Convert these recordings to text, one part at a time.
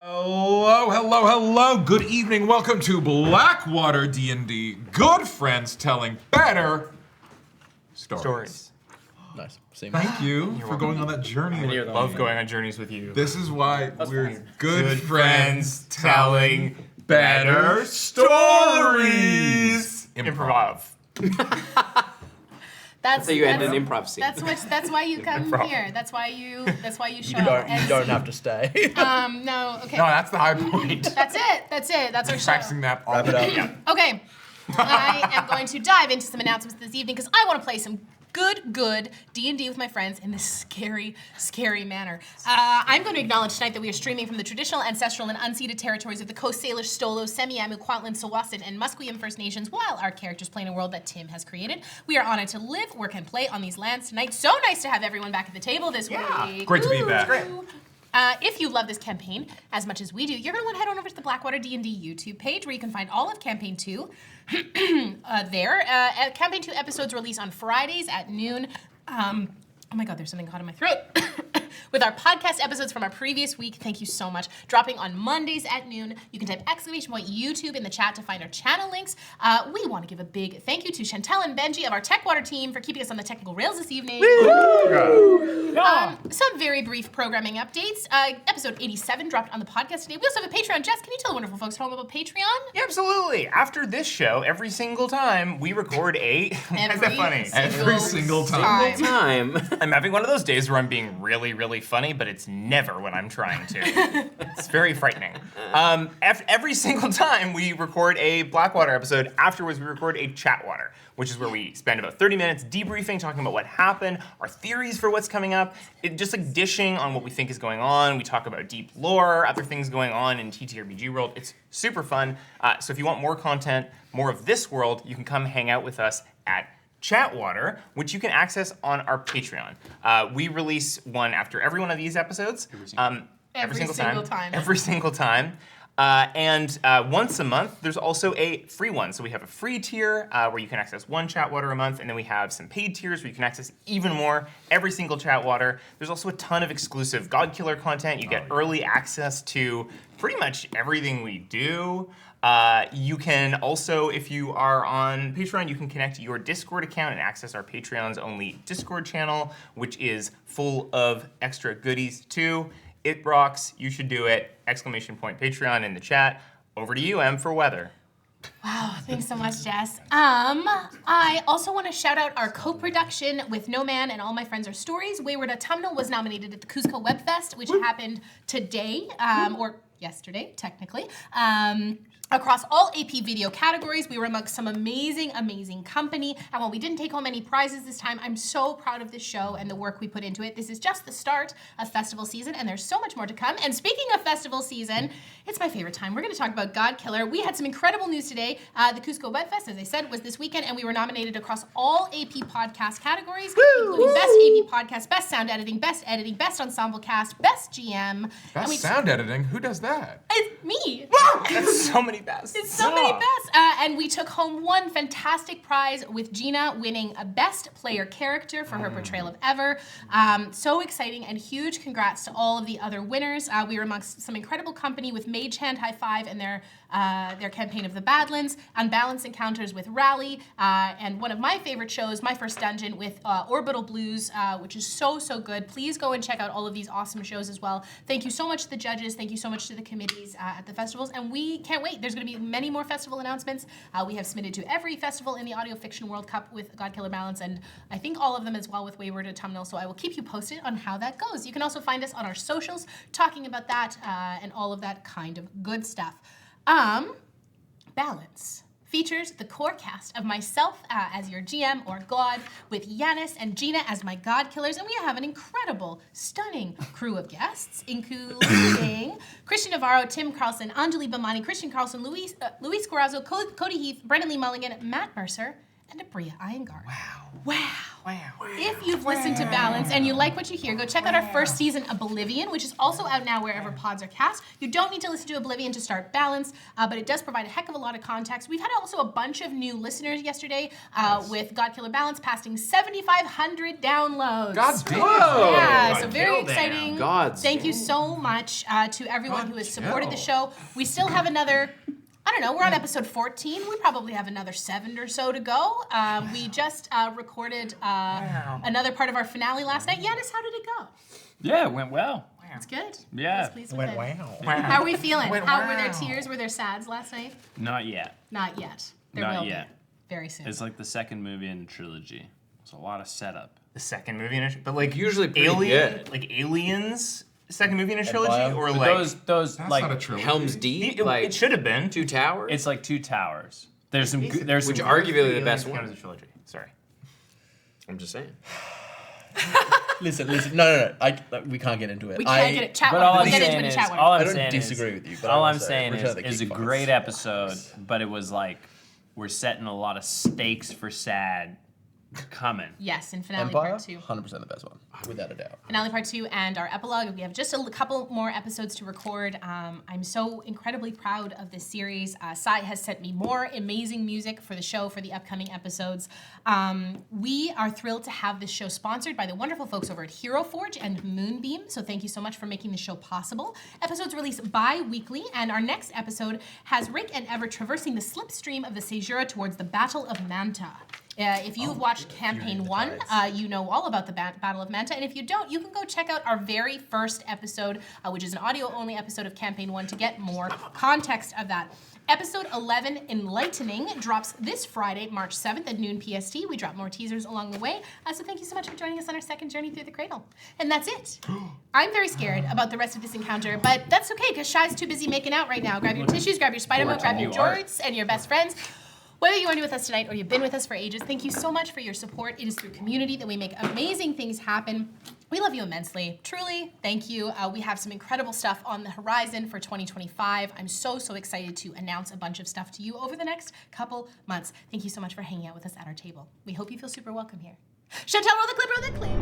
Hello. Good evening. Welcome to BlackwaterDnD. Good friends telling better stories. Nice. Thank you for going on that journey with me. I love going on journeys with you. This is why we're fine. good friends telling better stories. Improv. That's So you end an improv scene. That's why you come here. That's why you show You up. don't have to stay. No, okay. No, that's the high point. That's it. That's our show. Practicing that all Wrap it the up. time. Okay. I am going to dive into some announcements this evening because I want to play some good D&D with my friends in this scary manner. I'm going to acknowledge tonight that we are streaming from the traditional, ancestral, and unceded territories of the Coast Salish, Stolo, Semiahmoo, Kwantlen, Tsawwassen, and Musqueam First Nations, while our characters play in a world that Tim has created. We are honored to live, work, and play on these lands tonight. So nice to have everyone back at the table this week. Great to be back. If you love this campaign as much as we do, you're going to want to head on over to the BlackwaterDnD YouTube page where you can find all of Campaign 2 there. Campaign 2 episodes release on Fridays at noon. Oh my God, there's something caught in my throat. With our podcast episodes from our previous week, thank you so much. Dropping on Mondays at noon. You can type !YouTube in the chat to find our channel links. We want to give a big thank you to Chantel and Benji of our TechWater team for keeping us on the technical rails this evening. Some very brief programming updates. Episode 87 dropped on the podcast today. We also have a Patreon. Jess, can you tell the wonderful folks at home about Patreon? Yeah, absolutely. After this show, every single time we record Is that funny? Every single time. Time. I'm having one of those days where I'm being really funny, but it's never when I'm trying to. It's very frightening. Every single time we record a Blackwater episode, afterwards we record a Chatwater, which is where we spend about 30 minutes debriefing, talking about what happened, our theories for what's coming up, just like dishing on what we think is going on. We talk about deep lore, other things going on in TTRPG world. It's super fun. So if you want more content, more of this world, you can come hang out with us at Chatwater, which you can access on our Patreon. We release one after every one of these episodes. Every single time. Every single time. And once a month, there's also a free one. So we have a free tier where you can access one Chatwater a month, and then we have some paid tiers where you can access even more every single Chatwater. There's also a ton of exclusive Godkiller content. You get early access to pretty much everything we do. You can also, if you are on Patreon, you can connect your Discord account and access our Patreon's only Discord channel, which is full of extra goodies too. It rocks. You should do it. ! Patreon in the chat. Over to you, Em, for weather. Wow, thanks so much, Jess. I also want to shout out our co-production with No Man and All My Friends Are Stories. Wayward Autumnal was nominated at the Cusco Web Fest, which happened today, or yesterday, technically. Across all AP video categories, we were amongst some amazing company. And while we didn't take home any prizes this time, I'm so proud of this show and the work we put into it. This is just the start of festival season, and there's so much more to come. And speaking of festival season, it's my favorite time. We're going to talk about Godkiller. We had some incredible news today. The Cusco Web Fest, as I said, was this weekend, and we were nominated across all AP podcast categories, including Best AP Podcast, Best Sound Editing, Best Ensemble Cast, Best GM. Best sound editing? Who does that? It's me. That's so many bests. It's so many bests. And we took home one fantastic prize with Gina winning a Best Player Character for her portrayal of Ever. So exciting and huge congrats to all of the other winners. We were amongst some incredible company with Mage Hand High Five and their campaign of the Badlands, Unbalanced Encounters with Rally, and one of my favorite shows, My First Dungeon with Orbital Blues, which is so good. Please go and check out all of these awesome shows as well. Thank you so much to the judges. Thank you so much to the committees at the festivals, and we can't wait. There's going to be many more festival announcements. We have submitted to every festival in the Audio Fiction World Cup with Godkiller Balance, and I think all of them as well with Wayward Autumnal, so I will keep you posted on how that goes. You can also find us on our socials talking about that and all of that kind of good stuff. Balance features the core cast of myself as your GM or God, with Yanis and Gina as my God Killers, and we have an incredible, stunning crew of guests, including Christian Navarro, Tim Carlson, Anjali Bamani, Christian Carlson, Luis Corazzo, Cody Heath, Brendan Lee Mulligan, Matt Mercer, and Abria Iyengar. Wow. Wow. If you've listened to Balance and you like what you hear, go check out our first season, Oblivion, which is also out now wherever pods are cast. You don't need to listen to Oblivion to start Balance, but it does provide a heck of a lot of context. We've had also a bunch of new listeners yesterday with Godkiller Balance passing 7,500 downloads. God damn. Whoa. Yeah, so God very damn. exciting. Thank you so much to everyone who has supported the chill. show. We still have another, I don't know, we're on episode 14. We probably have another 7 or so to go. We just recorded another part of our finale last night. Yanis, how did it go? Yeah, it went well. It's good. Yeah. I was pleased with it. Wow. How are we feeling? Went How were wow. there tears? Were there sads last night? Not yet. Not yet. There Not will yet. be. Very soon. It's like the second movie in the trilogy. It's a lot of setup. The second movie in a but like Usually pretty good. like Aliens, second movie in a trilogy, Empire? or But like those That's like not a trilogy. Helm's Deep, it should have been. Two Towers. it's like two towers. There's some there's Which some are arguably the Aliens best count one. as a trilogy. Sorry. I'm just saying. Listen. No. We can't get into it. We can't get it. Chat But one. all We'll I'm get into it saying in is, chat one. all I I'm don't saying disagree is, with you, but all I I'm will say, saying Return of the is a King great Fox. episode, but it was like we're setting a lot of stakes for sad coming. Yes, in finale Empire, part 2. 100% the best one, without a doubt. Finale part 2 and our epilogue. We have just a couple more episodes to record. I'm so incredibly proud of this series. Sai has sent me more amazing music for the show for the upcoming episodes. We are thrilled to have this show sponsored by the wonderful folks over at Hero Forge and Moonbeam. So thank you so much for making the show possible. Episodes release bi-weekly, and our next episode has Rick and Ever traversing the slipstream of the Sejura towards the Battle of Manta. If you've watched Campaign 1, you know all about the Battle of Manta. And if you don't, you can go check out our very first episode, which is an audio-only episode of Campaign 1 to get more context of that. Episode 11, Enlightening, drops this Friday, March 7th at noon PST. We drop more teasers along the way. So thank you so much for joining us on our second journey through the cradle. And that's it. I'm very scared about the rest of this encounter, but that's okay, because Shy's too busy making out right now. Grab your tissues, grab your Spider-Man, grab your jorts, and your best friends. Whether you are new with us tonight or you've been with us for ages, thank you so much for your support. It is through community that we make amazing things happen. We love you immensely. Truly, thank you. We have some incredible stuff on the horizon for 2025. I'm so excited to announce a bunch of stuff to you over the next couple months. Thank you so much for hanging out with us at our table. We hope you feel super welcome here. Chantel, roll the clip, roll the clip.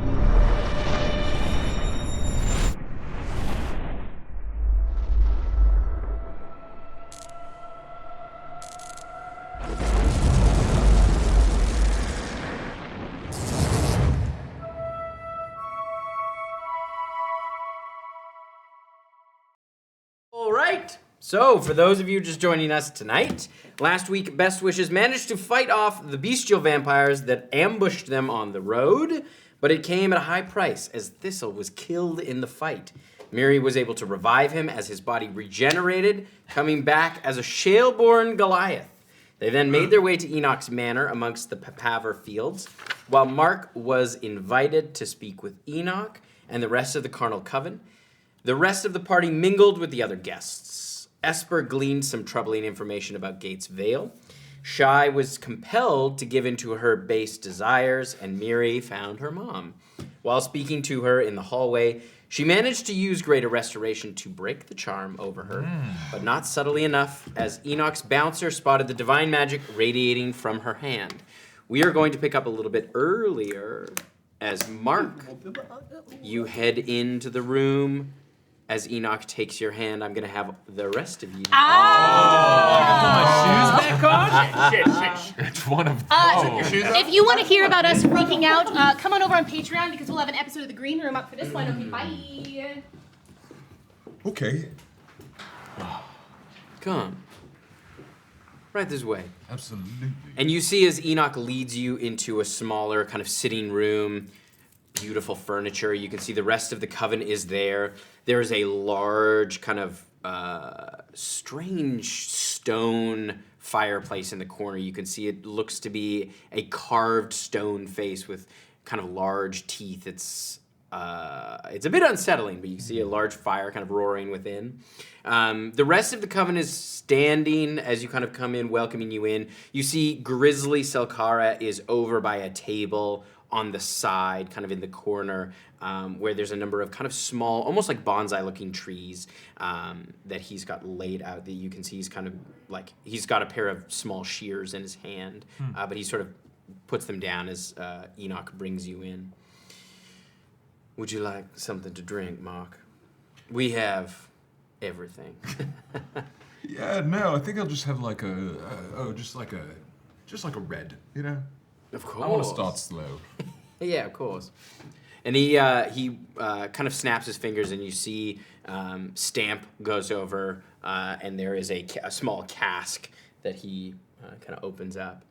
All right. So, for those of you just joining us tonight, last week Best Wishes managed to fight off the bestial vampires that ambushed them on the road, but it came at a high price as Thistle was killed in the fight. Miri was able to revive him as his body regenerated, coming back as a shale-born Goliath. They then made their way to Enoch's manor amongst the Papaver fields, while Mark was invited to speak with Enoch and the rest of the Carnal Coven. The rest of the party mingled with the other guests. Esper gleaned some troubling information about Gates Vale. Shy was compelled to give in to her base desires, and Miri found her mom. While speaking to her in the hallway, she managed to use Greater Restoration to break the charm over her, but not subtly enough, as Enoch's bouncer spotted the divine magic radiating from her hand. We are going to pick up a little bit earlier, as Mark, you head into the room. As Enoch takes your hand, I'm going to have the rest of you. It's one of If you want to hear about us freaking out, come on over on Patreon because we'll have an episode of The Green Room up for this one. Okay, bye. Okay. Come. Right this way. Absolutely. And you see as Enoch leads you into a smaller kind of sitting room, beautiful furniture. You can see the rest of the coven is there. There is a large kind of strange stone fireplace in the corner. You can see it looks to be a carved stone face with kind of large teeth. It's a bit unsettling, but you can see a large fire kind of roaring within. The rest of the coven is standing as you kind of come in, welcoming you in. You see Grizzly Selkara is over by a table on the side, kind of in the corner, where there's a number of kind of small, almost like bonsai-looking trees that he's got laid out. That you can see he's kind of like, he's got a pair of small shears in his hand, but he's sort of puts them down as Enoch brings you in. Would you like something to drink, Mark? We have everything. Yeah, no, I think I'll just have like just like a red, you know? Of course. I want to start slow. Yeah, of course. And he kind of snaps his fingers, and you see Stamp goes over, and there is a small cask that he kind of opens up,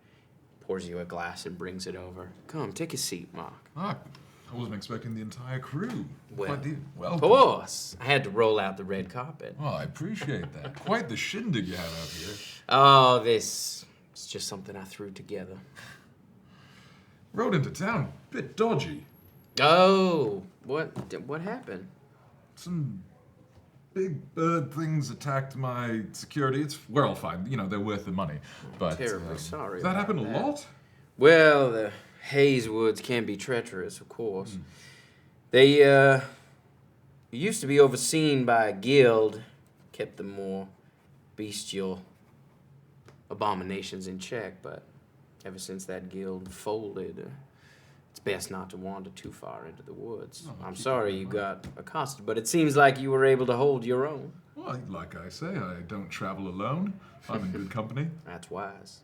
pours you a glass, and brings it over. Come, take a seat, Mark. Ah, I wasn't expecting the entire crew. Well, Quite the of welcome. course. I had to roll out the red carpet. Oh, I appreciate that. Quite the shindig you have out here. Oh, this is just something I threw together. Rode into town, bit dodgy. Oh, what happened? Some big bird things attacked my security. We're all fine. You know, they're worth the money. But Terribly sorry Does that about happen a that. lot? Well, the Hazewoods can be treacherous, of course. They used to be overseen by a guild, kept the more bestial abominations in check, but ever since that guild folded, it's best not to wander too far into the woods. Oh, I'm keep sorry that in you mind. got accosted, but it seems like you were able to hold your own. Well, like I say, I don't travel alone. I'm in good company. That's wise.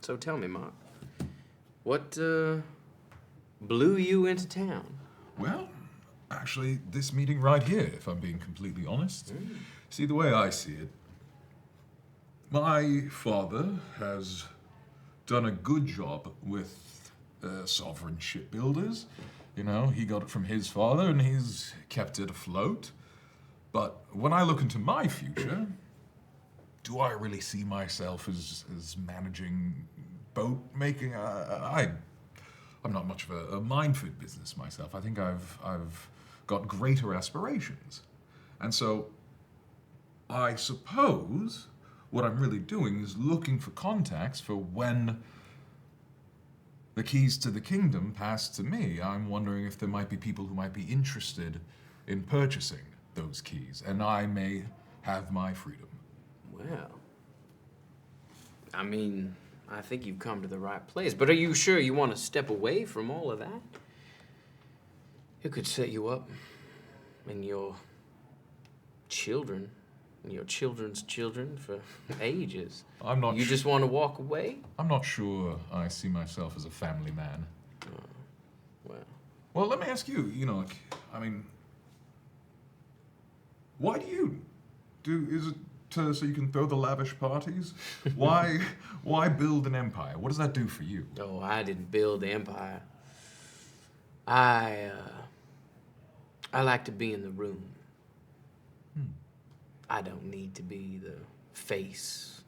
So tell me, Mark, what blew you into town? Well, actually, this meeting right here, if I'm being completely honest. See, the way I see it, my father has done a good job with sovereign shipbuilders. You know, he got it from his father and he's kept it afloat. But when I look into my future, do I really see myself as managing boat making? I'm not much of a mind-fit business myself. I think I've got greater aspirations. And so I suppose what I'm really doing is looking for contacts for when the keys to the kingdom pass to me. I'm wondering if there might be people who might be interested in purchasing those keys, and I may have my freedom. Well, I mean, I think you've come to the right place, but are you sure you want to step away from all of that? It could set you up and your children and your children's children for ages. I'm not You su- just want to walk away? I'm not sure I see myself as a family man. Well, Well, let me ask you, like, I mean, why do you is it so you can throw the lavish parties? Why build an empire? What does that do for you? oh, I didn't build the empire. I like to be in the room. I don't need to be the face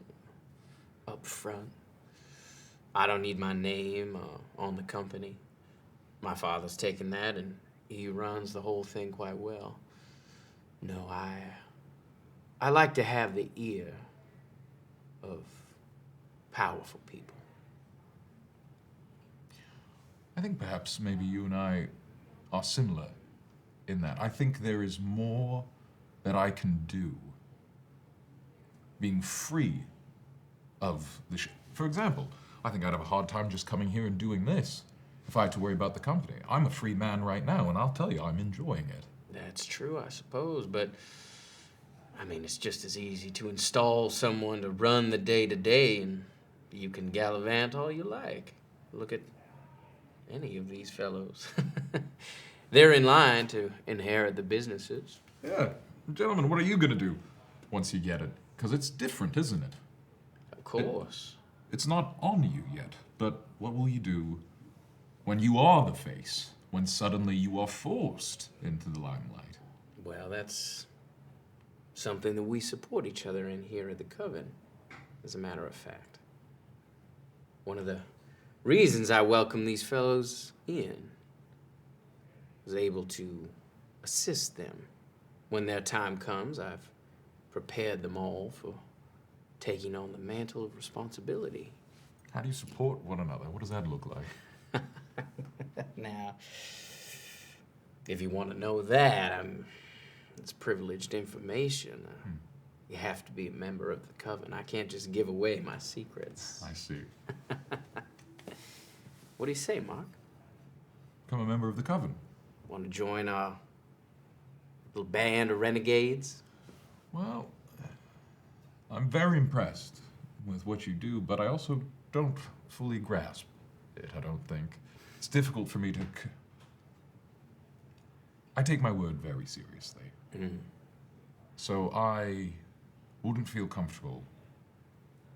up front. I don't need my name on the company. My father's taken that and he runs the whole thing quite well. No, I like to have the ear of powerful people. I think perhaps maybe you and I are similar in that. I think there is more that I can do being free of the For example, I think I'd have a hard time just coming here and doing this if I had to worry about the company. I'm a free man right now, and I'll tell you, I'm enjoying it. That's true, I suppose, but I mean, it's just as easy to install someone to run the day-to-day, and you can gallivant all you like. Look at any of these fellows. They're in line to inherit the businesses. Yeah. Gentlemen, what are you going to do once you get it? Because it's different, isn't it? Of course. It's not on you yet, but what will you do when you are the face, when suddenly you are forced into the limelight? Well, that's something that we support each other in here at the Coven, as a matter of fact. One of the reasons I welcome these fellows in was able to assist them. When their time comes, I've prepared them all for taking on the mantle of responsibility. How do you support one another? What does that look like? Now, if you want to know that, it's privileged information. You have to be a member of the Coven. I can't just give away my secrets. I see. What do you say, Mark? Become a member of the Coven. Want to join our little band of renegades? Well, I'm very impressed with what you do, but I also don't fully grasp it, I don't think. It's difficult for me to... I take my word very seriously. So I wouldn't feel comfortable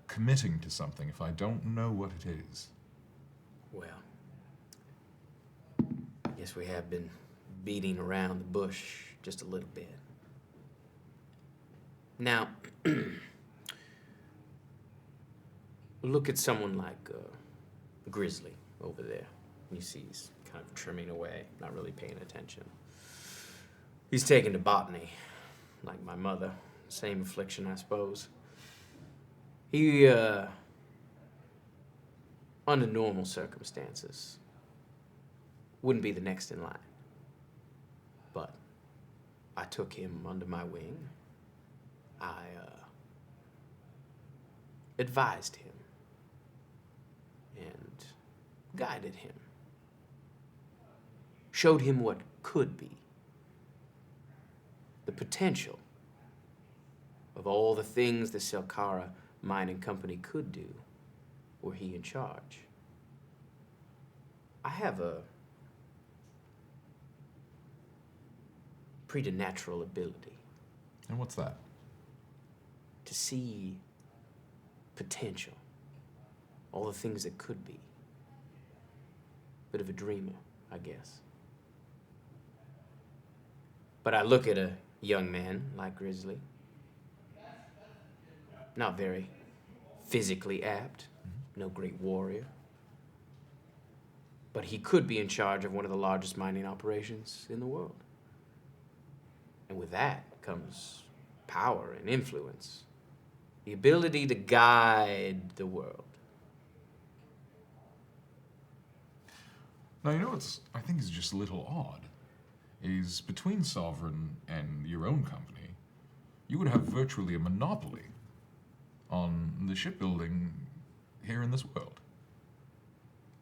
committing to something if I don't know what it is. Well, I guess we have been beating around the bush just a little bit. Now, look at someone like Grizzly over there. You see he's kind of trimming away, not really paying attention. He's taken to botany, like my mother. Same affliction, I suppose. He, under normal circumstances, wouldn't be the next in line. But I took him under my wing. I advised him and guided him. Showed him what could be. The potential of all the things the Selkara Mining Company could do were he in charge. I have a preternatural ability And what's that? to see potential, all the things that could be. Bit of a dreamer, I guess. But I look at a young man like Grizzly, not very physically apt, no great warrior, but he could be in charge of one of the largest mining operations in the world. And with that comes power and influence, the ability to guide the world. Now, you know what's, I think is just a little odd, is between Sovereign and your own company, you would have virtually a monopoly on the shipbuilding here in this world.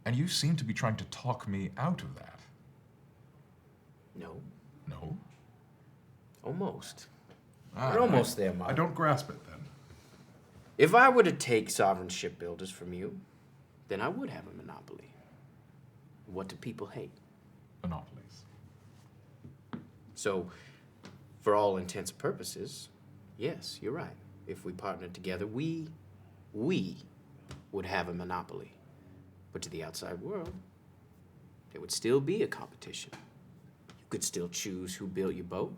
And you seem to be trying to talk me out of that. No, No? almost. Ah, We're almost there, Mark. I don't grasp it then. If I were to take sovereign shipbuilders from you, then I would have a monopoly. What do people hate? Monopolies. So, for all intents and purposes, yes, you're right. If we partnered together, we would have a monopoly. But to the outside world, there would still be a competition. You could still choose who built your boat.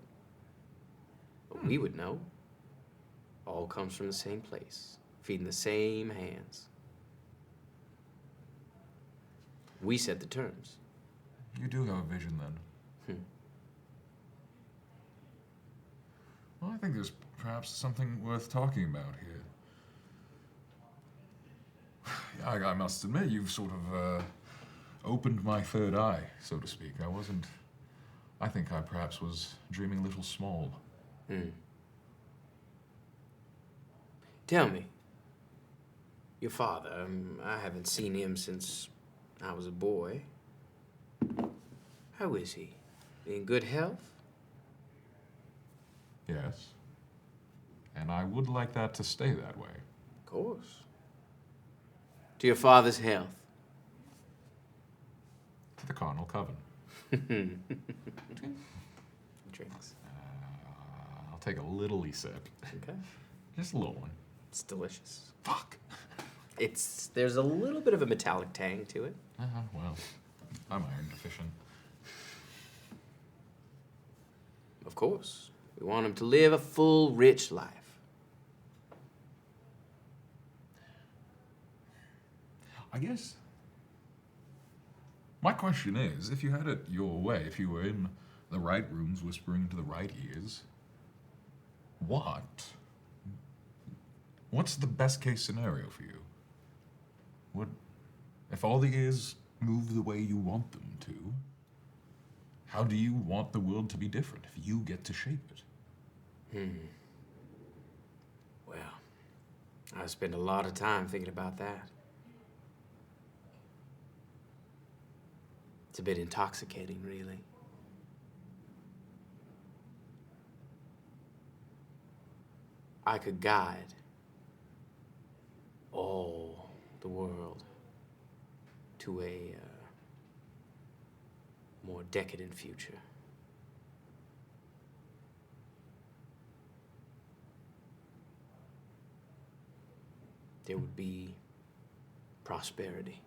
But we would know. All comes from the same place, feeding the same hands. We set the terms. You do have a vision then. Well, I think there's perhaps something worth talking about here. I must admit, you've sort of opened my third eye, so to speak. I think I perhaps was dreaming a little small. Tell me, your father, I haven't seen him since I was a boy. How is he? In good health? Yes. And I would like that to stay that way. Of course. To your father's health. To the Carnal Coven. Drinks. I'll take a little sip. Okay. Just a little one. It's delicious. Fuck. There's a little bit of a metallic tang to it. Well, I'm iron deficient. Of course. We want him to live a full, rich life. I guess my question is, if you had it your way, if you were in the right rooms whispering into the right ears, what's the best case scenario for you? If all the ears move the way you want them to, how do you want the world to be different if you get to shape it? Well, I spend a lot of time thinking about that. It's a bit intoxicating, really. I could guide all the world to a more decadent future. There would be prosperity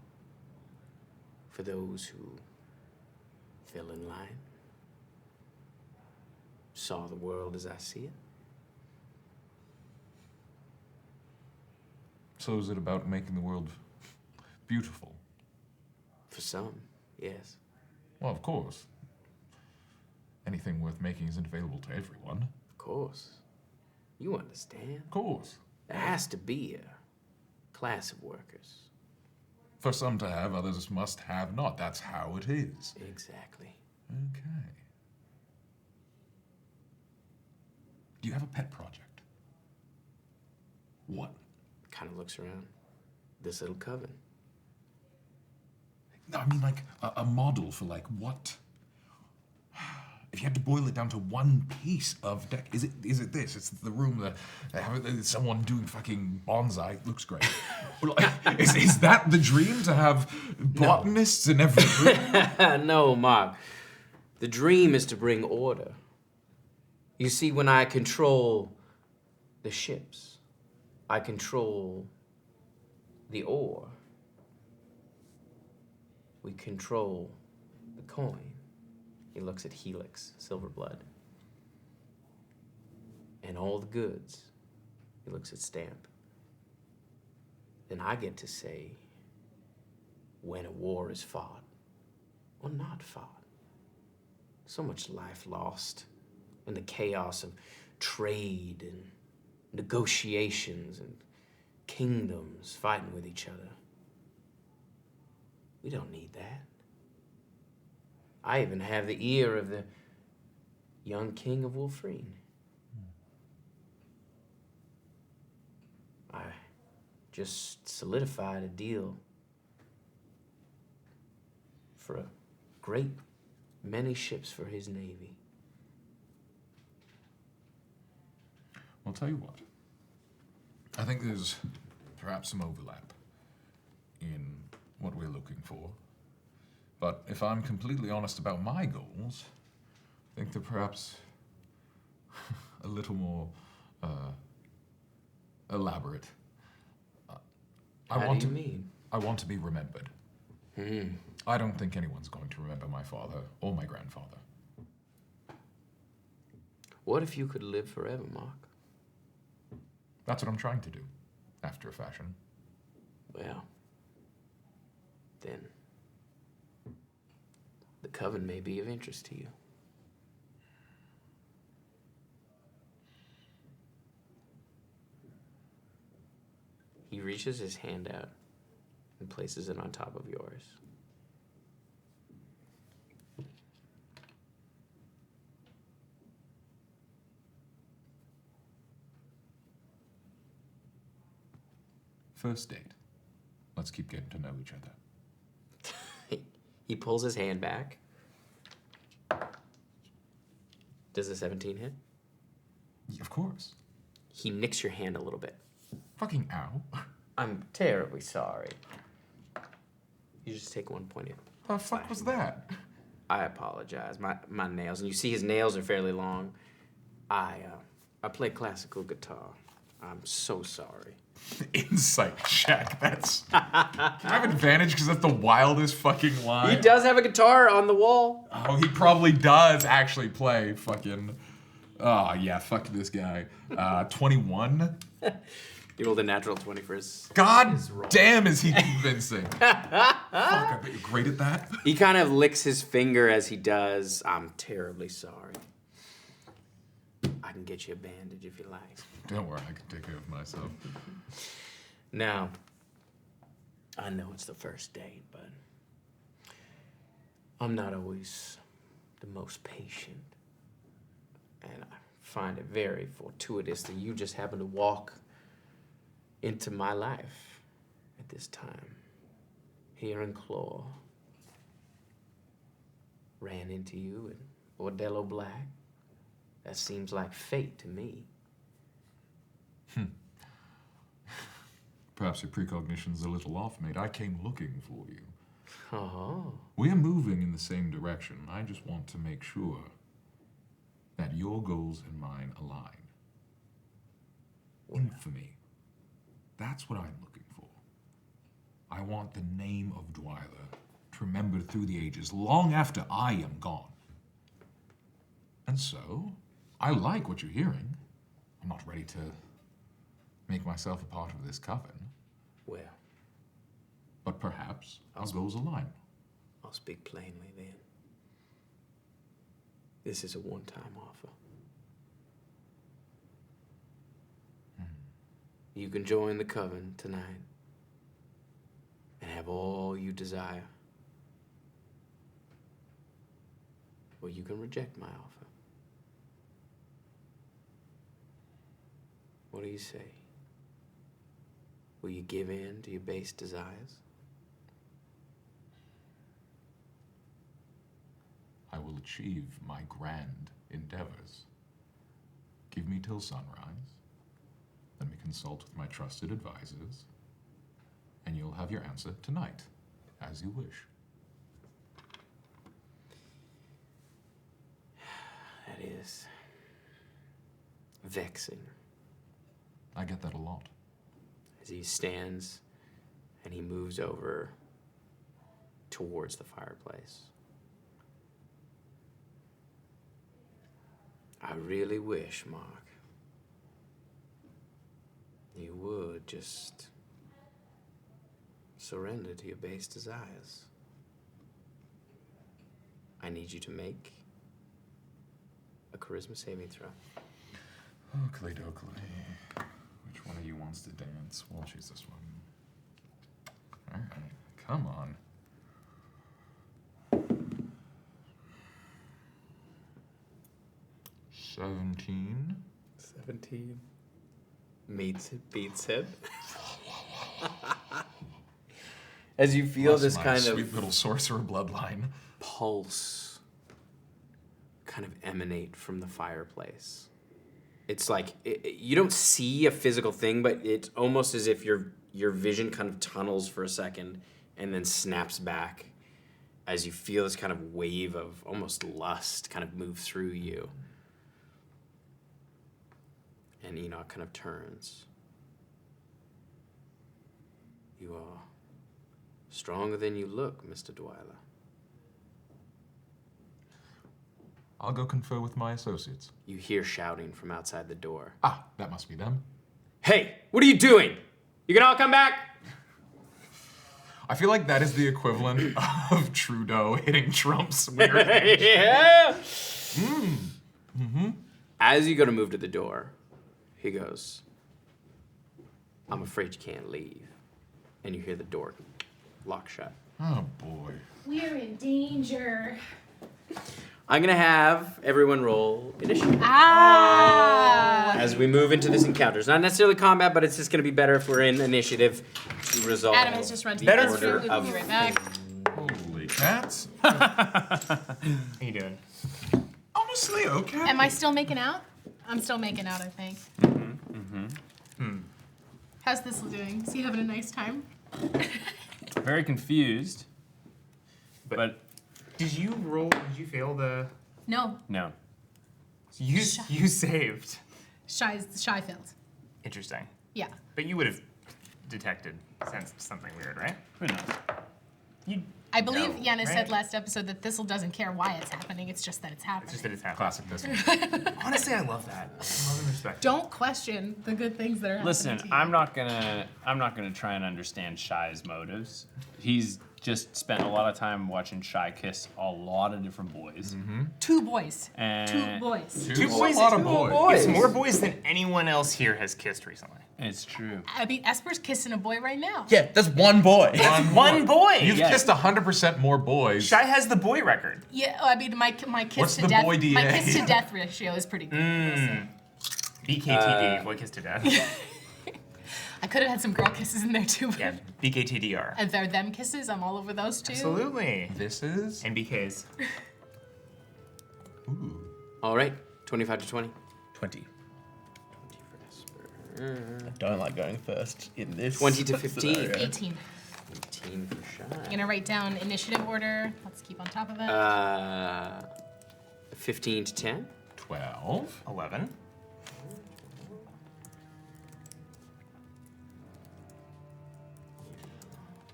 for those who fell in line, saw the world as I see it. So is it about making the world beautiful? For some, yes. Well, of course. Anything worth making isn't available to everyone. Of course. You understand. Of course. There has to be a class of workers. For some to have, others must have not. That's how it is. Exactly. Okay. Do you have a pet project? What? Kind of looks around. This little coven. No, I mean like a model for like what? If you had to boil it down to one piece of deck, is it this? It's the room that they have someone doing fucking bonsai. Looks great. is that the dream, to have botanists in every room? No, Mark. The dream is to bring order. You see, when I control the ships, I control the ore. We control the coin. He looks at Helix, Silverblood. And all the goods. He looks at Stamp. Then I get to say when a war is fought or not fought. So much life lost in the chaos of trade and negotiations and kingdoms fighting with each other. We don't need that. I even have the ear of the young king of Wolfrene. I just solidified a deal for a great many ships for his navy. I'll tell you what. I think there's perhaps some overlap in what we're looking for. But if I'm completely honest about my goals, I think they're perhaps a little more elaborate. How do you mean? I want to be remembered. I don't think anyone's going to remember my father or my grandfather. What if you could live forever, Mark? That's what I'm trying to do, after a fashion. Well, then the coven may be of interest to you. He reaches his hand out and places it on top of yours. First date. Let's keep getting to know each other. He pulls his hand back. Does a 17 hit? Of course. He nicks your hand a little bit. Fucking ow. I'm terribly sorry. You just take 1 point. The fuck was that? I apologize. My nails, and you see his nails are fairly long. I play classical guitar. I'm so sorry. Insight check. That's. I have advantage because that's the wildest fucking line. He does have a guitar on the wall. Oh, he probably does actually play fucking. Oh yeah, fuck this guy. 21. You rolled a natural 20 for his. God damn, is he convincing? Fuck, I bet you're great at that. He kind of licks his finger as he does. I'm terribly sorry. I can get you a bandage if you like. Don't worry, I can take care of myself. Now, I know it's the first date, but I'm not always the most patient. And I find it very fortuitous that you just happen to walk into my life at this time, here in Claw. ran into you in Bordello Black. That seems like fate to me. Perhaps your precognition's a little off, mate. I came looking for you. Oh. We're moving in the same direction. I just want to make sure that your goals and mine align. Infamy. That's what I'm looking for. I want the name of Dwyler to remember through the ages, long after I am gone. And so, I like what you're hearing. I'm not ready to make myself a part of this coven. Well, But perhaps our goals align. I'll speak plainly then. This is a one-time offer. You can join the coven tonight and have all you desire. Or you can reject my offer. What do you say? Will you give in to your base desires? I will achieve my grand endeavors. Give me till sunrise. Let me consult with my trusted advisors, and you'll have your answer tonight, as you wish. That is vexing. I get that a lot. As he stands and he moves over towards the fireplace. I really wish, Mark, you would just surrender to your base desires. I need you to make a charisma saving throw. Oakley dokley. Which one of you wants to dance? We'll choose this one. All right, come on. $17. 17. Meets it, beats it. As you feel Plus this my kind sweet of little sorcerer bloodline. pulse kind of emanate from the fireplace. It's like you don't see a physical thing, but it's almost as if your vision kind of tunnels for a second and then snaps back as you feel this kind of wave of almost lust kind of move through you. And Enoch kind of turns. You are stronger than you look, Mr. Dwyler. I'll go confer with my associates. You hear shouting from outside the door. Ah, that must be them. Hey, what are you doing? You can all come back? I feel like that is the equivalent of Trudeau hitting Trump's weird. Yeah. As you go to move to the door, he goes, I'm afraid you can't leave. And you hear the door lock shut. Oh boy. We're in danger. I'm gonna have everyone roll initiative Ah! as we move into this encounter. It's not necessarily combat, but it's just gonna be better if we're in initiative to resolve. Adam has just run to the better restroom. order We'll of be right back. Holy cats. How you doing? Honestly, okay. Am I still making out? I'm still making out, I think. How's Thistle doing? Is he having a nice time? Very confused. But Did you roll? Did you fail the? No. no. You saved. Shy failed. Interesting. Yeah. But you would have sensed something weird, right? Who knows? You. I believe No, Yana said right? last episode that Thistle doesn't care why it's happening. It's just that it's happening. It's just that it's happening. Classic this. Honestly, I love that. I love and respect. Don't question the good things that are Listen, happening to you. I'm not gonna try and understand Shy's motives. He's just spent a lot of time watching Shy kiss a lot of different boys. Two boys. And Two boys. Two boys. A lot of boys. It's more boys than anyone else here has kissed recently. it's true. I mean, Esper's kissing a boy right now. Yeah, that's one boy. One boy. You've Yeah. kissed 100% more boys. Shy has the boy record. Yeah, I mean, my kiss What's to the death. boy DA? My kiss to death ratio is pretty good. BKTD, boy kiss to death. I could have had some girl kisses in there too. But Yeah, BKTDR. and they're them kisses. I'm all over those too. Absolutely. This is And BKs. All right, 25 to 20. 20. 20 for Esper. I don't like going first in this. 20 to 15. scenario. 18. 18 for Shy. I'm gonna write down initiative order. Let's keep on top of it. 15 to 10. 12. 11.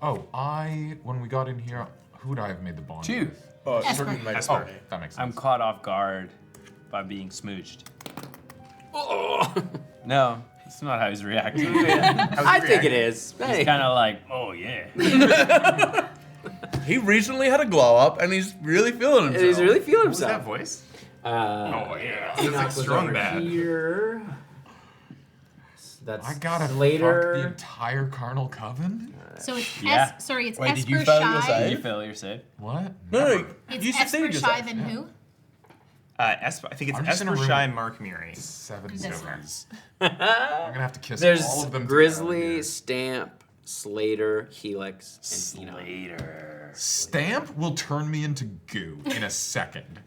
Oh, when we got in here, who would I have made the bond? 2. with? Oh, Esper. certainly made Oh, Esper. that makes I'm sense. caught off guard by being smooched. No, it's not how he's reacting. I think it is. He's Hey. kind of like, oh yeah. He recently had a glow up and he's really feeling himself. He's really feeling What was that himself. voice? Oh, yeah. Enoch It's like was strong over bad. here. That's I gotta later. fuck the entire Carnal Coven? So it's Yeah. it's Wait, did Esper you fail your Shy. save? Did you fail your save? What? No, Never. no, It's you Esper succeeded Shy, yourself. then who? Esper. I think it's I'm just in a Esper, room. Shy, Mark, Miri. 7 This silvers. I'm gonna have to kiss There's all of them Grizzly, together. Stamp, Slater, Helix, and Enoch. Later. Stamp will turn me into goo in a second.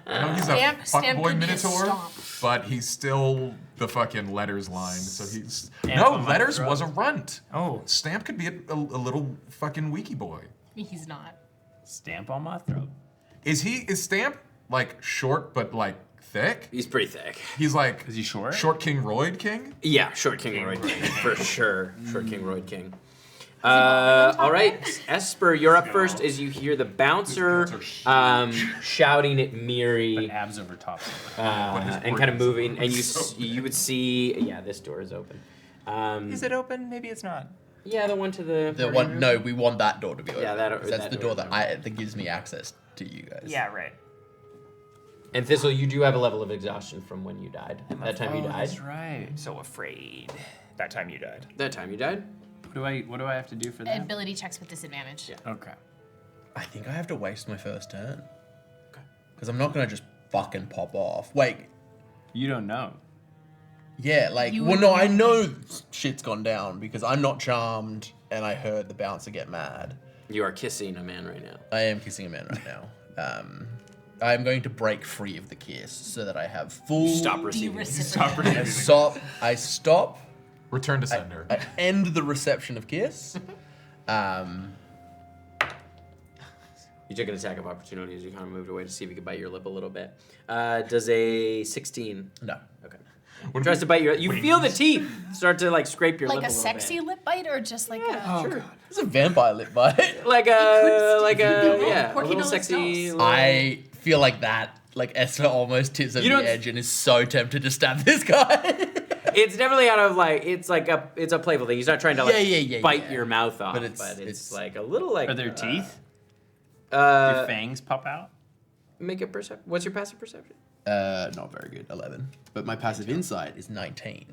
I know he's Stamp- a Stamp fuckboy could be a Minotaur, stomp. but he's still the fucking letters line. So he's Stamp no on my letters throat. was a runt. Oh. Stamp could be a little fucking wiki boy. He's not. Stamp on my throat. Is Stamp like short but like thick? He's pretty thick. He's like Is he short? Short King Royd King? Yeah, Short King Royd King, for sure. Short King Royd King. All right, Esper, you're up first as you hear the bouncer shouting at Miri Abs over top. and kind of moving, and you would see, yeah, this door is open. Is it open? Maybe it's not. Yeah, the one to the. The one, no, we want that door to be open. Yeah, that- 'cause that's that the door door is that gives me access to you guys. Yeah, right. And Thistle, you do have a level of exhaustion from when you died. That time you died. That's right. So afraid. That time you died. That time you died. What do I have to do for that? Ability checks with disadvantage. Yeah. Okay. I think I have to waste my first turn. Because I'm not gonna just fucking pop off. Wait, You don't know. yeah, like, You well, would no, I know. know shit's gone down because I'm not charmed and I heard the bouncer get mad. You are kissing a man right now. I am kissing a man right now. I am going to break free of the kiss so that I have full. Stop Do you receiving. reciprocate? I stop. Return to sender. I end the reception of kiss. You took an attack of opportunity as you kind of moved away to see if you could bite your lip a little bit. Does a 16? No. Okay. Tries to bite your. You feel the teeth start to like scrape your Like lip a little sexy bit. lip bite or just like a. Sure. It's a vampire lip bite. Like a yeah, a Porky little nose sexy. nose. little- I feel like that. Like Esther almost tips over You the don't- edge and is so tempted to stab this guy. It's definitely out of like it's a playful thing. He's not trying to like Yeah, bite yeah. your mouth off, But but it's- it's it's- like a little like. Are there teeth? Do Uh, fangs pop out? make a perception. What's your passive perception? Not very good. 11. But my passive insight is 19.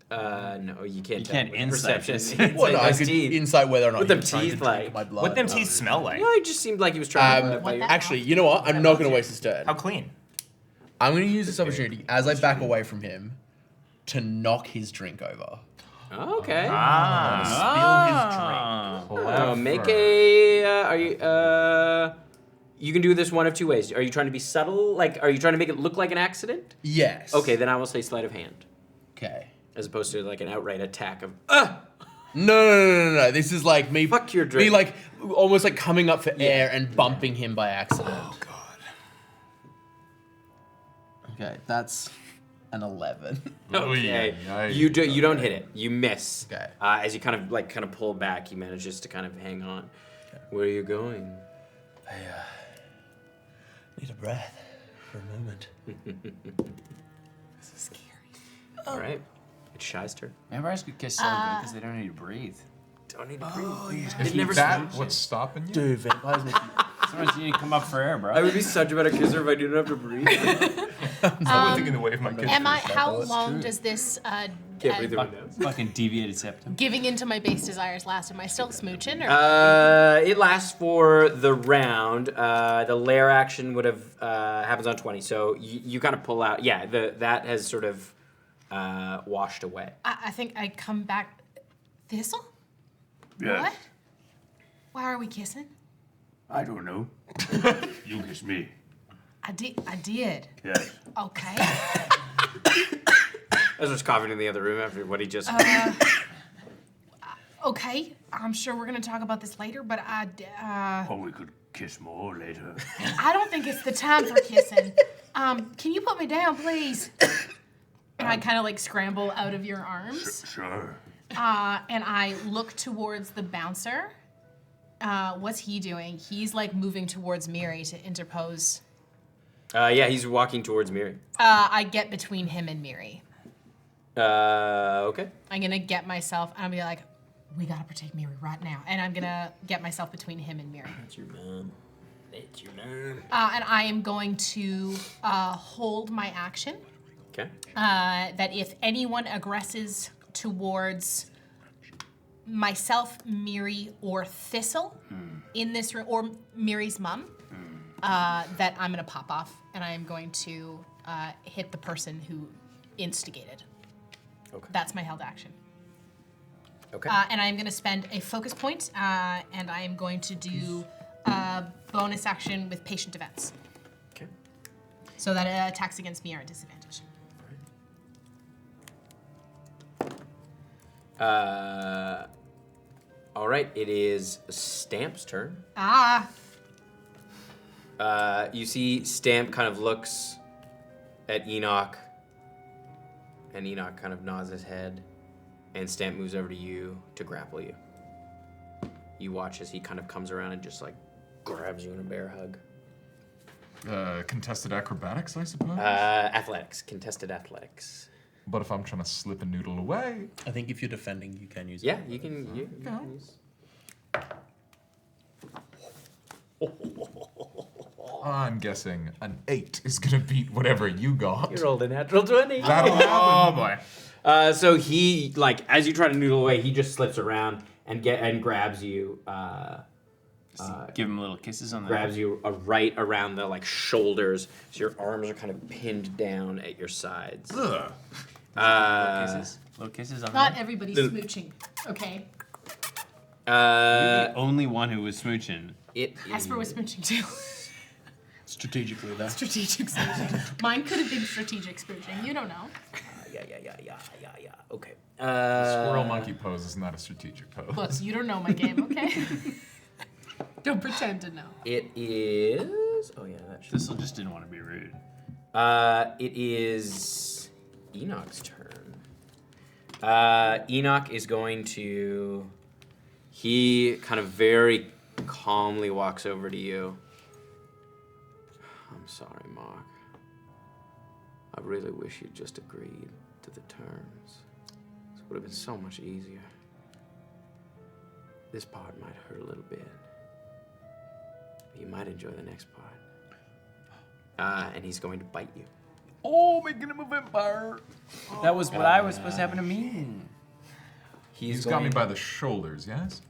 No, you can't. You tell can't with insight perception. this. It's Well, like no, I those could teeth. insight whether or not With he them was trying teeth, to drink like- my blood. What them teeth smell like? No, it just seemed like he was trying to bite your. Actually, you know what? I'm not going to waste this turn. How clean? I'm going to use this opportunity as I back away from him to knock his drink over. Oh, okay. Ah. Spill his Oh, make a. Are you? You can do this one of two ways. Are you trying to be subtle? Like, are you trying to make it look like an accident? Yes. Okay, then I will say sleight of hand, Okay. as opposed to like an outright attack of. No. This is like me. Fuck your Me drink. like almost like coming up for air and bumping him by accident. Oh god. Okay, that's an 11. Okay. Oy, You don't hit it. You miss. Okay. As you kind of pull back, he manages to kind of hang on. Where are you going? I need a breath for a moment. All right. It's Shy's turn. Vampires could kiss so good because they don't need to breathe. Don't need to breathe. Is It never that stops. what's stopping you? Dude, vampires make Sometimes you need to come up for air, bro. I would be such a better kisser if I didn't have to breathe. I'm thinking the way of my kids. Am I? How That's long true. does this Can't breathe through my Fuck- nose. Fucking deviated septum. giving into my base desires last? Am I still smooching or? It lasts for the round. The lair action would have happens on 20, so you kind of pull out. Yeah, that has sort of washed away. I think I come back. Thistle? Yes. What? Why are we kissing? I don't know. You kiss me. I did. Yes. Okay. Ezra's coughing in the other room after what he just. Okay. I'm sure we're gonna talk about this later, but Oh, we could kiss more later. I don't think it's the time for kissing. Can you put me down, please? And I kind of like scramble out of your arms. Sure. And I look towards the bouncer. What's he doing? He's like moving towards Miri to interpose. Yeah, he's walking towards Miri. I get between him and Miri. Okay. I'm gonna get myself, I'm gonna be like, we gotta protect Miri right now. And I'm gonna get myself between him and Miri. That's your mom. That's your mom. And I am going to hold my action. Okay. That if anyone aggresses towards myself, Miri, or Thistle in this room, or Miri's mom, that I'm gonna pop off and I am going to hit the person who instigated. Okay. That's my held action. Okay. And I'm gonna spend a focus point, and I am going to do a bonus action with patient defense. Okay. So that attacks against me are at disadvantage. All right. It is Stamp's turn. You see Stamp kind of looks at Enoch, and Enoch kind of nods his head, and Stamp moves over to you to grapple you. You watch as he kind of comes around and just like grabs you in a bear hug. Contested acrobatics, I suppose? Athletics, contested athletics. But if I'm trying to slip a noodle away... I think if you're defending, you can use Yeah, it. you can use. I'm guessing an 8 is going to beat whatever you got. You rolled a natural 20. That'll happen. Oh boy. So he, like, as you try to noodle away, he just slips around and grabs you. Give him little kisses on the Grabs you right around the like shoulders, so your arms are kind of pinned down at your sides. Ugh. Little kisses on Not the everybody's smooching, okay? the only one who was smooching. It Esper was smooching too. Strategically, there. Strategic smooching. Mine could have been strategic smooching. You don't know. Yeah. Okay. Squirrel monkey pose is not a strategic pose. Look, you don't know my game, okay? Don't pretend to know. It is. Oh yeah, that should. Thistle just didn't want to be rude. It is Enoch's turn. Enoch is going to. He kind of very calmly walks over to you. I'm sorry, Mark. I really wish you'd just agreed to the terms. This would have been so much easier. This part might hurt a little bit. But you might enjoy the next part. And he's going to bite you. Oh, making him a vampire. That was what I was supposed to happen to me. He's got me by the shoulders, yes?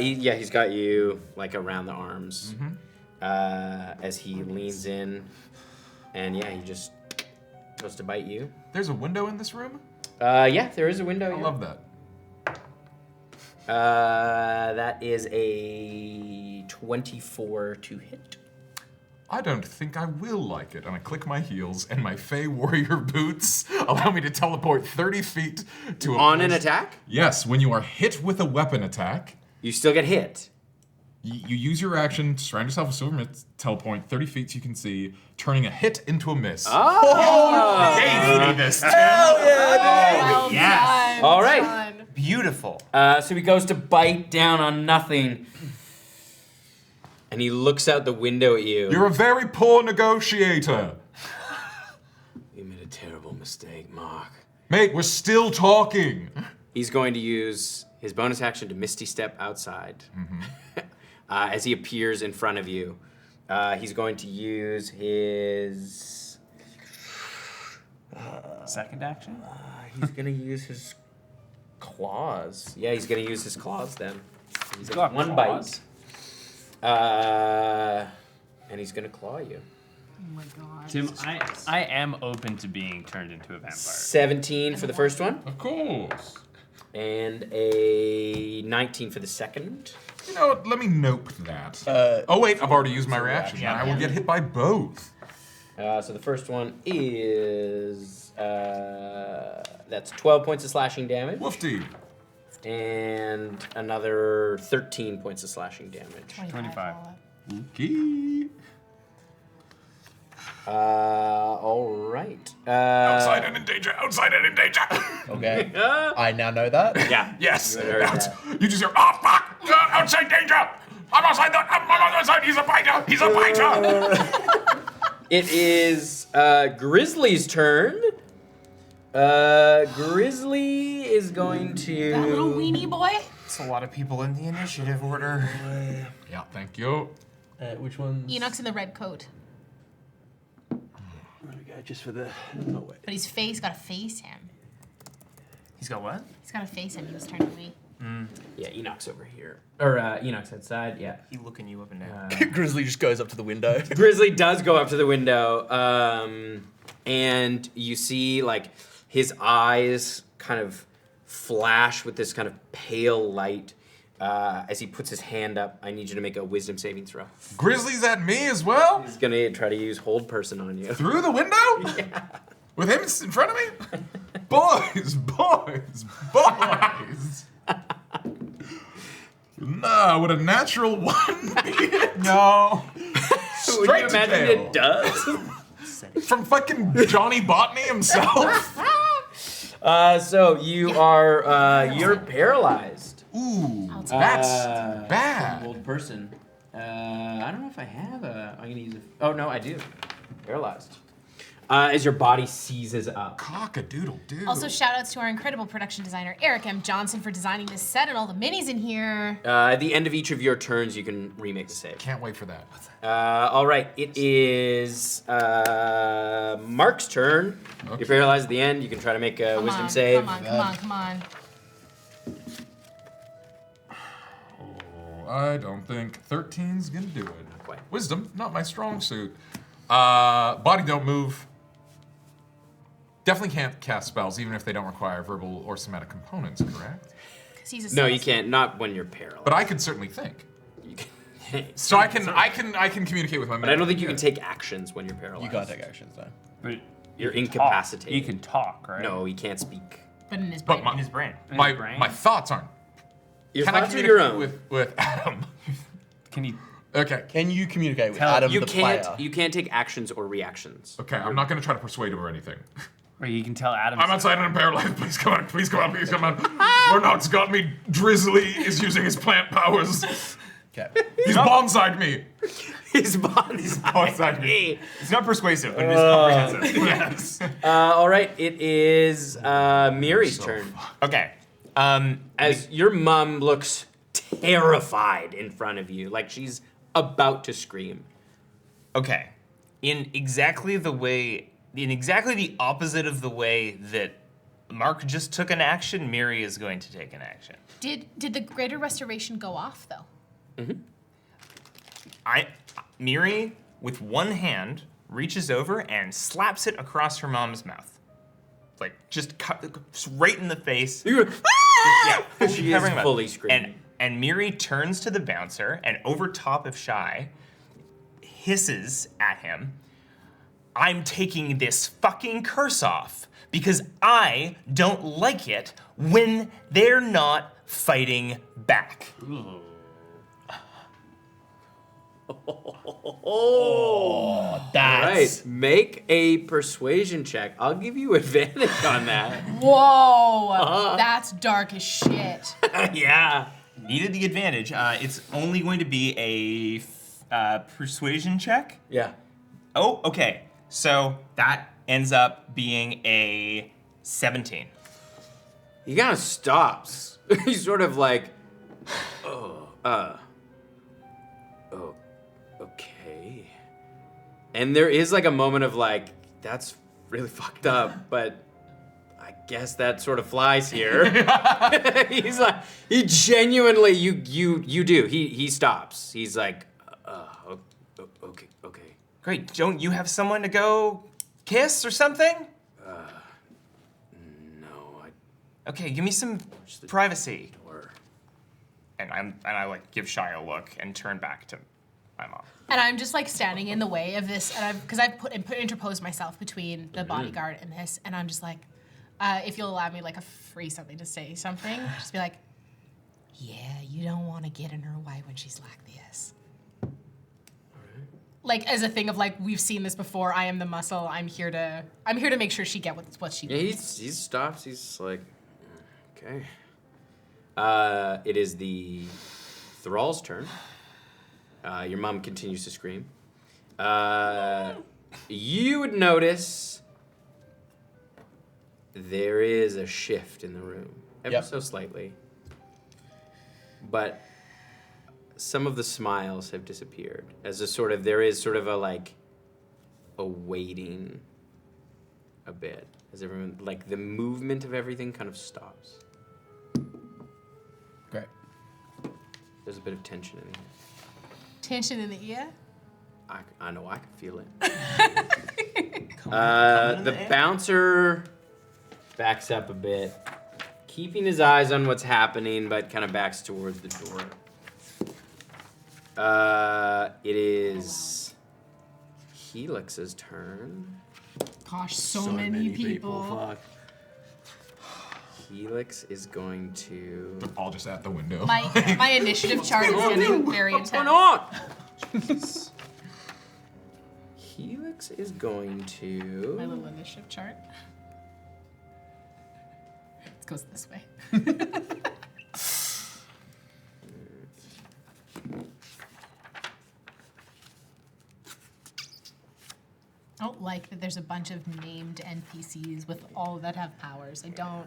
He's got you like around the arms. As he leans in, and yeah, he just goes to bite you. There's a window in this room? Yeah, there is a window. I love that. That is a 24 to hit. I don't think I will like it. And I click my heels, and my Fey Warrior boots allow me to teleport 30 feet to a On an place- attack, Yes, when you are hit with a weapon attack, you still get hit. you use your action to surround yourself with silver mist, teleport 30 feet so you can see, turning a hit into a miss. Hey, this. Well yes. done, All right. John. Beautiful. So he goes to bite down on nothing, and he looks out the window at you. You're a very poor negotiator. You made a terrible mistake, Mark. Mate, we're still talking. He's going to use his bonus action to Misty Step outside. As he appears in front of you, he's going to use his... Second action? He's going to use his claws. Yeah, he's going to use his claws then. He's got one claws? bite. And he's going to claw you. Oh my god. Tim, I am open to being turned into a vampire. 17 for the first one, Of course. and a 19 for the second. You know what? Let me note that. Oh wait, I've already used my reaction. Yeah. I will get hit by both. So the first one is that's 12 points of slashing damage, Woofty. and another 13 points of slashing damage. 25. Okay. All right. Outside and in danger. Outside and in danger. Okay. I now know that. Yeah. Yes. You had heard Outs- that. You just hear, oh fuck! Outside danger! I'm outside. I'm outside. He's a biter. He's a biter. It is Grizzly's turn. Grizzly is going to. That little weenie boy. It's a lot of people in the initiative order. Yeah. Thank you. Which one's? Enoch's in the red coat, There we go. Just for the. Oh wait. but he's got to face him. He's got what? He's got to face him. He was turning to me. Yeah, Enoch's over here. Or Enoch's outside. Yeah. He looking you up and down. Grizzly just goes up to the window. Grizzly does go up to the window, and you see like his eyes kind of flash with this kind of pale light as he puts his hand up. I need you to make a wisdom saving throw. Grizzly's at me as well. He's gonna try to use hold person on you. Through the window? Yeah. With him in front of me? Boys. Nah, would a natural one be it? No. Would you Straight to imagine tail. it does? From fucking Johnny Botany himself? So you are you're paralyzed. Ooh, Outside. that's Uh, bad. Hold person. I don't know if I have a. I'm gonna use a. Oh no, I do. Paralyzed. As your body seizes up. Cock-a-doodle-doo. Also, shout outs to our incredible production designer, Eric M. Johnson, for designing this set and all the minis in here. At the end of each of your turns, you can remake the save. Can't wait for that. All right, it is Mark's turn. Okay. You're paralyzed at the end. You can try to make a wisdom save. Come on. Oh, I don't think 13's gonna do it. Quite. Wisdom, not my strong suit. Body don't move. Definitely can't cast spells, even if they don't require verbal or somatic components, correct? 'Cause he's a No, you sorcerer. can't. Not when you're paralyzed. But I can certainly think. You can, So I can communicate with my. but I don't think you can take actions when you're paralyzed. You can't take actions though. But You're can incapacitated. Talk. He can talk, right? No, he can't speak. But in his But brain. my- In his brain. In My his brain? my thoughts aren't. Your Can I thoughts are communicate your own. with Adam? Can he? Okay. Can you communicate with Tell- Adam You the can't. player? You can't take actions or reactions. Okay, I'm not gonna try to persuade him or anything. Or you can tell Adam. I'm outside and I'm paralyzed. Please come on. Please come on. Please come on. Murnaut's got me. Drizzly is using his plant powers. Okay. He's bonsai'd me. His body's outside me. It's not persuasive, but it is comprehensive. Yes. All right, it is Miri's turn. Okay. As your mom looks terrified in front of you, like she's about to scream. Okay. In exactly the opposite of the way that Mark just took an action, Miri is going to take an action. Did the greater restoration go off though? Miri, with one hand, reaches over and slaps it across her mom's mouth. Like, just right in the face. You're Yeah, She is covering her mouth. fully screaming. And Miri turns to the bouncer and over top of Shy, hisses at him, I'm taking this fucking curse off because I don't like it when they're not fighting back. That's right. Make a persuasion check. I'll give you advantage on that. Whoa, that's dark as shit. Yeah. Needed the advantage. It's only going to be a persuasion check. Yeah. Oh, okay. So that ends up being a 17. He kind of stops. He's sort of like, okay. And there is like a moment of like, that's really fucked up, but I guess that sort of flies here. He's like, he genuinely, you do. He stops. He's like, okay. Great. Don't you have someone to go kiss or something? No, Okay, give me some privacy. or And I like give Shy a look and turn back to I'm off. And I'm just like standing in the way of this, and because I've interposed myself between the bodyguard and this, and I'm just like, if you'll allow me like a free something to say something, just be like, yeah, you don't want to get in her way when she's like this. Like as a thing of like, we've seen this before. I am the muscle. I'm here to make sure she gets what she Yeah, needs. he stops. He's like, okay. It is the thrall's turn. Your mom continues to scream. You would notice there is a shift in the room, ever so slightly. But some of the smiles have disappeared. As a sort of, there is sort of a waiting a bit. As everyone, like the movement of everything kind of stops. Great. There's a bit of tension in the air. Tension in the ear. I know I can feel it. The bouncer backs up a bit, keeping his eyes on what's happening, but kind of backs towards the door. It is Helix's turn. Gosh, so many people. Fuck. Helix is going to. They're all just at the window. My initiative chart is getting very intense. What's going on? Helix is going to. My little initiative chart. It goes this way. I don't like that there's a bunch of named NPCs with all that have powers. I don't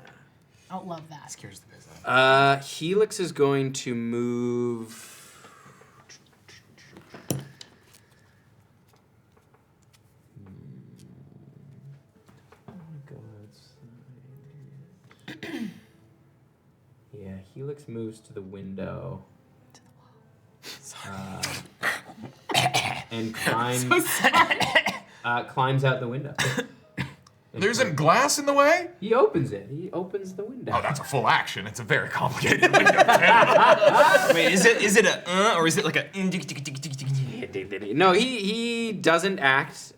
love that. Scares the piss out of me. Helix is going to move. Yeah, Helix moves to the window. To the wall. And climbs. Climbs out the window. There isn't glass in the way? He opens it. He opens the window. Oh, that's a full action. It's a very complicated window. Wait, is it a or is it like a? No, he doesn't act.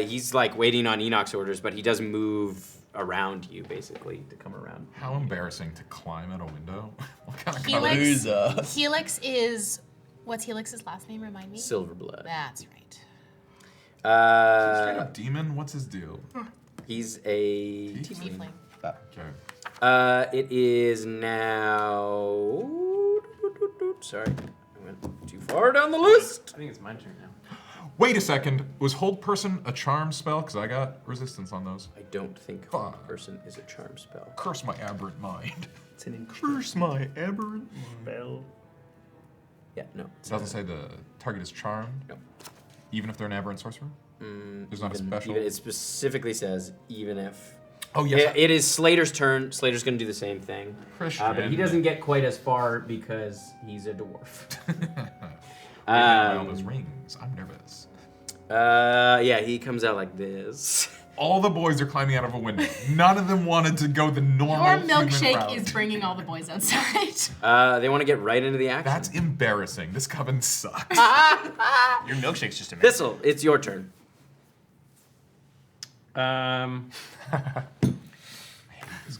He's like waiting on Enoch's orders, but he does move around you, basically, to come around. How embarrassing to climb out a window. What kind of Helix is. What's Helix's last name? Remind me. Silverblood. That's right. Straight up demon? What's his deal? He's a Tiefling. Okay. It is now. Sorry, I went too far down the list. I think it's my turn now. Wait a second. Was Hold Person a charm spell? Because I got resistance on those. I don't think Fuck. person is a charm spell. Curse my aberrant mind. It's an Curse my aberrant Spell. Yeah, no. It doesn't say the target is charmed? No. Even if they're an aberrant sorcerer? There's not a special? It specifically says even if. Oh, yes. It is Slater's turn. Slater's going to do the same thing. Christian. But he doesn't get quite as far because he's a dwarf. Around those rings. I'm nervous. Yeah, he comes out like this. All the boys are climbing out of a window. None of them wanted to go the normal Your human milkshake route. is bringing all the boys outside. They want to get right into the action. That's embarrassing. This coven sucks. Your milkshake's just a mess. Thistle, it's your turn.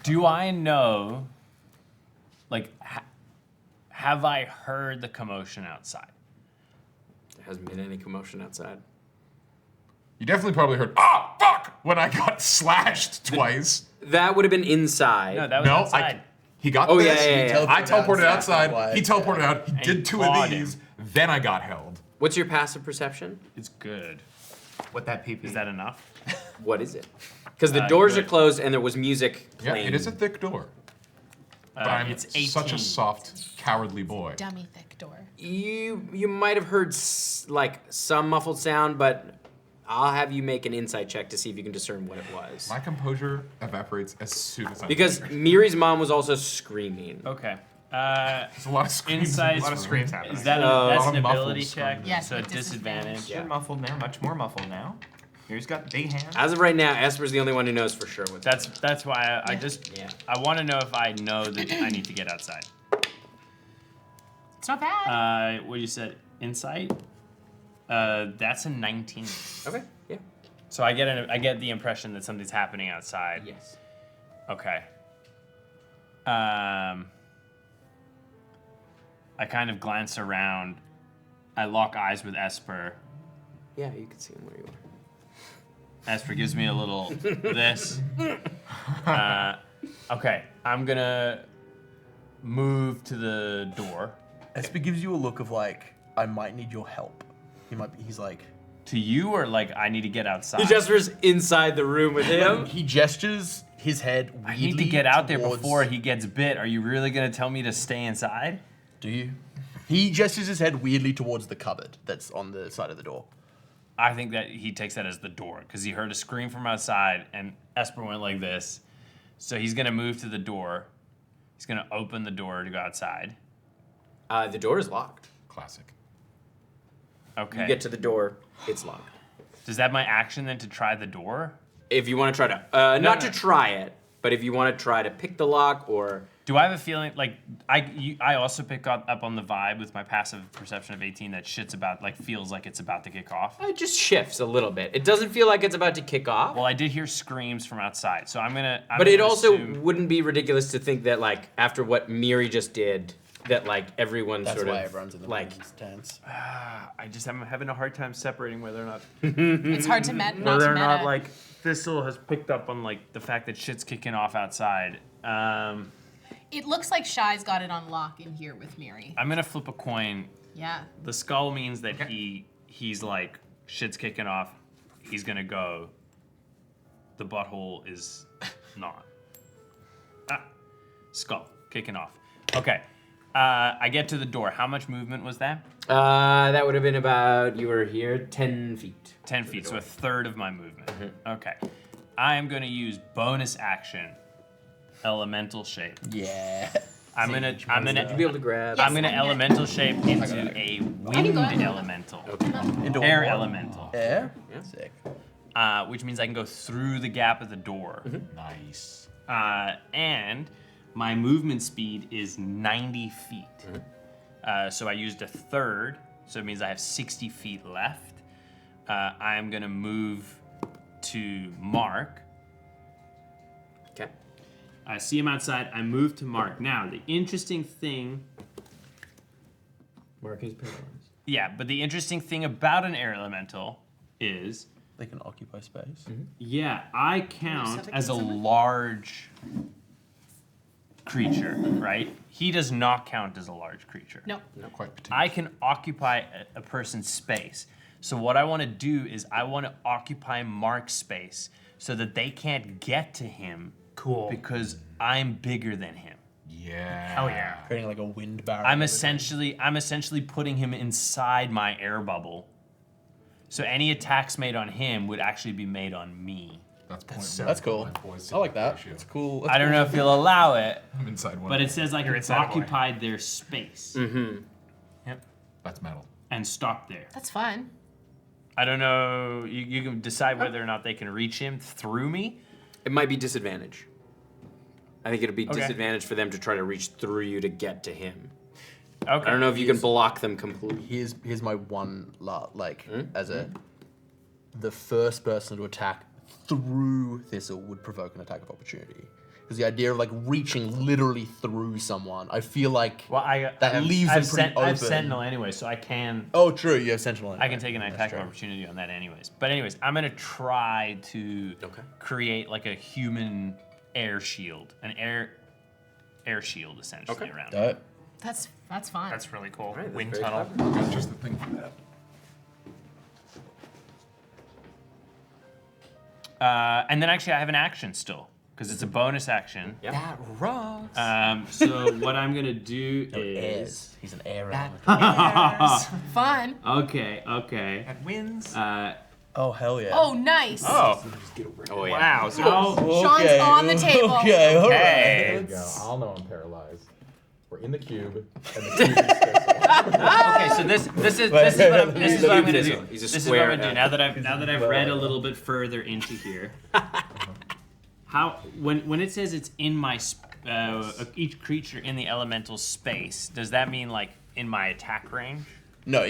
Do I know, like, have I heard the commotion outside? There hasn't been any commotion outside. You definitely probably heard, "Ah, fuck!" when I got slashed twice. That would have been inside. No, that was outside. He got Oh, this. yeah, yeah, yeah. I teleported outside. Twice, He teleported out. He And did two clawed of these. him. Then I got held. What's your passive perception? It's good. What that PP? Is that enough? What is it? Because the doors good. are closed and there was music Yeah, playing. it is a thick door. But I'm it's 18. such a soft, cowardly boy. Dummy thick door. You might have heard like some muffled sound, but I'll have you make an insight check to see if you can discern what it was. My composure evaporates as soon as I Because Miri's mom was also screaming. Okay. There's a lot of screams. Insight. A lot of screams happening. Is that Uh, that's a an lot of ability muffled check? screams. Yes, So with disadvantage. You're muffled now, much more muffled now. Here's got big hands. As of right now, Esper's the only one who knows for sure what That's why I just Yeah. I want to know if I know that I need to get outside. It's not bad. What you said, insight? That's a 19. Okay. Yeah. So I get the impression that something's happening outside. Yes. Okay. I kind of glance around. I lock eyes with Esper. Yeah, you can see him where you are. Esper gives me a little this. Okay, I'm gonna move to the door. Esper gives you a look of like, I might need your help. He's like... To you, or like I need to get outside? He gestures inside the room with him. He gestures his head weirdly I need to get out there towards- before he gets bit. Are you really gonna tell me to stay inside? Do you? He gestures his head weirdly towards the cupboard that's on the side of the door. I think that he takes that as the door, because he heard a scream from outside, and Esper went like this. So he's gonna move to the door. He's gonna open the door to go outside. The door is locked. Classic. Okay. You get to the door, it's locked. Does that my action then to try the door? If you want to try to, not to try it, but if you want to try to pick the lock or... Do I have a feeling, like, I also pick up on the vibe with my passive perception of 18 that shit's about, like, feels like it's about to kick off? It just shifts a little bit. It doesn't feel like it's about to kick off. Well, I did hear screams from outside, so I'm gonna also assume... wouldn't be ridiculous to think that, like, after what Miri just did, that, like, everyone That's sort why of, everyone's in the like... stance. I just am having a hard time separating whether or not... It's hard to not whether to or meta. not, like, Thistle has picked up on, like, the fact that shit's kicking off outside. It looks like Shy's got it on lock in here with Miri. I'm gonna flip a coin. Yeah. The skull means that he's like, shit's kicking off. He's gonna go. The butthole is not. Skull kicking off. Okay. I get to the door. How much movement was that? That would have been about, you were here, 10 feet. 10 feet, so a third of my movement. Okay. I am gonna use bonus action. Elemental shape. Yeah. I'm gonna Would you be able to grab? I'm gonna I'm here. elemental shape into a wind go ahead. elemental. Into Air what? elemental. Air? Yeah. Sick. Which means I can go through the gap of the door. Nice. And my movement speed is 90 feet. So I used a third, so it means I have 60 feet left. I am gonna move to Mark. Okay. I see him outside. I move to Mark. Now, the interesting thing... Mark is paralyzed. Yeah, but the interesting thing about an air elemental is... They can occupy space. Yeah, I count Something as a similar? large creature, right? He does not count as a large creature. No. Not quite petite. I can occupy a person's space. So what I want to do is I want to occupy Mark's space so that they can't get to him. Cool. Because I'm bigger than him. Yeah. Hell yeah. Creating like a wind barrier. I'm essentially putting him inside my air bubble. So any attacks made on him would actually be made on me. That's point That's cool. I like that. It's cool. That's I don't know if you'll allow it, I'm inside one. but it says I You're can inside a boy. occupied their space. Yep. That's metal. And stop there. That's fun. I don't know. You can decide whether or not they can reach him through me. It might be disadvantage. I think it'd be Okay. disadvantage for them to try to reach through you to get to him. Okay. I don't know if you can block them completely. Here's my one as a the first person to attack through Thistle would provoke an attack of opportunity. Because the idea of like reaching literally through someone, I feel like Well, I leaves them pretty I have open. Sentinel anyway, so I can Oh, true. You have Sentinel. I can take an attack of opportunity on that anyways. But anyways, I'm gonna try to create like a human air shield, an air shield essentially around. Dope. That's fun. That's really cool. Right, that's Wind very tunnel. clever. Got just the thing for that. And then actually I have an action still, because it's a bonus action. Yeah. That rocks. So what I'm gonna do is Airs. He's an air elemental. Fun. okay. That wins. Oh hell yeah. Oh, nice. Oh. Oh yeah. Wow. So Sean's on the table. Okay. All Hey. right. There you go. I'll know I'm paralyzed. We're in the cube, and the cube is Thistle. Okay, so this is what I'm gonna do. He's a This is what square. I'm gonna do. Now that I've read a little bit further into here. How when it says it's in my each creature in the elemental space, does that mean like in my attack range? No,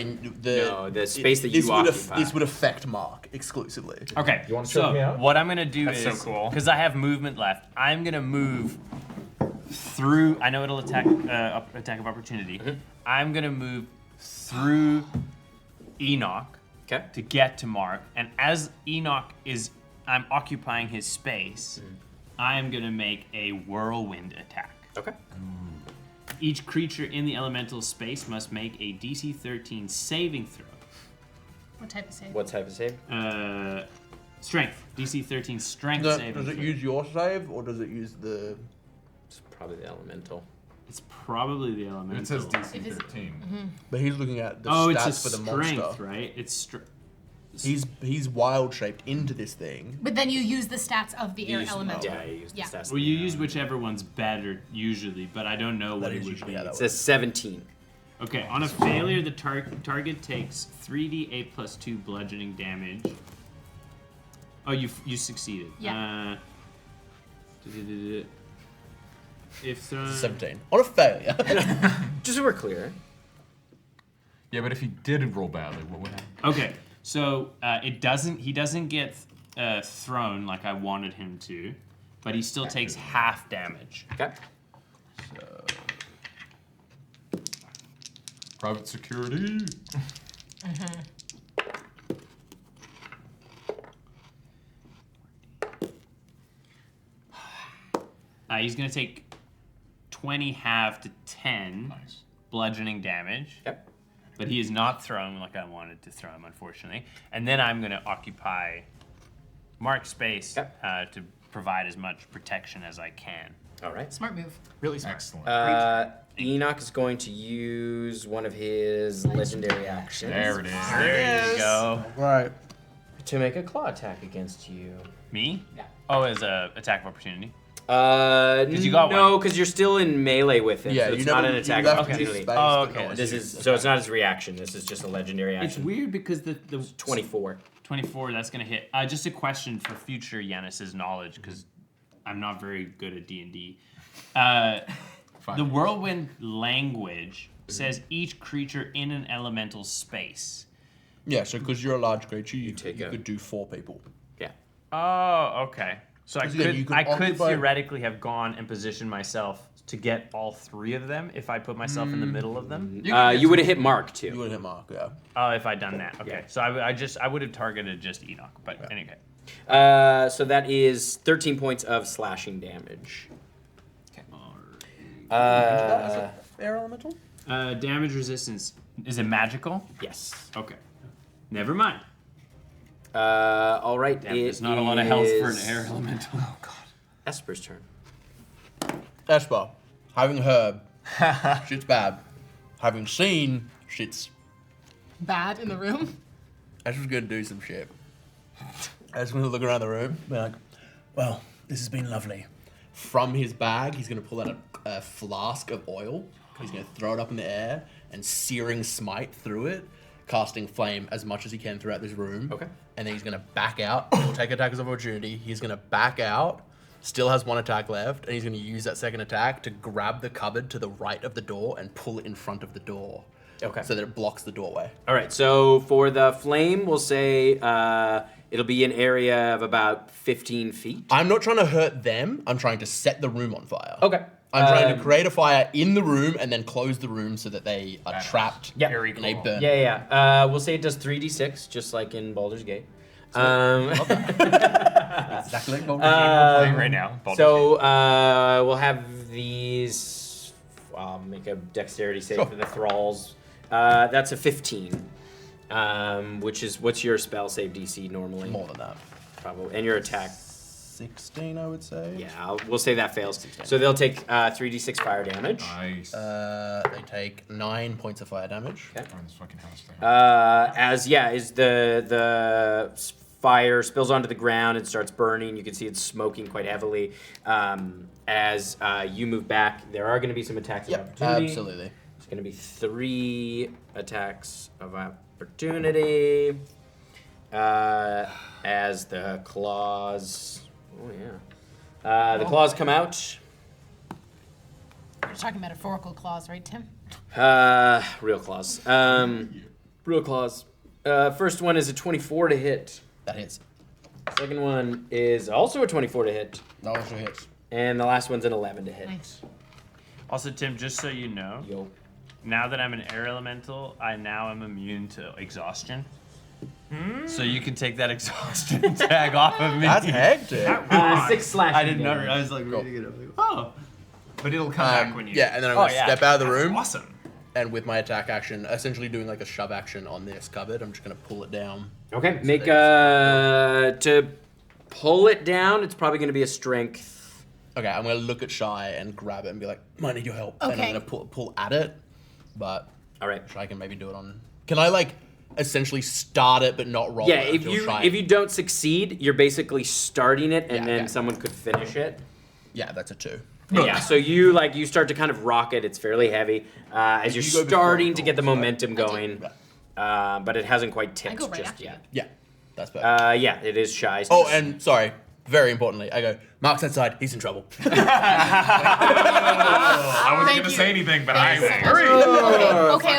the space that you occupy. This would affect Mark exclusively. Okay. You wanna choke me out? What I'm gonna do That's is, so cool. because I have movement left, I'm gonna move through. I know it'll attack attack of opportunity. I'm gonna move through Enoch to get to Mark, and as Enoch I'm occupying his space. I am gonna make a whirlwind attack. Okay. Each creature in the elemental space must make a DC 13 saving throw. What type of save? What type of save? Strength. DC 13 strength saving Does it throw. use your save or does it use the? It's probably the elemental. It's probably the elemental. It says DC It is- 13. But he's looking at the Oh, stats it's a for the strength, monster. right? It's He's wild shaped into this thing. But then you use the stats of the air Use- elemental. Yeah, you use the Yeah. stats. well, you use whichever one's better usually, but I don't know what That it is would usually be. how that It says 17. Okay, on a failure, the target takes 3d8 plus 2 bludgeoning damage. Oh, you succeeded. Yeah. If thrown. 17 on a failure. Just so we're clear. Yeah, but if he didn't roll badly, what would happen? Okay, so he doesn't get thrown like I wanted him to, but he still takes half damage. Okay. Private security. He's gonna take 20 half to 10 Nice. bludgeoning damage. Yep. But he is not thrown like I wanted to throw him, unfortunately. And then I'm going to occupy Mark's space to provide as much protection as I can. All right. Smart move. Really smart. Excellent. Enoch is going to use one of his legendary actions. There it is. There you go. Right. To make a claw attack against you. Me? Yeah. Oh, as a attack of opportunity. You got no, one. because you're still in melee with him, Yeah, so you it's never, not an you attack left of his opportunity. space, Oh, but okay. not This his is so it's not his reaction. This is just a legendary action. It's weird because the 24. 24, that's going to hit. Just a question for future Yanis's knowledge, because I'm not very good at D&D. The Whirlwind language says each creature in an elemental space. Yeah, so because you're a large creature, you take a- could do 4 people. Yeah. Oh, okay. So I 'Cause again, you could could occupy- theoretically have gone and positioned myself to get all 3 of them if I put myself in the middle of them. You would have hit Mark too. You would hit Mark, yeah. Oh, if I'd done that. Okay. Yeah. So I would have targeted just Enoch, but anyway. So that is 13 points of slashing damage. Air elemental? Damage resistance. Is it magical? Yes. Okay. Never mind. All right. Damn, it there's not a lot of health for an is air elemental. Oh god. Esper's turn. Esper, having heard, shit's bad. Having seen, shit's... Bad in the room. Esper's gonna do some shit. Esper's gonna look around the room, be like, well, this has been lovely. From his bag, he's gonna pull out a flask of oil. He's gonna throw it up in the air and searing smite through it, casting flame as much as he can throughout this room. Okay. And then he's gonna back out. He'll take attacks of opportunity. He's gonna back out. Still has 1 attack left, and he's gonna use that second attack to grab the cupboard to the right of the door and pull it in front of the door. Okay. So that it blocks the doorway. All right. So for the flame, we'll say it'll be an area of about 15 feet. I'm not trying to hurt them. I'm trying to set the room on fire. Okay. I'm trying to create a fire in the room and then close the room so that they are trapped Yeah. Very and they cool. burn. Yeah. We'll say it does 3d6, just like in Baldur's Gate. Exactly like Baldur's We're playing right now. Baldur's So we'll have these. I'll make a dexterity save for the thralls. That's a 15, which is what's your spell save DC normally? More than that. Probably, and your attack. 16, I would say. Yeah, we'll say that fails. So they'll take 3d6 fire damage. Nice. They take 9 points of fire damage. Okay. Oh, this fucking house thing. As the fire spills onto the ground and starts burning. You can see it's smoking quite heavily. As you move back, there are going to be some attacks of Yep, opportunity. absolutely. It's going to be 3 attacks of opportunity. As the claws. Oh yeah. The claws come out. You're talking metaphorical claws, right, Tim? Real claws. Real claws. First one is a 24 to hit. That hits. Second one is also a 24 to hit. That also hits. And the last one's an 11 to hit. Nice. Also, Tim, just so you know, Yo. now that I'm an air elemental, I now am immune to exhaustion. So you can take that exhaustion tag off of me. That's hectic. 6 slashing. I didn't know. damage. I was like reading it. I was like, oh. But it'll come back when you. Yeah, and then I'm gonna step out of the room. Awesome. And with my attack action, essentially doing like a shove action on this cupboard, I'm just gonna pull it down. Okay, make to pull it down. It's probably going to be a strength. Okay, I'm gonna look at Shy and grab it and be like, "Might need your help." And Okay. I'm gonna pull at it, but All right. Shy can maybe do it on. Can I like essentially start it but not roll? Yeah, it if until Shy... you don't succeed, you're basically starting it, and Yeah, then okay. someone could finish it. Yeah, that's a 2. Yeah, so you start to kind of rock it. It's fairly heavy as you're You go before starting it to get the rolls, right? momentum going, but it hasn't quite tipped go right just after yet. Yeah, that's perfect. Yeah, it is shy. Oh, and sorry, very importantly, I go, Mark's outside, he's in trouble. I wasn't Thank gonna you. say anything, but Thanks I so much. agree.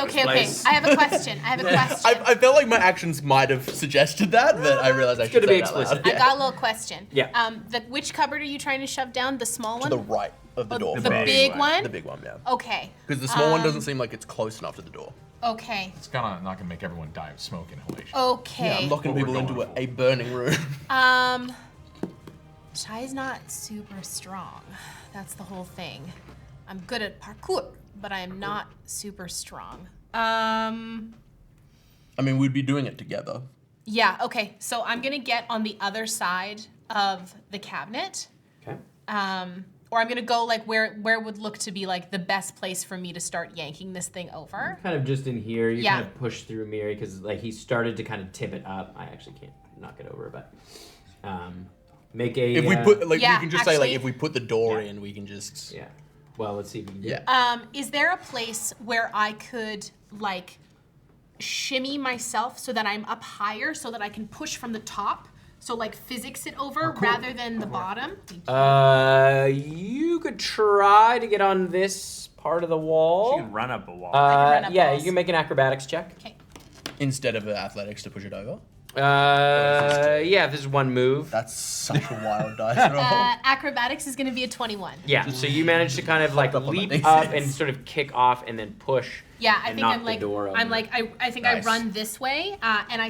Okay. place. I have a question. I felt like my actions might have suggested that, but I realized I should good to say be it out loud. explicit. I got a little question. Yeah. Which cupboard are you trying to shove down? The small To one? the right of the door. The first. big one? The big one, yeah. Okay. Because the small one doesn't seem like it's close enough to the door. Okay. It's kind of not gonna make everyone die of smoke inhalation. Okay. Yeah, I'm locking What we're people into going a burning room. Shy's not super strong. That's the whole thing. I'm good at parkour, but I am not super strong. I mean, we'd be doing it together. Yeah, okay. So I'm gonna get on the other side of the cabinet. Okay. Or I'm gonna go like where would look to be like the best place for me to start yanking this thing over. Kind of just in here, you Yeah. kind of push through Miri because like he started to kind of tip it up. I actually can't knock it over, but make a. If we put, like, Yeah, we can just say, like, actually- if we put the door Yeah. in, we can just. Yeah. Well, let's see if we can do it. Yeah. Is there a place where I could like shimmy myself so that I'm up higher so that I can push from the top? So like physics it over rather than the bottom? You could try to get on this part of the wall. You can run up a wall. run up Yeah, walls. you can make an acrobatics check. Okay. Instead of athletics to push it over. Yeah, this is one move. That's such a wild dice roll. Acrobatics is gonna be a 21. Yeah, so you manage to kind of like up on leap my up knees. and sort of kick off and then push. Yeah, I and think knock I'm the like door I'm over. like I think Nice. I run this way and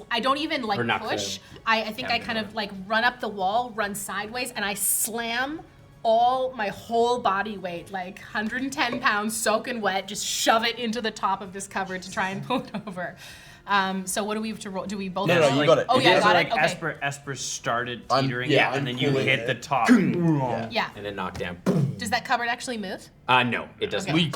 I don't even like Or knock push. the I think I cabinet kind of over. like run up the wall, run sideways, and I slam all my whole body weight, like 110 pounds, soaking wet, just shove it into the top of this cupboard to try and pull it over. So what do we have to roll? Do we both? No, roll? you got it. Oh yeah, I So got like it. Okay. Esper started I'm- teetering yeah, it, and I'm then you pulling hit it. the top. Yeah. And then knock down. Does that cupboard actually move? No, it doesn't. We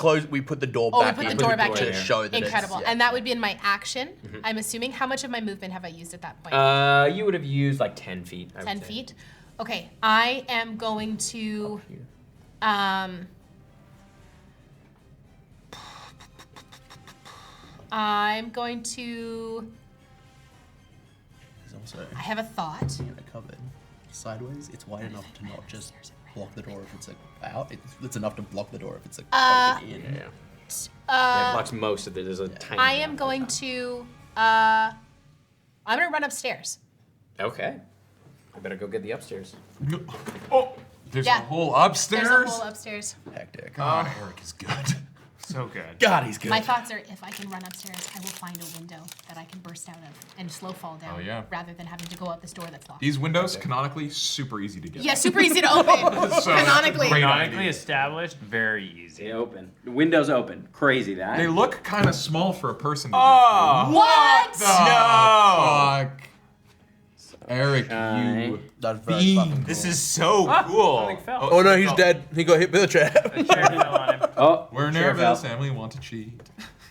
put the door Oh, we back put in. the door back to in. show that Incredible. it's... Yeah. And that would be in my action. I'm assuming. How much of my movement have I used at that point? You would have used like 10 feet. I would 10 say. feet. Okay, I am going to. I'm going to. There's also I have a thought. in a cupboard sideways. It's wide enough to not just block the door if it's like out. It's enough to block the door if it's like in. Yeah. Yeah, it blocks most of it. There's a tiny. I am going to. I'm gonna run upstairs. Okay. I better go get the upstairs. Oh, there's Yeah. a whole upstairs. There's a hole upstairs. Hectic. God, Eric is good. So good. God, he's good. My thoughts are if I can run upstairs, I will find a window that I can burst out of and slow fall down Oh, yeah. rather than having to go out this door that's locked. These windows, canonically, super easy to get. Yeah, super easy to open. So, Canonically. great Canonically idea. established, very easy. They open. The window's open. Crazy that. They look kind of small for a person. To Oh, What? get through. Fuck. Eric, Shy. you. That's very Fiend. fucking cool. this is so cool. Something fell. Oh no, he's dead. He got hit with a chair. A chair fell on him. Oh, We're chair nervous fell. and we want to cheat.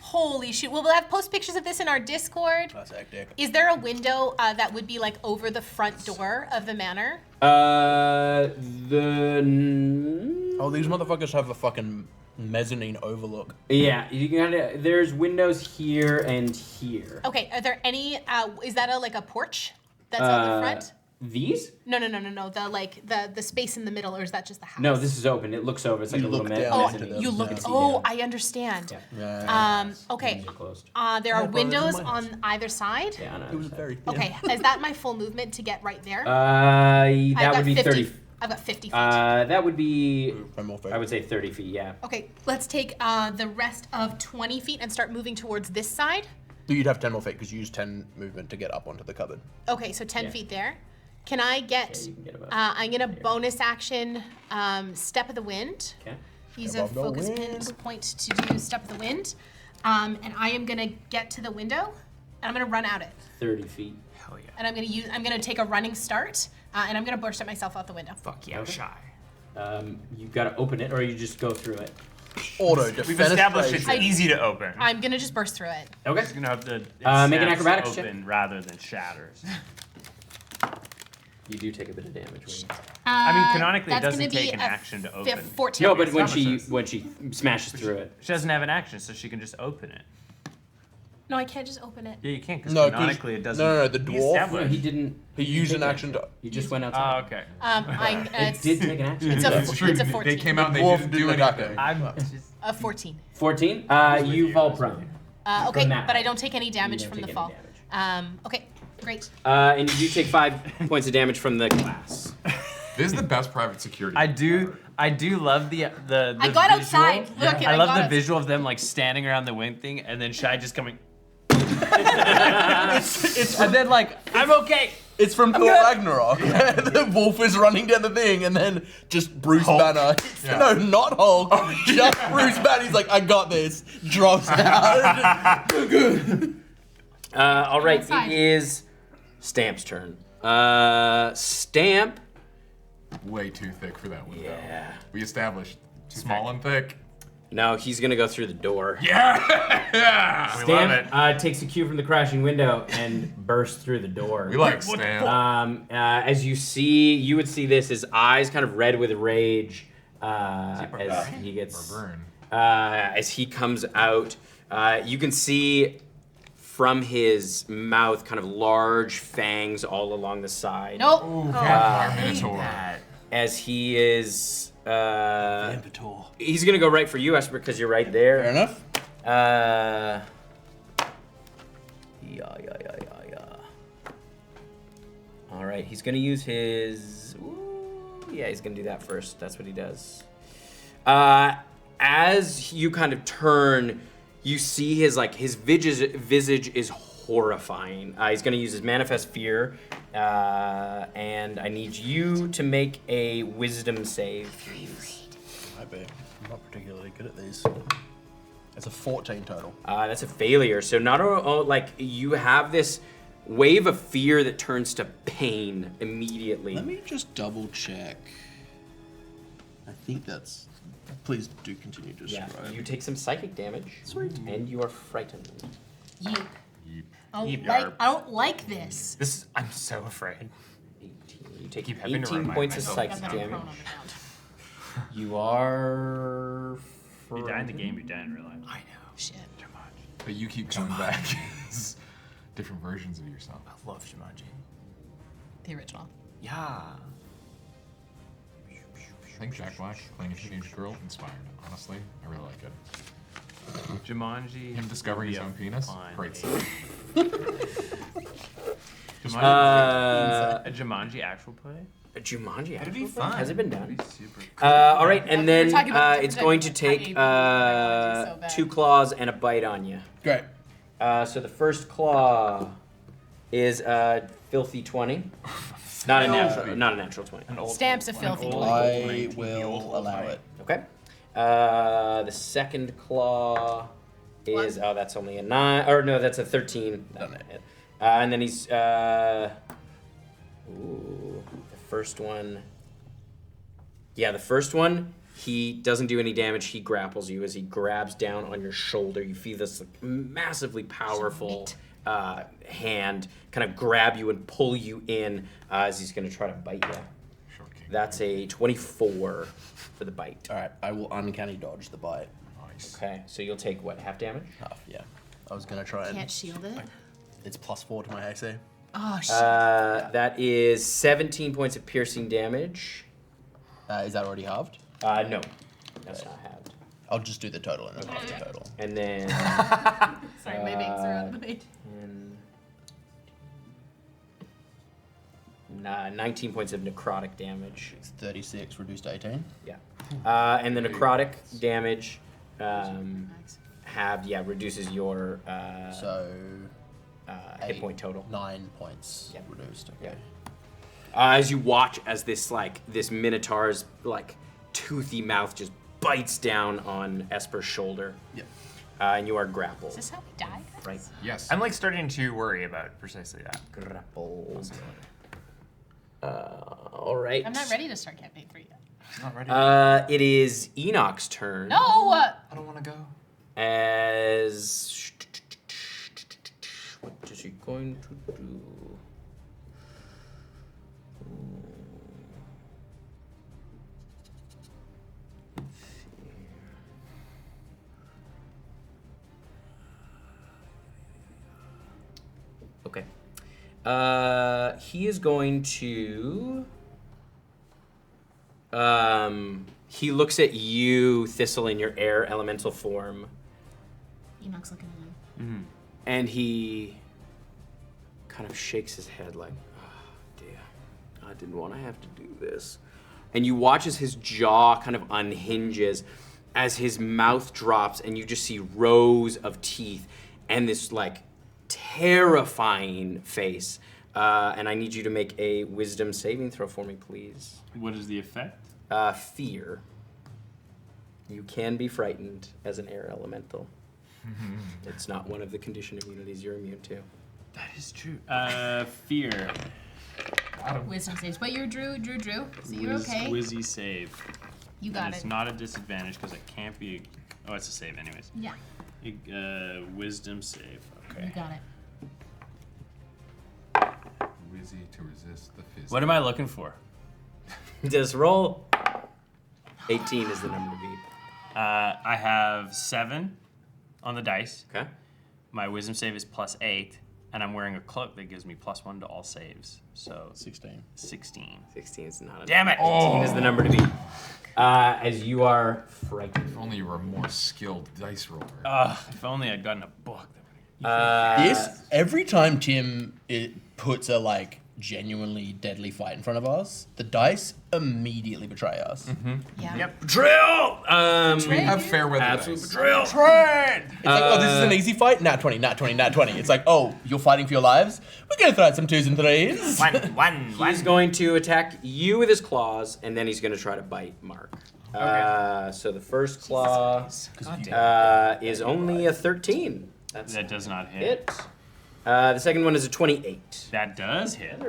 Holy shit. Well, we'll have post pictures of this in our Discord. That's hectic. Is there a window that would be like over the front door of the manor? Oh, these motherfuckers have a fucking mezzanine overlook. Yeah, you can kind of. There's windows here and here. Okay, are there any, is that like a porch that's on the front? These? No. The space in the middle, or is that just the house? No, this is open. It looks over. It's like You a little look bit. down Oh, into them. you look. Yeah. Oh, I understand. Okay. These are closed. There are No, brother, windows this is my house. on either side. Yeah, no. It was very. Okay. Is that my full movement to get right there? That would be 30. I've got 50 feet. That would be, I'm more I would say 30 feet, yeah. Okay, let's take the rest of 20 feet and start moving towards this side. You'd have 10 more feet because you used 10 movement to get up onto the cupboard. Okay, so 10 Yeah. feet there. Can I get? Yeah, you can get about I'm gonna bonus action Step of the Wind. Okay. Use a Step of the focus wind. point to do Step of the Wind, and I am gonna get to the window, and I'm gonna run out it, 30 feet. Hell yeah. and I'm gonna take a running start, and I'm gonna burst at myself out the window. Fuck yeah, shy. You've got to open it, or you just go through it. Auto We've established it's defenestration. easy to open. I'm gonna just burst through it. Okay. It's gonna have to Make an snaps acrobatics check. open rather than shatters. You do take a bit of damage. When you... I mean, canonically, it That's doesn't gonna be take an a action to open. 14. No, but when established she smashes through it. She doesn't have an action, so she can just open it. No, I can't just open it. Yeah, you can't, because No, 'cause- canonically it doesn't. no, the He dwarf- No, established- he didn't. He used take an action to. He just went Oh, outside. okay. It's, It did take an action. It's a, It's true. it's a They 14. came out and they Dwarf didn't do didn't attack anything. him. I'm just. A 14. 14. You fall prone. Okay, From that. but I don't take any damage don't from take the any fall. damage. Okay, great. And you do take 5 points of damage from the glass. This is the best private security. I do love the I got visual. outside. Look, I love got the outside. visual of them like standing around the wing thing, and then Shy just coming. It's And then like, I'm okay. It's from Thor Ragnarok. The wolf is running down the thing, and then just Bruce Banner. Yeah. No, not Hulk. Just Bruce Banner. He's like, I got this. Drops out. All right, outside. it is Stamp's turn. Stamp. Way too thick for that window. Yeah. We established small and thick. No, he's gonna go through the door. Yeah. We love it. Stamp takes a cue from the crashing window and bursts through the door. We like Stamp. As you would see this, his eyes kind of red with rage as he gets Burn. as he comes out. You can see from his mouth kind of large fangs all along the side. Nope. Ooh, Vampire Minotaur. As he is he's gonna go right for you, Esper, because you're right there. Fair enough. Yeah. All right, he's gonna use his. Yeah, he's gonna do that first. That's what he does. As you kind of turn, you see his visage is horrifying. He's gonna use his manifest fear, and I need you to make a wisdom save, please. Might be. I'm not particularly good at these. It's a 14 total. That's a failure. So not like you have this wave of fear that turns to pain immediately. Let me just double check. I think that's. Please do continue to Yeah, describe. you take some psychic damage. Sweet. And you are frightened. Yeep. Yeep. I don't like this. I'm so afraid. 18. You take Keep having to 18 remind points of myself. psychic I'm gonna prone damage. on the ground. You are. You die in the game, you die in real life. I know. Shit. But you keep coming back as different versions of yourself. I love Jumanji. The original. Yeah. I think Jack Black playing a teenage girl inspired. Honestly, I really like it. Jumanji. Him discovering his would be own a penis. fun Great game. stuff. A Jumanji actual play? A Jumanji. It'd be actual fun. Has it been That'd done? be super cool. All right, and We're then talking about it's going to take I wanted to so bad. 2 claws and a bite on you. Great. So the first claw is filthy 20. Not a natural 20. An old Stamps a filthy old- boy. I 19 will allow it. Okay. The second claw is that's only a 9, or no, that's a 13. Done it. And then he's the first one. Yeah, the first one, he doesn't do any damage. He grapples you as he grabs down on your shoulder. You feel this massively powerful hand kind of grab you and pull you in as he's going to try to bite you. Short king. That's a 24 for the bite. All right, I will uncanny dodge the bite. Nice. Okay, so you'll take what, half damage? Half, yeah. I was gonna try and. Can't shield it. It's +4 to my AC. Oh, shit. That is 17 points of piercing damage. Is that already halved? No, that's not halved. I'll just do the total and then half the total. And then Sorry, my mates are out of the way. 19 points of necrotic damage. It's 36 reduced to 18. Yeah. And the necrotic damage halved, reduces your hit point total. 9 points Yep. reduced. Okay. As you watch as this minotaur's toothy mouth just bites down on Esper's shoulder. Yep. And you are grappled. Is this how we die, guys? Right. Yes. I'm starting to worry about precisely that. Grappled. All right. I'm not ready to start campaign 3 yet. Not ready. It is Enoch's turn. No! I don't want to go. As what is he going to do? Let's see. Okay. He is going to. He looks at you, Thistle, in your air elemental form. Enoch's looking at him. And he kind of shakes his head like, oh, dear, I didn't want to have to do this. And you watch as his jaw kind of unhinges, as his mouth drops, and you just see rows of teeth and this terrifying face. And I need you to make a wisdom saving throw for me, please. What is the effect? Fear. You can be frightened as an air elemental. It's not one of the condition immunities you're immune to. That is true. Fear. Wisdom saves. But you're Drew. So you're okay. Wizzy save. You got and it's it. not a disadvantage because it can't be. Oh, it's a save anyways. Yeah, Wisdom save. you Okay. got it. Wizzy to resist the fizz. What am I looking for? Just roll. 18 is the number to beat. I have 7 on the dice. Okay. My wisdom save is +8, and I'm wearing a cloak that gives me +1 to all saves. So 16. 16. 16 is not a Damn it! 18 is the number to beat. As you are frightened. If only you were a more skilled dice roller. If only I'd gotten a book. Every time Tim puts a genuinely deadly fight in front of us, the dice immediately betray us. Yeah. Yep. Betrayal! We have fair weather Absolute dice. betrayal. It's oh, this is an easy fight? Nat 20, nat 20, nat 20. It's oh, you're fighting for your lives? We're gonna throw out some 2s and 3s. One. He's going to attack you with his claws, and then he's going to try to bite Mark. So the first claw is only a 13. That does not hit. Hit. The second one is a 28. That does hit.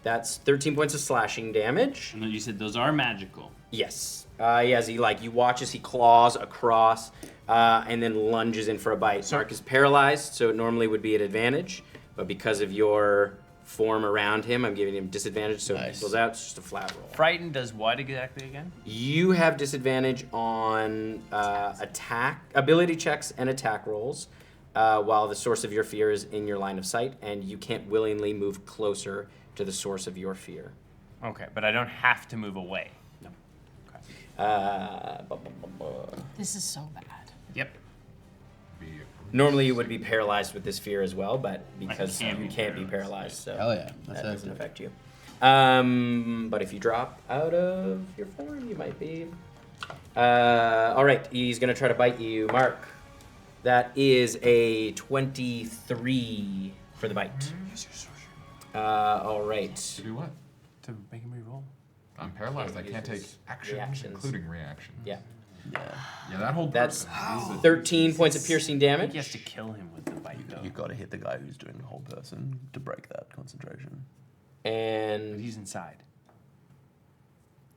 That's 13 points of slashing damage. And then you said those are magical. Yes. As he you watch as he claws across and then lunges in for a bite. Mark is paralyzed, so it normally would be at advantage, but because of your form around him, I'm giving him disadvantage, so it goes out. It's just a flat roll. Frightened does what exactly again? You have disadvantage on attack, ability checks, and attack rolls, while the source of your fear is in your line of sight, and you can't willingly move closer to the source of your fear. Okay, but I don't have to move away. No. This is so bad. Yep. Normally you would be paralyzed with this fear as well, but because can't you be can't be paralyzed. paralyzed, so Hell yeah. that That's doesn't it. affect you. But if you drop out of your form, you might be. All right, he's gonna try to bite you, Mark. That is a 23 for the bite. All right. To do what? To make him reroll. I'm paralyzed. I can't take actions, reactions. including reactions. Yeah. Yeah, that whole That's person. 13 points of piercing He damage. has to kill him with the bite though. You gotta hit the guy who's doing the whole person to break that concentration. But And he's inside.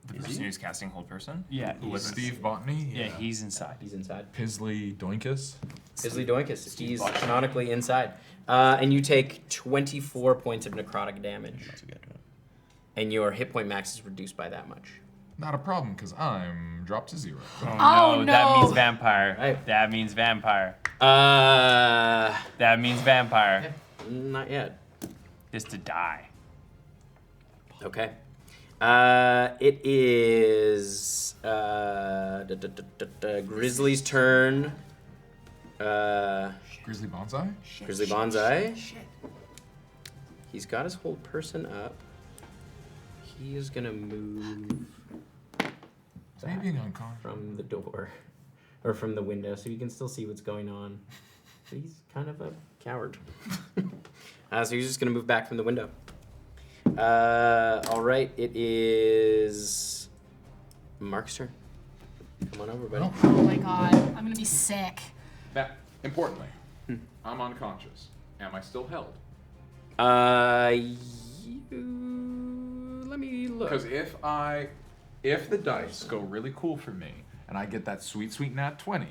The person who's casting hold person. Yeah. With Steve Botany. Yeah, he's inside. he's inside. Pisley Doinkus. Pisley Doinkus, he's canonically inside. And you take 24 points of necrotic damage. That's a good one. And your hit point max is reduced by that much. Not a problem, because I'm dropped to 0. Oh, That no. means vampire. Right. That means vampire. Uh, That means vampire. not yet. this to die. Okay. It is Grizzly's turn. Grizzly Bonsai? Grizzly Bonsai. He's got his whole person up. He is gonna move Maybe unconscious. from the door, or from the window, so he can still see what's going on. But he's kind of a coward. So he's just gonna move back from the window. All right, it is Mark's turn. Come on over, buddy. Oh my god, I'm gonna be sick. Now, importantly, I'm unconscious. Am I still held? Let me look. Because if the dice go really cool for me and I get that sweet nat 20,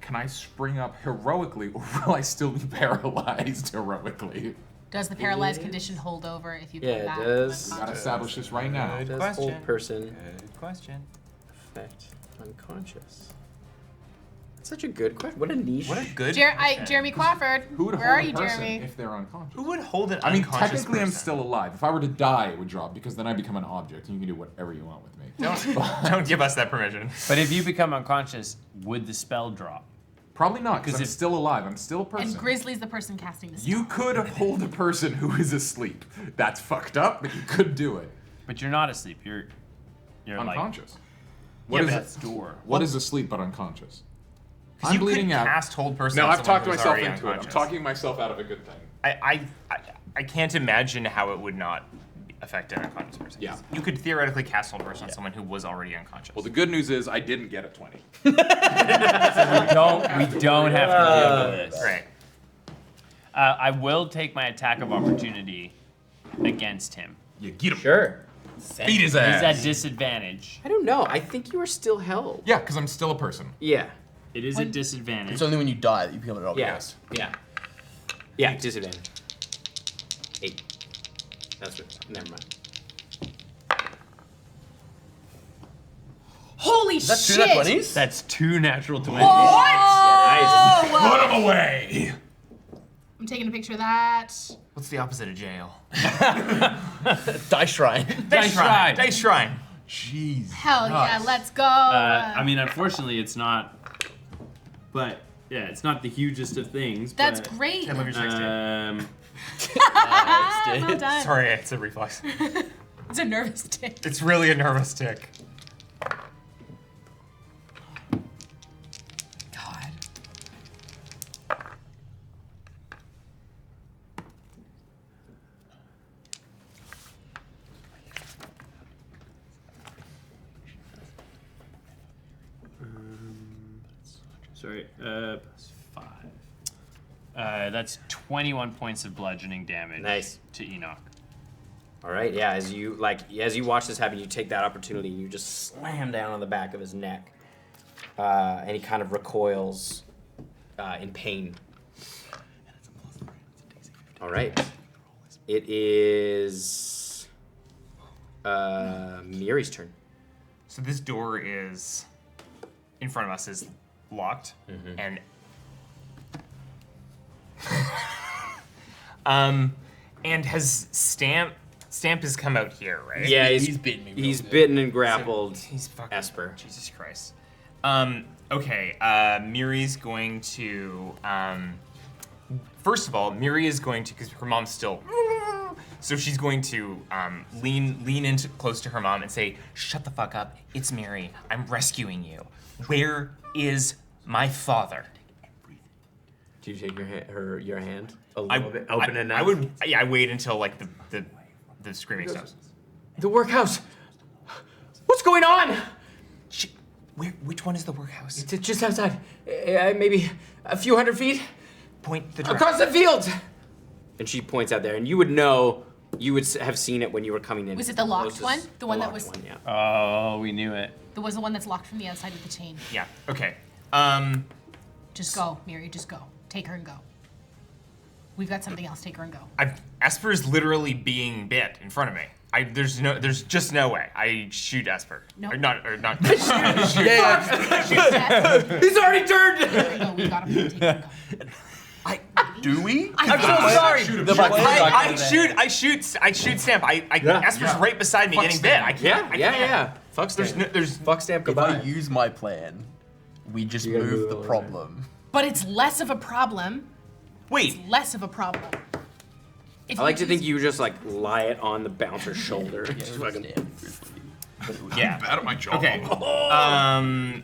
can I spring up heroically or will I still be paralyzed heroically? Does the paralyzed condition hold over if you Yeah, come back? it does. We gotta establish this right now. Does question. hold person Good question. affect unconscious? That's such a good question. What a niche. What a good. Jeremy Crawford. Who would Where hold are a you, person Jeremy? if they're unconscious? Who would hold an I mean, unconscious technically I'm person? still alive. If I were to die, it would drop because then I become an object and you can do whatever you want with me. Don't give us that permission. But if you become unconscious, would the spell drop? Probably not, because 'Cause I'm if- still alive. I'm still a person. And Grizzly's the person casting the spell. You could hold a person who is asleep. That's fucked up, but you could do it. But you're not asleep. You're Unconscious. Like, What is that's door. What is asleep but unconscious? I'm I'm bleeding out. Cast hold person. No, on I've someone talked who's myself already into it. I'm unconscious. talking myself out of a good thing. I can't imagine how it would not affect an unconscious person. Yeah. You could theoretically cast hold person on someone who was already unconscious. Well, the good news is I didn't get a 20. We don't have to deal with this. Right. I will take my attack of opportunity against him. You get him. Sure. Beat his He's ass. at disadvantage. I don't know. I think you are still held. Yeah, because I'm still a person. Yeah. It is a disadvantage. It's only when you die that you become an object. Yeah. Yeah. Disadvantage. 8. That's what. Never mind. Holy Is that shit! two nat 20s? That's 2 natural 20s. Nice. Put him away! I'm taking a picture of that. What's the opposite of jail? Dice Shrine. Dice Shrine. Dice Shrine. Jeez. Hell yeah, let's go. I mean, unfortunately, it's not. But yeah, it's not the hugest of things. That's but, great. I love your sex tape. Well done. Sorry, it's a reflex. It's a nervous tick. It's really a nervous tick. God. Sorry, plus 5. That's 21 points of bludgeoning damage. Nice. To Enoch. All right. Yeah. As you watch this happen, you take that opportunity and you just slam down on the back of his neck, and he kind of recoils in pain. All right. It is Miri's turn. So this door is in front of us is locked, and and has Stamp has come out here, right? Yeah, he's bitten me real He's good. bitten and grappled. He's fucking Esper. Jesus Christ. Okay. Miri's going to. First of all, Miri is going to, because her mom's still. So she's going to lean in close to her mom and say, "Shut the fuck up! It's Miri. I'm rescuing you. Where is my father?" Do you take your hand a little bit open enough? I would. Yeah, I wait until like the screaming stops. The workhouse. What's going on? Which one is the workhouse? It's just outside. Maybe a few hundred feet Point the direction. across the field. And she points out there, and you would know. You would have seen it when you were coming in. Was it the locked Closest- one? The one that locked was- One, yeah. Oh, we knew it. There was the one that's locked from the outside with the chain. Yeah. Okay. Just go, Miri. Just go. Take her and go. We've got something else. Take her and go. Esper is literally being bit in front of me. There's just no way. I shoot Esper. No. Or not. He's already turned. There we go. We got him. Take her and go. Do we? I'm so sorry. Shoot him. I shoot Stamp. Esper's right beside me Fuck getting Stamp. bit. I can't. Yeah. Fuck Stamp. Fuck Stamp If I goodbye. use my plan, we just You gotta move move the over problem. But it's less of a problem. Wait. Less of a problem. If I like to you think you just like lie it on the bouncer's shoulder. Just fucking. Yeah. Bad at my job. Okay.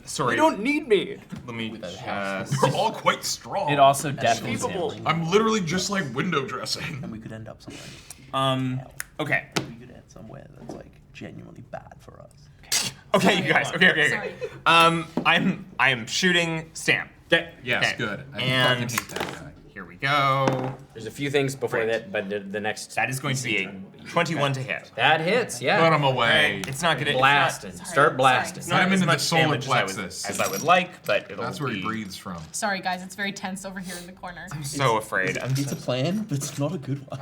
Sorry. You don't need me. Let me just. We're all quite strong. It also deafens capable. him. I'm literally just like window dressing. And we could end up somewhere. Okay. We could end somewhere that's like genuinely bad for us. Okay, you guys. Okay. Sorry. I am shooting Stamp. Okay. Yes, Okay. good. I And- fucking hate that guy. Here we go. There's a few things before Right. that, but the next. That is going to be a 21 to hit. That hits, yeah. Put him away. It's not gonna Blasting. It's Start blasting. not, Send him as into the much solar damage plexus. as I would like, but it'll That's where he be- breathes from. Sorry, guys. It's very tense over here in the corner. I'm so afraid. It's a plan, but it's not a good one.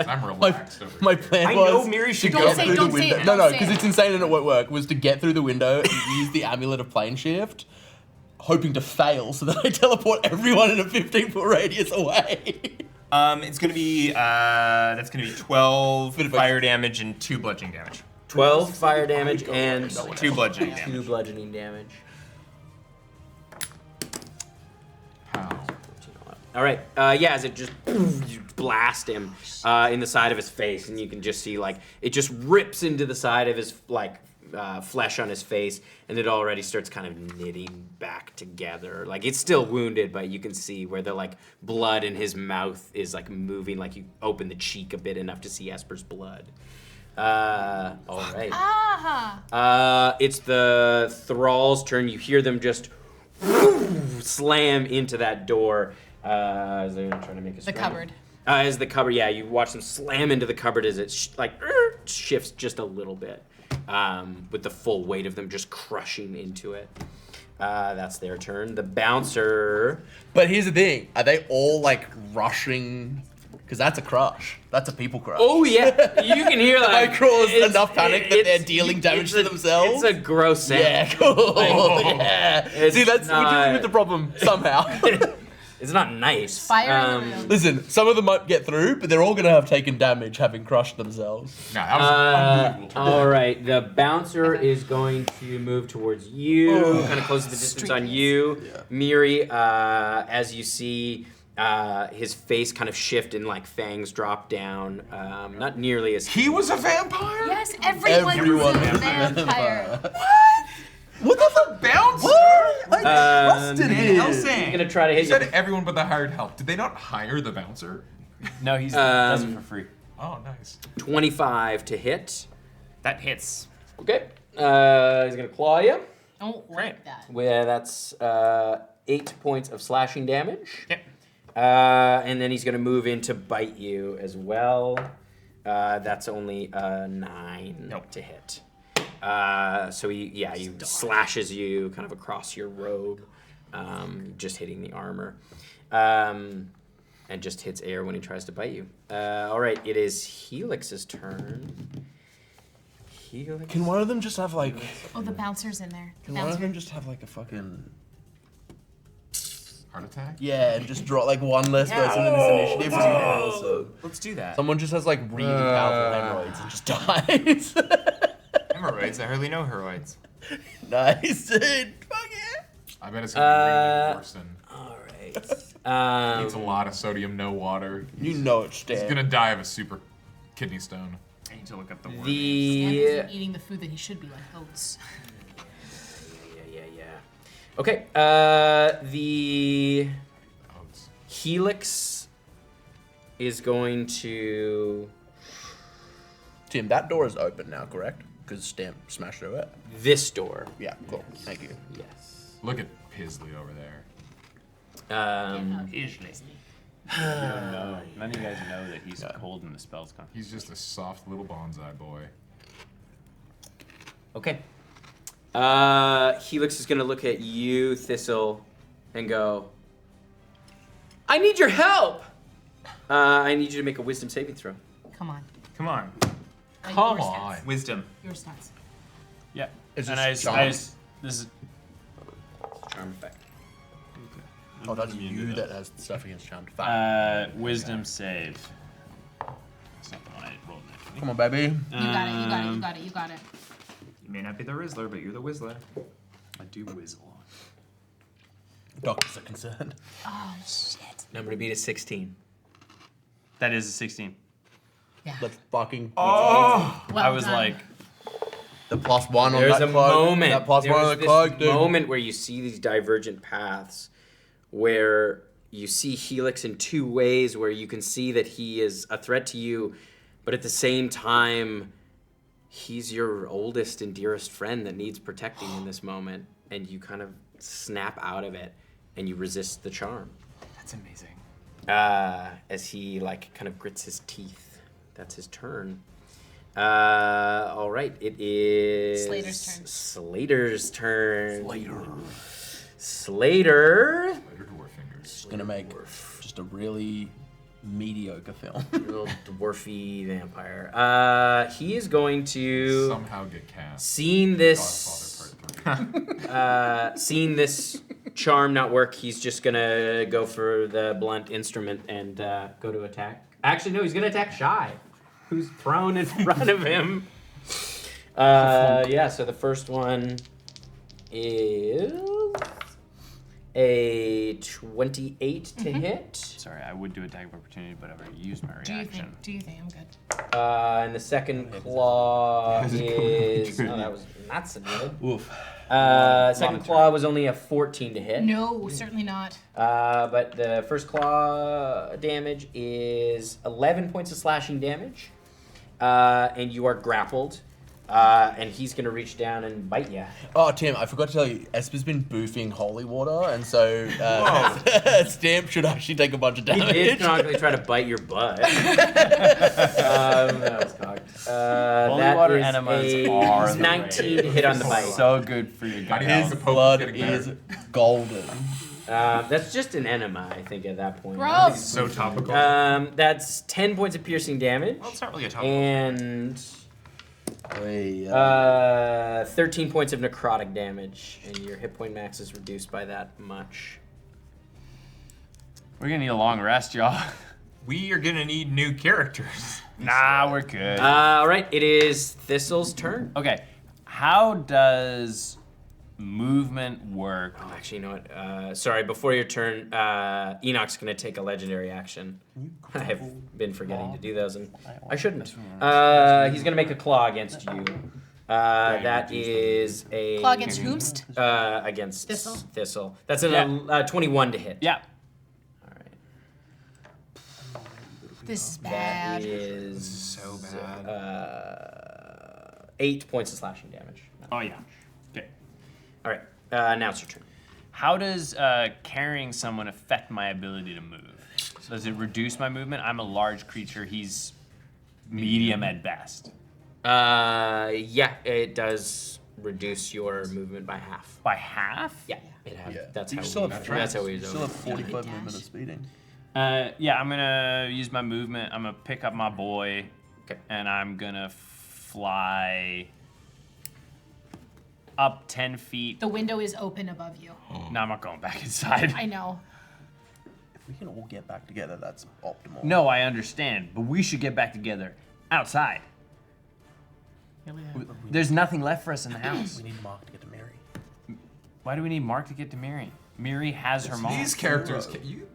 I'm relaxed over My here. plan I was know Miri should to go get say- through don't the say it, window. don't No, say because it. it's insane and it won't work. Was to get through the window and use the amulet of plane shift, hoping to fail so that I teleport everyone in a 15-foot radius away. It's gonna be that's gonna be 12 Bit of a- fire damage and 2 bludgeoning damage. 12 fire damage and 2 bludgeoning 2 damage. bludgeoning damage. How? All right. Yeah, as it just you blast him in the side of his face, and you can just see like it just rips into the side of his flesh on his face, and it already starts kind of knitting back together. Like it's still wounded, but you can see where the like blood in his mouth is like moving. Like you open the cheek a bit enough to see Esper's blood. All right. It's the thrall's turn. You hear them just slam into that door. As they're trying to make a The scramble. cupboard. As the cupboard, yeah, you watch them slam into the cupboard as it shifts just a little bit, with the full weight of them just crushing into it. That's their turn. The bouncer. But here's the thing: are they all like rushing? Because that's a crush. That's a people crush. Oh yeah, you can hear Have I like caused it's- enough panic that they're it's- dealing damage it's to a- themselves? It's a gross sound. Yeah, cool. Yeah. It's See, that's we're not- dealing with the problem somehow. It's not nice. Fire in the room. Listen, some of them might get through, but they're all gonna have taken damage having crushed themselves. Nah, that was unbelievable. All right, the bouncer is going to move towards you, kind of closes the distance on you, Miri. As you see, his face kind of shift and like fangs drop down. Not nearly as. He was a vampire? Yes, everyone Everyone is a is a vampire. What the fuck? Bouncer? What? I trusted him. I'm gonna try to You hit said you. everyone but the hired help. Did they not hire the bouncer? No, he does it for free. Oh, nice. 25 to hit. That hits. Okay. He's gonna claw you. Don't like that. Well, that's 8 points of slashing damage. Yep. And then he's gonna move in to bite you as well. That's only 9 Nope. to hit. So he slashes you kind of across your robe, just hitting the armor, and just hits air when he tries to bite you. All right, it is Helix's turn. Helix. Can one of them just have like? Oh, the bouncer's in there. Can one of them just have like a fucking? Heart attack? Yeah, and just draw like one less person in this initiative. Awesome. Let's do that. Someone just has like really powerful hemorrhoids and just dies. Hemorrhoids. I hardly know hemorrhoids. Nice, dude. Fuck yeah. I bet it's gonna be really worse than. All right. Needs a lot of sodium, no water. You know it's He's dead. gonna die of a super kidney stone. I need to look up the word. Stan The isn't eating the food that he should be, like oats. yeah. Okay. The Oats. Helix is going to Tim, that door is open now, correct? Because Stamp smashed through it. this door. Yeah, cool. Thank you. Yes. Look at Pisley over there. Usually. No, none of you guys know that he's cold in the spells con. He's just a soft little bonsai boy. Okay. Helix is gonna look at you, Thistle, and go, I need your help! I need you to make a wisdom saving throw. Come on. Come on. Like Come your on. stats. Wisdom. Your stats. Yeah. Is And this I charm? this is Charm effect. Oh, that's you that has stuff against charmed. Wisdom save. That's not the one I rolled naturally. Come on, baby. You got it. You got it. You got it. You got it. You may not be the Rizzler, but you're the Whistler. I do whizzle. Doctors are concerned. Oh shit. Number to beat is 16. That is a 16. Yeah. Let's fucking. Well I was done. like, The +1 on There's that a cloak. moment. That +1 There's on the this cloak, dude. moment where you see these divergent paths, where you see Helix in two ways, where you can see that he is a threat to you, but at the same time, he's your oldest and dearest friend that needs protecting in this moment, and you kind of snap out of it, and you resist the charm. That's amazing. As he like kind of grits his teeth. That's his turn. All right, it is Slater's turn. Slater's turn. Slater. Slater dwarf fingers. Gonna make just a really mediocre film. Little dwarfy vampire. He is going to Somehow get cast. seeing this charm not work. He's just gonna go for the blunt instrument and go to attack. Actually, no, he's gonna attack Shy, who's thrown in front of him. Yeah. So the first one is a 28 to hit. sorry, I would do attack of opportunity, but I've already used my Do you reaction. think? Do you think I'm good? And the second claw is. Oh, that was not so good. Oof. Second claw was only a 14 to hit. No, certainly not. But the first claw damage is 11 points of slashing damage. And you are grappled. And he's going to reach down and bite you. Oh, Tim, I forgot to tell you, Esper's been boofing holy water, and so Stamp should actually take a bunch of He damage. did canonically try to bite your butt. That was cocked. Holy That water is enemas a are the 19 to hit on the bite. So good for your gut His health. His Pope blood is getting is golden. That's just an enema, I think, at that point. Gross. So topical. That's 10 points of piercing damage. Well, it's not really a topical. And 13 points of necrotic damage, and your hit point max is reduced by that much. We're gonna need a long rest, y'all. We are gonna need new characters. Nah, we're good. All right, it is Thistle's turn. Okay, how does movement work? Oh, actually, you know what? Sorry, before your turn, Enoch's gonna take a legendary action. I have been forgetting to do those, and I shouldn't. He's gonna make a claw against you. That is a Claw against whomst? Against Thistle? Thistle. That's a 21 to hit. Yeah. All right. This is That bad. is So bad. 8 points of slashing damage. Oh yeah. Okay. All right, now it's your turn. How does carrying someone affect my ability to move? So does it reduce my movement? I'm a large creature. He's medium at best. Yeah, it does reduce your movement by half. By half? Yeah, it has. Yeah. That's You how. still have That's how we You still have 45 movement of speeding. Yeah, I'm gonna use my movement. I'm gonna pick up my boy, Okay. and I'm gonna fly up 10 feet. The window is open above you. No, I'm not going back inside. I know. If we can all get back together, that's optimal. No, I understand, but we should get back together outside. There's nothing left for us in the house. We need Mark to get to Miri. Why do we need Mark to get to Miri? Miri has her mom. These characters,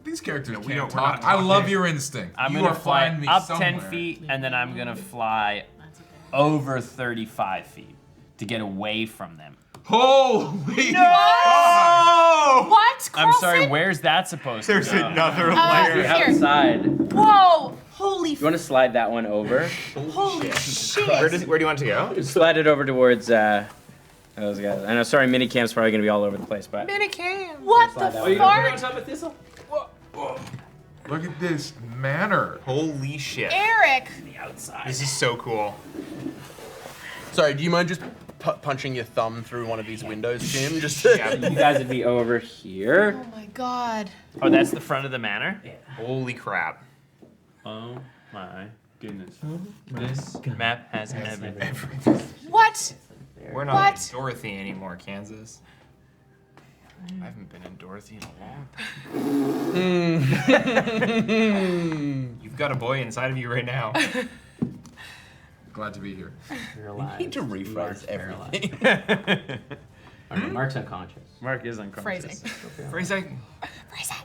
these characters we can't don't- we're talk. not I love talking. your instinct. I'm you gonna are fly flying me up somewhere. 10 feet, and then I'm gonna fly over 35 feet to get away from them. Holy What? I'm sorry, Carlson? where's that supposed There's to go? another You're layer. Here. outside. Whoa! Holy You want to slide that one over? holy shit! Where do you want it to go? Slide it over towards those guys. I know. Sorry, minicamp's probably gonna be all over the place, but. What Slide the that one. fart? top of Thistle? Look at this manor. Holy shit. Eric! This is so cool. Sorry, do you mind just punching your thumb through one of these windows, Jim? Just You guys would be over here. Oh my god. Oh, that's the front of the manor? Holy crap. Oh my goodness. This map has everything. What? We're not What? like Dorothy anymore, Kansas. I haven't been in Dorothy in a long time. You've got a boy inside of you right now. Glad to be here. You're You alive. need to rephrase everything. Okay, Mark's unconscious. Mark is unconscious. Phrasing. Phrasing. Phrasing.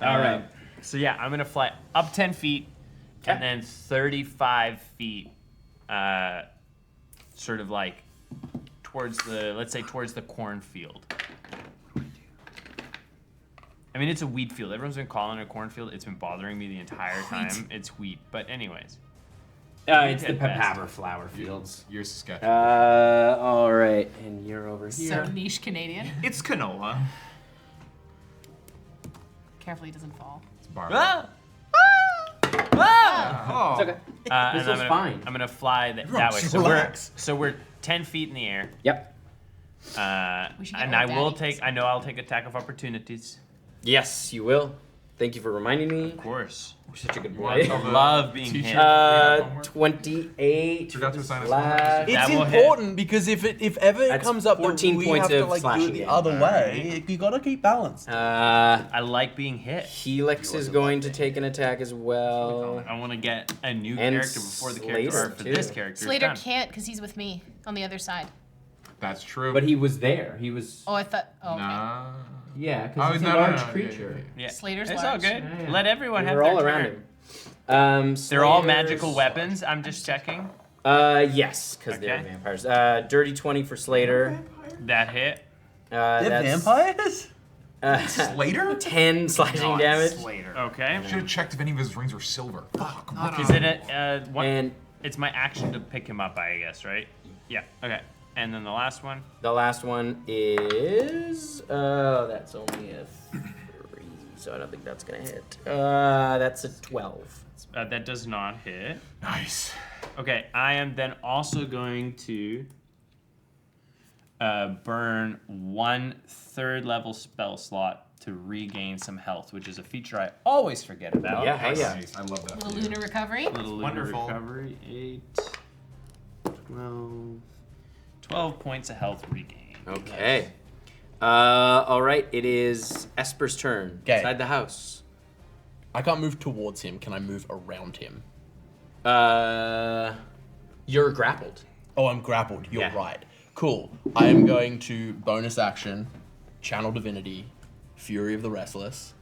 All right. So yeah, I'm gonna fly up 10 feet, and Okay. then 35 feet, sort of like towards the, let's say towards the cornfield. I mean, it's a wheat field. Everyone's been calling it a cornfield. It's been bothering me the entire time. It's wheat, but anyways. It's the At best. papaver flower fields. You're Saskatchewan. All right, and you're over So here. niche Canadian. It's canola. Carefully, it doesn't fall. It's Barbara. Ah! Oh. It's okay. And This I'm was gonna, fine. I'm gonna fly that way. just So relax. we're 10 feet in the air. Yep. We should get And more I will daddy. take. I know I'll take attack of opportunities. Yes, you will. Thank you for reminding me. Of course. You're such a good wanna boy. tell the Love being teacher hit. we have homework? 28. Forgot to assign us slash- homework. It's That will hit. important because if ever it That's comes up that 14 we points have to of like do slashing it the damage. other way, you gotta keep balanced. I like being hit. Helix is going to take an attack as well. I want to get a new And character before the character Slater, arc for too. this character. Slater is done. can't because he's with me on the other side. That's true. But he was there. He was. Oh, I thought. Oh, okay. Nah. Yeah, Oh, because he's a no, no, large no, yeah, creature. yeah, yeah. Yeah. Slater's It's large. all good. Yeah, yeah. Let everyone have We're their all around turn. him. They're all Slater's- magical weapons. I'm just checking. Yes, because they're Okay. vampires. Dirty 20 for Slater. That hit. They're That's, vampires? Slater? 10 slashing damage. Slater. Okay. Should have checked if any of his rings were silver. Fuck. Is it a one? And It's my action to pick him up, I guess, right? Yeah. Okay. And then the last one. the last one is. That's only a 3, so I don't think that's going to hit. That's a 12. That does not hit. Nice. Okay, I am then also going to burn 1 3rd-level spell slot to regain some health, which is a feature I always forget about. Yeah, hell yeah. Nice. I love that. Little lunar recovery. Little lunar Wonderful. recovery. 8, 12 points of health regain. Okay. All right, it is Esper's turn. 'Kay. Inside the house. I can't move towards him. Can I move around him? You're grappled. Oh, I'm grappled. You're Yeah. right. Cool. I am going to bonus action, Channel Divinity, Fury of the Restless,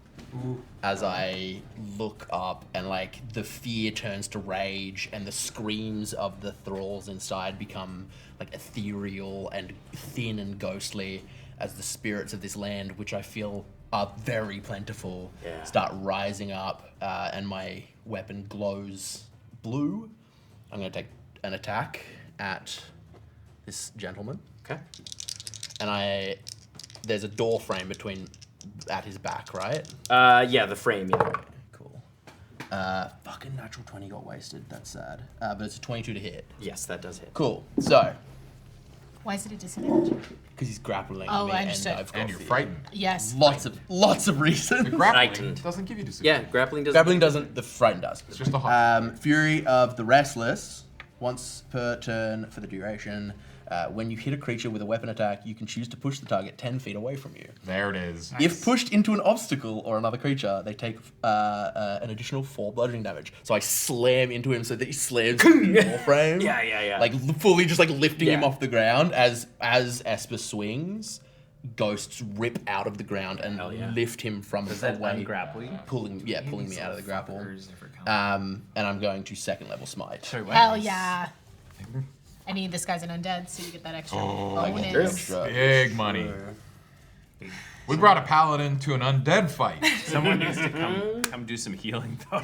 as I look up and like the fear turns to rage and the screams of the thralls inside become like ethereal and thin and ghostly as the spirits of this land, which I feel are very plentiful, Yeah. start rising up and my weapon glows blue. I'm going to take an attack at this gentleman. Okay. And there's a door frame at his back, right? Yeah, the frame, yeah. Cool. Fucking natural 20 got wasted. That's sad. But it's a 22 to hit. Yes, that does hit. Cool. So, Why is it a disadvantage? because he's grappling Oh, me, I and understood. I've got And you're fear. frightened. Yes. Lots of reasons. The grappling Frightened. doesn't give you Yeah, disadvantage. grappling does. Grappling doesn't. The frightened does. It's just a hot. Fury of the Restless. Once per turn for the duration. When you hit a creature with a weapon attack, you can choose to push the target 10 feet away from you. There it is. If pushed into an obstacle or another creature, they take an additional 4 bludgeoning damage. So I slam into him so that he slams into the door frame. Yeah. Like fully just like lifting him Yeah. off the ground as Esper swings. Ghosts rip out of the ground and Hell yeah. lift him from Does that away, ungrapple you? pulling me out of the grapple. Fuckers never come. And I'm going to 2nd level smite. Sorry, what? Hell yeah. I need this guy's an undead, so you get that extra bonus. Extra. Big money. We brought a paladin to an undead fight. Someone needs to come do some healing though.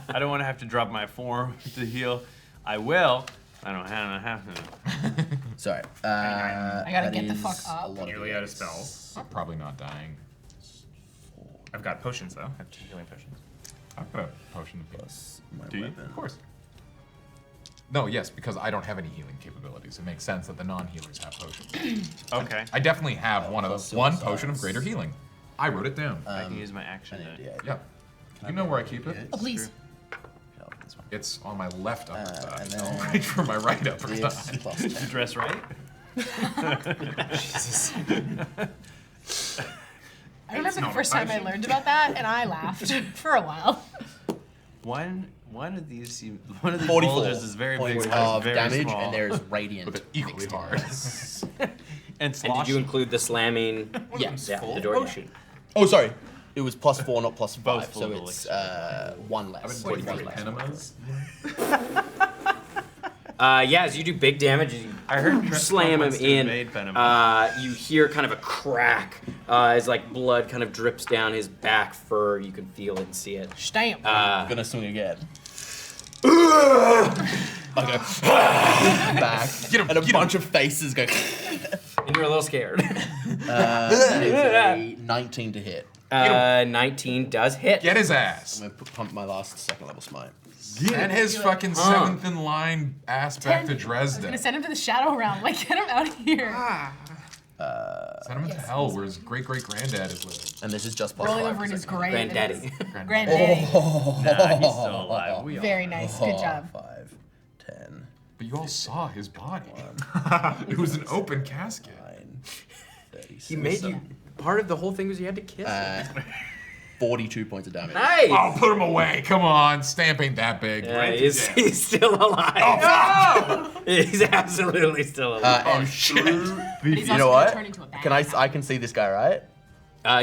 I don't want to have to drop my form to heal. I will. I don't have to. Sorry. I gotta get the fuck up. A lot Nearly of out of spells. I'm probably not dying. I've got potions though. I have 2 healing potions. I've got a potion of healing. my Do you? weapon. Of course. No, yes, because I don't have any healing capabilities. It makes sense that the non-healers have potions. Okay. I definitely have one of those. plus One suicides. potion of greater healing. I wrote it down. I can use my action And to. yeah, Yeah. You know where I keep it? Oh, please. yeah, this one. It's on my left upper side. and I'll then reach for my right upper It's side. plus You 10. dress right? I remember the first time I learned about that, and I laughed for a while. One of these 44 bulges is very big. points one is of very damage, small. and there's radiant. But they're equally hard. And And did sloshing. you include the slamming? Yeah. Yeah, the door. Oh shit. Oh, sorry. It was +4, not +5, Both so full it's 1 less. 43 less. enemas. Yeah, as you do big damage, as you I heard you slam him wants to in. invade Venom. You hear kind of a crack as like blood kind of drips down his back fur. You can feel it and see it. Stamp. I'm gonna swing again. I go back, and a bunch of faces go. And you're a little scared. It's a 19 to hit. 19 does hit. Get his ass. I'm gonna pump my last second level smite. And his fucking seventh in line ass back to I'm Dresden. gonna send him to the Shadow Realm. Like, get him out of here. Send him to hell where his great great granddad is living. And this is just Rolling +5. over in his grave. Granddaddy. Granddaddy. Nah, he's still alive. We all Very nice. Good job. 5, 10, But you all saw his body. It was an open casket. 9, 36. He made you. Part of the whole thing was you had to kiss him. 42 points of damage. Nice. Oh, put him away. Come on. Stamp ain't that big. Yeah, he's still alive. Oh, He's absolutely still alive. And through, He's you also know gonna what? turn into a bat. I can see this guy, right?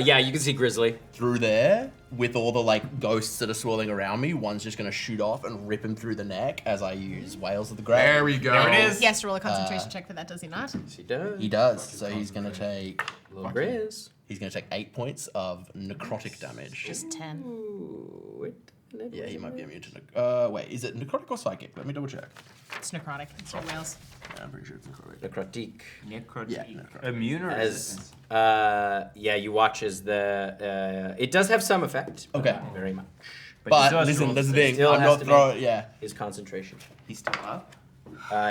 Yeah, you can see Grizzly. Through there, with all the like ghosts that are swirling around me, one's just gonna shoot off and rip him through the neck as I use Whales of the Grave. there we go. There it is. He has to roll a concentration check for that, does he not? He does. He does. So he's gonna take. Little Grizz. He's gonna take 8 points of necrotic damage. Just 10. Ooh, wait. Yeah, he might be immune to. Wait, is it necrotic or psychic? Let me double check. It's necrotic. It's your whales. Yeah, I'm pretty sure it's necrotic. Necrotique. Yeah, necrotic. Immune or As resistance? yeah, you watch as the it does have some effect. But Okay. not very much. he But still has to listen, roll that's the six. thing. Still I'm has not to throwing. make- Yeah. His concentration. He's still up.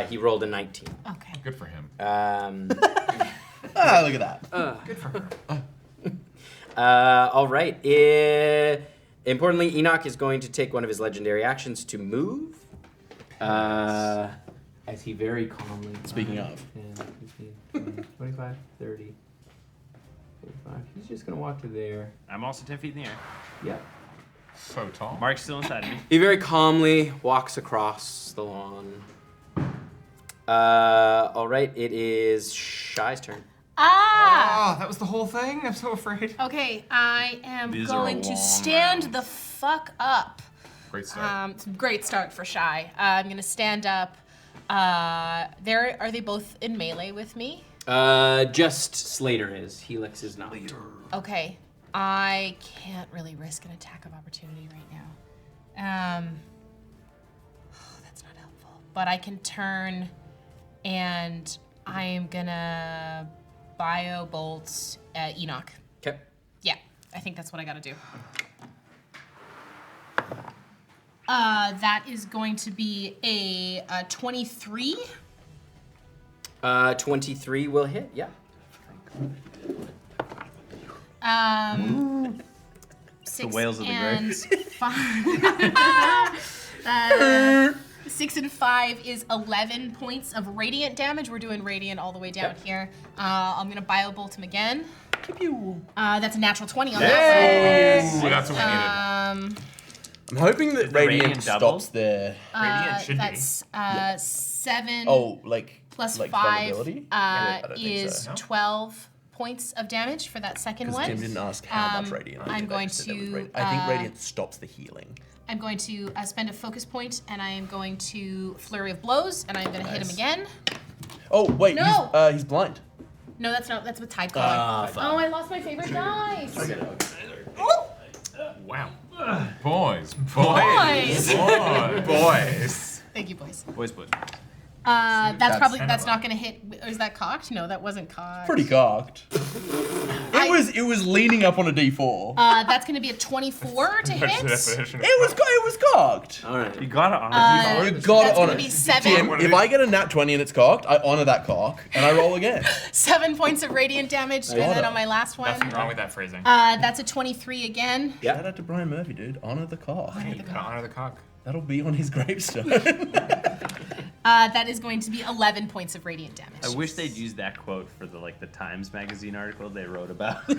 He rolled a 19. Okay. Good for him. Ah, look at that. All right. Importantly, Enoch is going to take one of his legendary actions to move. As he very calmly. Speaking of. 10, 15, 20, 25, 30, 45. He's just going to walk to there. I'm also 10 feet in the air. Yep. So tall. Mark's still inside of me. He very calmly walks across the lawn. All right. It is Shy's turn. Ah! Oh, that was the whole thing? I'm so afraid. Okay, I am These are going to long stand rounds. the fuck up. Great start. It's a great start for Shy. I'm gonna stand up. Are they both in melee with me? Just Slater is. Helix is not. Okay, I can't really risk an attack of opportunity right now. That's not helpful. But I can turn, and I am gonna bio bolt Enoch. Okay. Yeah, I think that's what I gotta do. That is going to be a 23. 23 will hit. Yeah. 6 whales of the and grave. 5. 6 and 5 is 11 points of radiant damage. We're doing radiant all the way down here. I'm gonna bio bolt him again. That's a natural 20 on that Ooh, that's what we needed. one. I'm hoping that the radiant radiant double? stops there. Radiant should That's 7 Oh, like plus like 5 vulnerability? I don't think is so. 12 points of damage for that second Because one. Tim didn't ask how much radiant. I I'm did, I going just said that was to, I think radiant stops the healing. I'm going to spend a focus point, and I am going to flurry of blows, and I'm going to hit him Nice. again. Oh wait, No! he's blind. No, that's not. That's with tide calling. fuck. Oh, I lost my favorite dice. Wow. Boys. Boys. Boys. Thank you, boys. Boys, boys. That's not going to hit. Is that cocked? No, that wasn't cocked. Pretty cocked. It was leaning up on a D4. That's going to be a 24 to hit. It was cocked. All right. You got it on You the got That's to gonna honor. be 7. Tim, if I get a nat 20 and it's cocked, I honor that cock and I roll again. 7 points of radiant damage, and then on my last one, Nothing wrong with that phrasing. that's a 23 again. Yeah. Shout out to Brian Murphy, dude. Honor the cock. You gotta honor the cock. That'll be on his gravestone. That is going to be 11 points of radiant damage. I wish they'd used that quote for the Times Magazine article they wrote about. They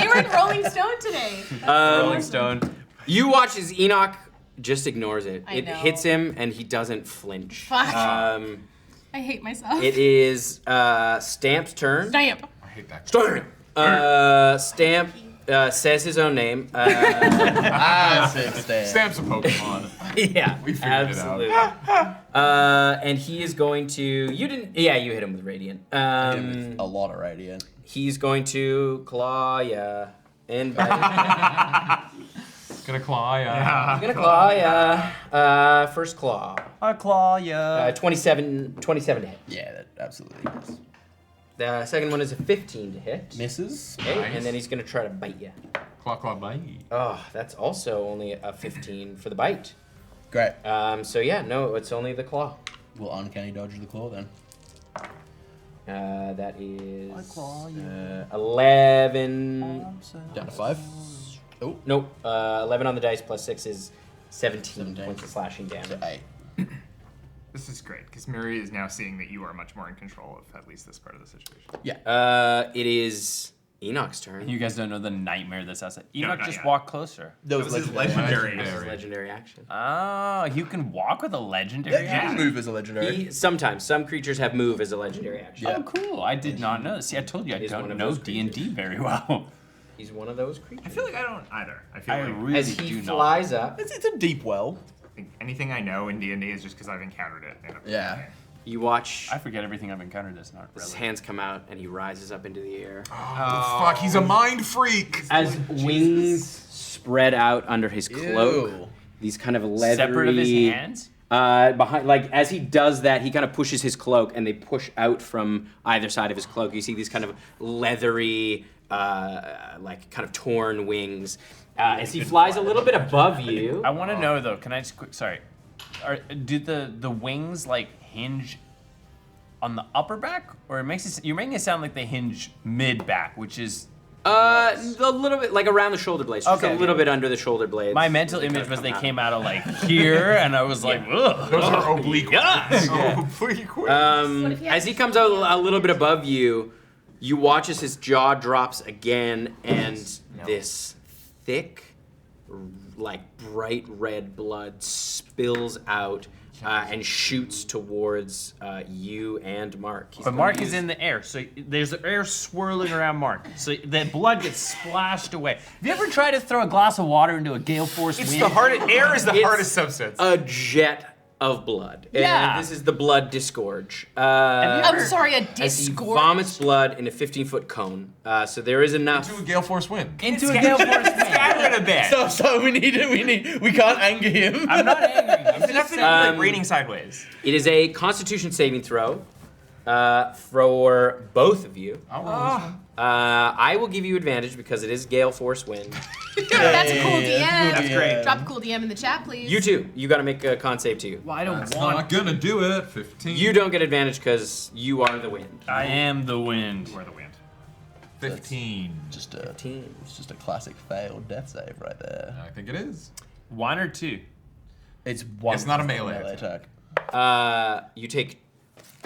were in Rolling Stone today. Rolling Stone. You watch as Enoch just ignores it. I It know. hits him, and he doesn't flinch. Fuck. I hate myself. It is Stamp's turn. Stamp. I hate that. Stamp. Stamp says his own name. Stamp's a Pokemon. Yeah, We figured it out. absolutely. And he is going to. You didn't. Yeah, you hit him with radiant. A lot of radiant. He's going to claw ya and bite. Gonna claw ya. He's gonna claw ya. First claw. I claw ya. 27 to hit. Yeah, that absolutely is. The second one is a 15 to hit. Misses. Okay, Nice. and then he's gonna try to bite you. Claw, claw, bite. Oh, that's also only a 15 for the bite. Great. So yeah, no, it's only the claw. We'll uncanny dodge the claw then. That is 11. Down to 5. Oh, Nope. 11 on the dice plus 6 is 17 17. points of slashing damage. to 8. This is great because Miri is now seeing that you are much more in control of at least this part of the situation. Yeah. It is Enoch's turn. You guys don't know the nightmare that's outside. Enoch, not just yet. walk closer. That was his legendary. This is legendary action. Oh, you can walk with a legendary You action. can move as a legendary. Sometimes some creatures have move as a legendary action. Yeah. Oh, cool. I did not know. See, I told you I He's one don't of know those D&D very well. He's one of those creatures. I feel like I don't either. I feel I like really As he do flies up, It's a deep well. anything I know in D&D is just because I've encountered it. Yeah. you watch not. I forget everything I've encountered that's not his really. hands come out and he rises up into the air. Oh, fuck, he's a mind freak. As wings spread out under his cloak, Ew. these kind of leathery. Separate of his hands? Behind, like as he does that, he kind of pushes his cloak, and they push out from either side of his cloak. You see these kind of leathery, like kind of torn wings. As he flies a little bit above you. I want to know though. Can I just quick? Sorry. Do the wings like hinge on the upper back, or you're making it sound like they hinge mid back, which is A little bit, like around the shoulder blades. Just Okay. a little bit under the shoulder blades. my mental image was they came out of like here, and I was like, ugh. Those are oblique. Yes. Oblique. As he comes out a little bit above you, you watch as his jaw drops again, and this thick, like bright red blood spills out and shoots towards you and Mark. He's But going Mark to is use- in the air, so there's air swirling around Mark. So the blood gets splashed away. Have you ever tried to throw a glass of water into a gale force It's wind? the hardest. Air is the It's hardest substance. a jet of blood. Yeah. And this is the blood disgorge. I'm sorry, a As he discord. vomits blood in a 15-foot cone. So there is enough. To a gale force wind. Into a gale force wind. Scatter it a bit. So we can't anger him. I'm not angry. I'm That's just the saying. like raining sideways. It is a Constitution saving throw for both of you. I will give you advantage because it is gale force wind. That's a cool DM. That's great. Drop a cool DM in the chat, please. You too. You got to make a con save too. Well, I don't That's want. not gonna do it. 15. You don't get advantage because you are the wind. I am the wind. Where the wind. 15. It's Team. just a classic failed death save right there. I think it is. 1 or 2. It's one. It's not a melee attack. You take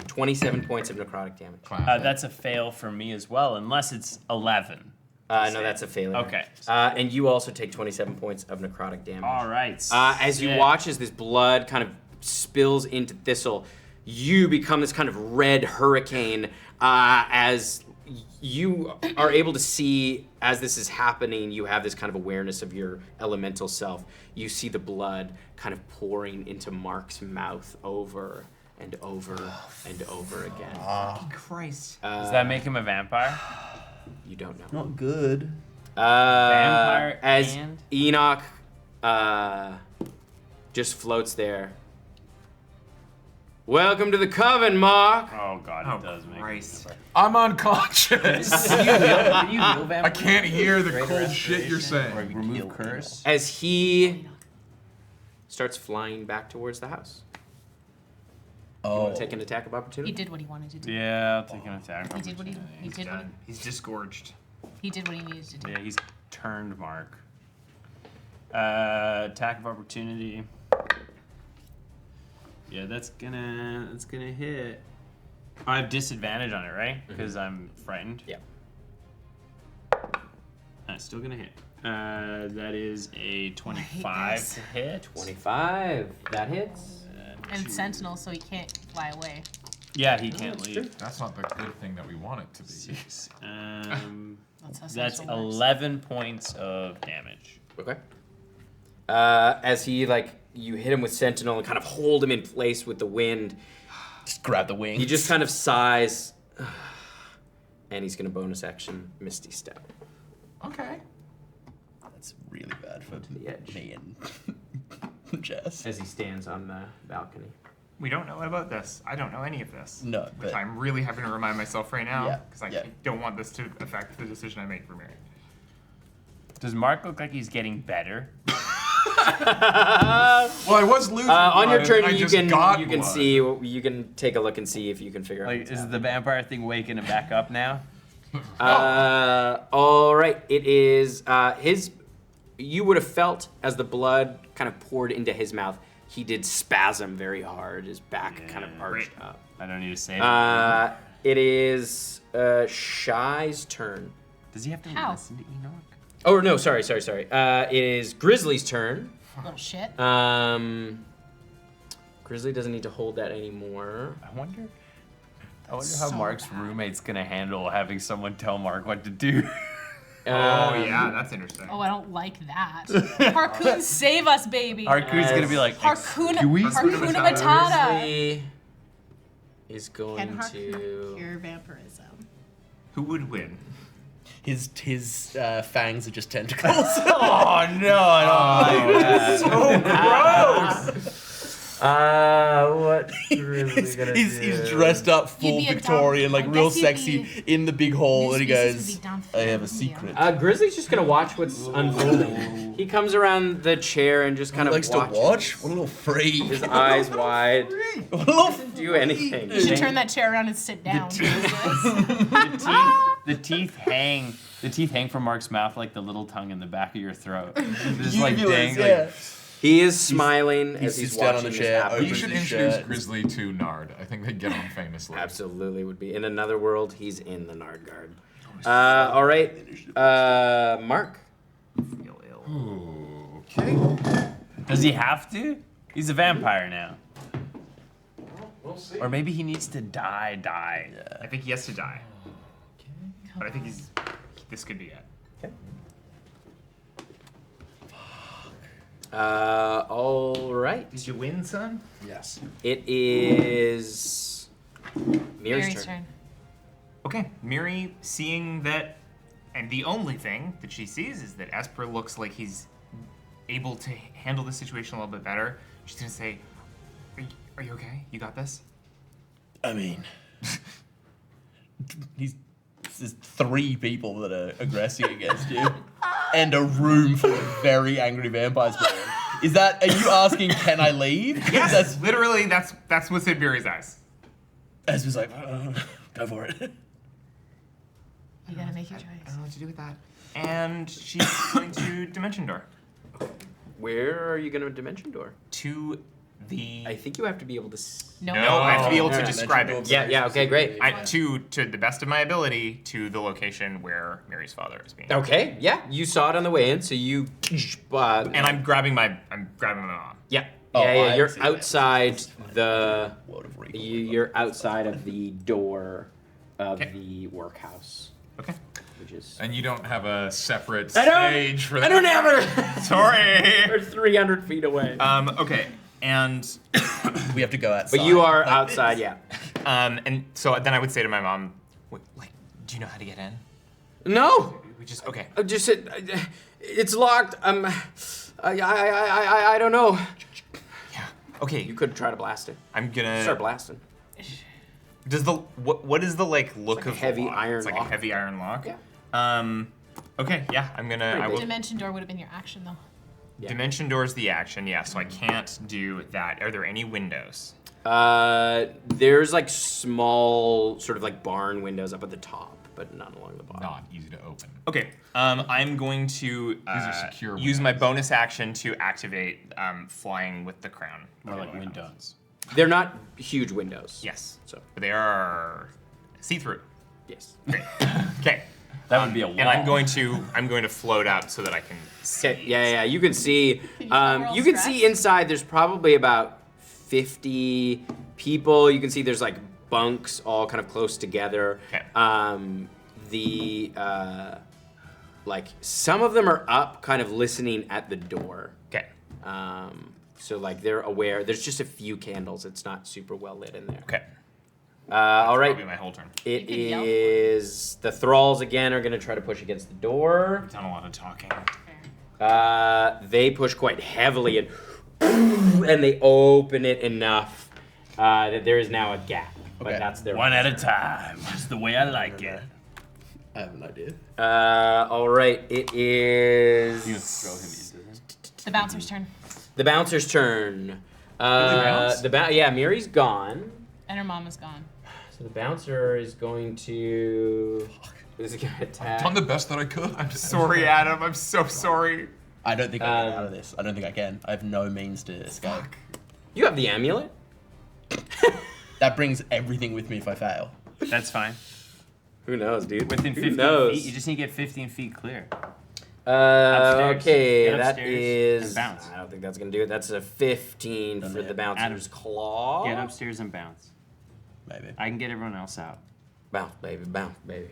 27 points of necrotic damage. Classic. That's a fail for me as well, unless it's 11. No, that's a failure. Okay. And you also take 27 points of necrotic damage. All right. As you watch as this blood kind of spills into Thistle, you become this kind of red hurricane as you are able to see as this is happening. You have this kind of awareness of your elemental self. You see the blood kind of pouring into Mark's mouth over and over and over again. Christ. Does that make him a vampire? You don't know. Not good. Vampire As and- Enoch just floats there. Welcome to the coven, Mark. Oh god, it does make Christ. him I'm unconscious. a vampire. Can you heal vampire? I can't hear the cold shit you're saying. Remove curse. As he starts flying back towards the house. Oh. Take an attack of He opportunity. did what he wanted to do. Yeah, I'll take an attack. He did what he did what Done. He's disgorged. he did what he needed to do. Yeah, he's turned Mark. Attack of opportunity. Yeah, that's gonna hit. I have disadvantage on it, right? Because I'm frightened. Yeah. That's still gonna hit. That is a 25 this. to hit. 25. That hits. And it's Sentinel, so he can't fly away. Yeah, he can't leave. That's not the good thing that we want it to be. 6. That's how That's Sentinel works. 11 points of damage. Okay. As he you hit him with Sentinel and kind of hold him in place with the wind. Just grab the wings. He just kind of sighs, and he's gonna bonus action Misty Step. Okay. That's really bad for the edge. me and Jess. As he stands on the balcony. We don't know about this. I don't know any of this. No, Which but I'm really having to remind myself right now Yeah, because I yeah. don't want this to affect the decision I make for Miri. Does Mark look like he's getting better? Well, I was losing. On your blood, turn, and I you just can got you can blood. see you can take a look and see if you can figure out. Like, what's is happening. the vampire thing waking him back up now? All right. It is his. You would have felt as the blood kind of poured into his mouth. He did spasm very hard. His back kind of arched up. I don't need to say it. It is Shy's turn. Does he have to How? listen to Enoch? Oh no, sorry. It is Grizzly's turn. Little shit. Grizzly doesn't need to hold that anymore. I wonder how so Mark's bad. roommate's gonna handle having someone tell Mark what to do. Oh yeah, that's interesting. Oh, I don't like that. Harkoon, save us, baby. Harkoon's gonna be like, Harkoon "Excuse me?" Matata. Grizzly is going Can Harkoon to. cure vampirism? Who would win? his fangs are just tentacles. Oh no, I don't like that. So gross. What Grizzly he's, gonna he's, do? he's dressed up full You'd be a Victorian, dumb- like I real guess you'd sexy be- in the big hole, New and he species goes, would be down for I have a the secret. Grizzly's just gonna watch what's unfolding. He comes around the chair and just kind He of likes to watches. watch? What a little freak. His eyes wide. What a little Doesn't do anything. You should turn that chair around and sit down. The teeth hang. The teeth hang from Mark's mouth like the little tongue in the back of your throat. Just like Uvulus, dangling. yeah. He is smiling he as he's sits down on watching the this chair, happen. You opens should his introduce shirt. Grizzly to Nard. I think they'd get on famously. Absolutely would be. In another world, he's in the Nard Guard. All right, Mark. Feel ill. Okay. Does he have to? He's a vampire now. We'll see. Or maybe he needs to die. I think he has to die. But I think this could be it. All right. Did you win, son? Yes. It is Miri's Mary's turn. turn. Okay, Miri, seeing that, and the only thing that she sees is that Esper looks like he's able to handle the situation a little bit better. She's gonna say, are you okay? You got this? I mean, there's 3 people that are aggressing against you, and a room full of very angry vampires. Is that? Are you asking? Can I leave? Yes, That's, literally, that's what's in Miri's eyes. Esper's like, go for it. You gotta make your I don't choice. know what to do with that. And she's going to Dimension Door. Where are you going to Dimension Door? To the... I think you have to be able to. No, I have to be able to Alright. describe it. Yeah. Okay. Great. To the best of my ability, to the location where Miri's father is being. Okay. Yeah. You saw it on the way in, so you. And I'm grabbing my mom. Yeah. Oh, Yeah. I You're see. outside the. World of Regal. You're outside of the door of Okay. the workhouse, Okay. which is. And you don't have a separate I don't- stage for that. I don't have it. Sorry. We're 300 feet away. Okay. And We have to go outside. But you are outside. Yeah. and so then I would say to my mom, "Wait, like, do you know how to get in? No. We just okay. Just it's locked. I don't know. Yeah. Okay. You could try to blast it. I'm gonna Start blasting. Does the what is the like look like a of the heavy lock? iron It's like lock. a heavy iron lock. Yeah. Okay. Yeah. I'm gonna. Pretty I big. will. Dimension door would have been your action though. Yeah. Dimension door's the action. Yeah. So I can't do that. Are there any windows? There's like small sort of like barn windows up at the top, but not along the bottom. Not easy to open. Okay. I'm going to are secure use my windows. bonus action to activate flying with the crown. More like Okay. windows. They're not huge windows. Yes. So But they are see-through. yes. Great. Okay. That would be a wall. And I'm going to float out so that I can see. Okay. Yeah. You can see. you tell we're all You can stressed? see inside. There's probably about 50 people. You can see there's like bunks all kind of close together. Okay. Like some of them are up, kind of listening at the door. Okay. So like they're aware. There's just a few candles. It's not super well lit in there. Okay. All right. That'll be my whole turn. It could yell. is the thralls again are going to try to push against the door. I've done a lot of talking. They push quite heavily and they open it enough that there is now a gap. But Okay. that's their One at a time. Just the way I like it. I have an idea. all right. It is You throw him into it. The bouncer's turn. the bouncer's turn. bounce? Yeah, Miri's gone. And her mom is gone. So the bouncer is going to. Is going to attack. Done the best that I could. I'm sorry, Adam. I'm so sorry. I don't think I can get out of this. I don't think I can. I have no means to escape. You have the amulet. That brings everything with me if I fail. That's fine. Who knows, dude? Within Who 15 knows? feet, you just need to get 15 feet clear. Upstairs. Okay, Get that upstairs is. and bounce. I don't think that's gonna do it. That's a 15 for the bouncer's Adam's- claw. Get upstairs and bounce. Maybe. I can get everyone else out. Bounce, baby, bounce, baby.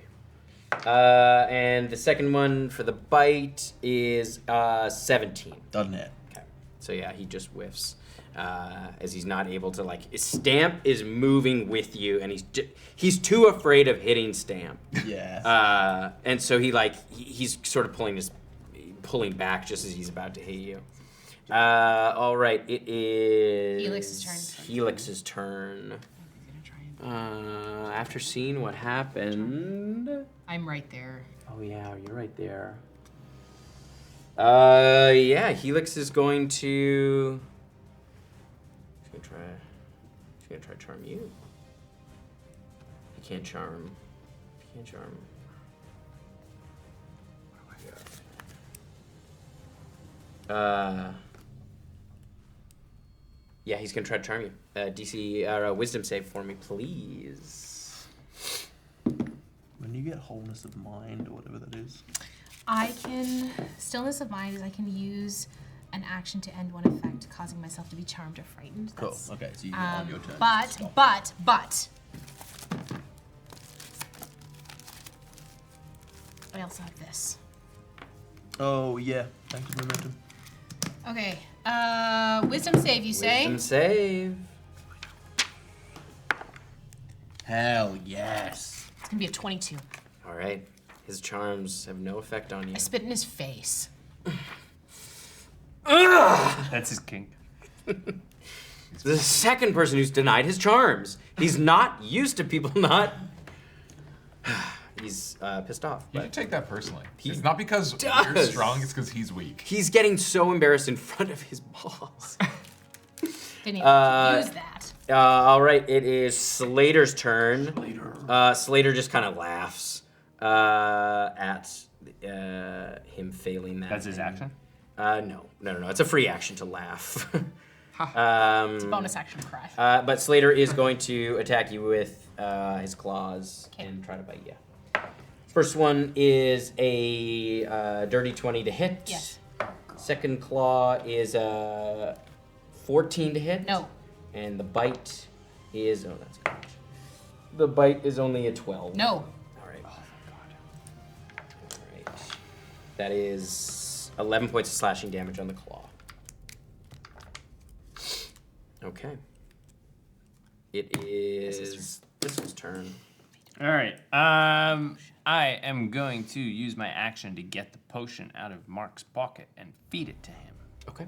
And the second one for the bite is 17. Doesn't it? Okay. So yeah, he just whiffs. As he's not able to his stamp is moving with you, and he's too afraid of hitting stamp. Yeah. And so he's sort of pulling back just as he's about to hit you. All right, it is Helix's turn. Helix's turn. After seeing what happened. I'm right there. Oh yeah, you're right there. Yeah, Helix is going to. She's gonna try charm you. He can't charm. He can't charm. What do I got? Yeah, he's gonna try to charm you. DC wisdom save for me, please. When you get wholeness of mind or whatever that is. I can stillness of mind is I can use an action to end one effect, causing myself to be charmed or frightened. Cool. That's- Okay, so you on your turn. But stop. I also have this. Oh yeah. Thank you, momentum. Okay. Wisdom save, you say? Wisdom save. Hell yes. It's gonna be a 22. All right. His charms have no effect on you. I spit in his face. That's his kink. The second person who's denied his charms. He's not used to people not. He's pissed off. You But should take that personally. He It's not because you're does. strong, it's because he's weak. he's getting so embarrassed in front of his boss. Didn't even use that. All right, it is Slater's turn. Slater just kind of laughs at him failing that. That's his and- action? No. It's a free action to laugh. It's a bonus action to cry. But Slater is going to attack you with his claws Okay. and try to bite you. First one is a dirty 20 to hit. Yes. Second claw is 14 to hit. No. And the bite is that's good. The bite is only a 12. No. All right. Oh my god. All right. That is 11 points of slashing damage on the claw. Okay. It is Thistle's turn. All right. I am going to use my action to get the potion out of Mark's pocket and feed it to him. Okay.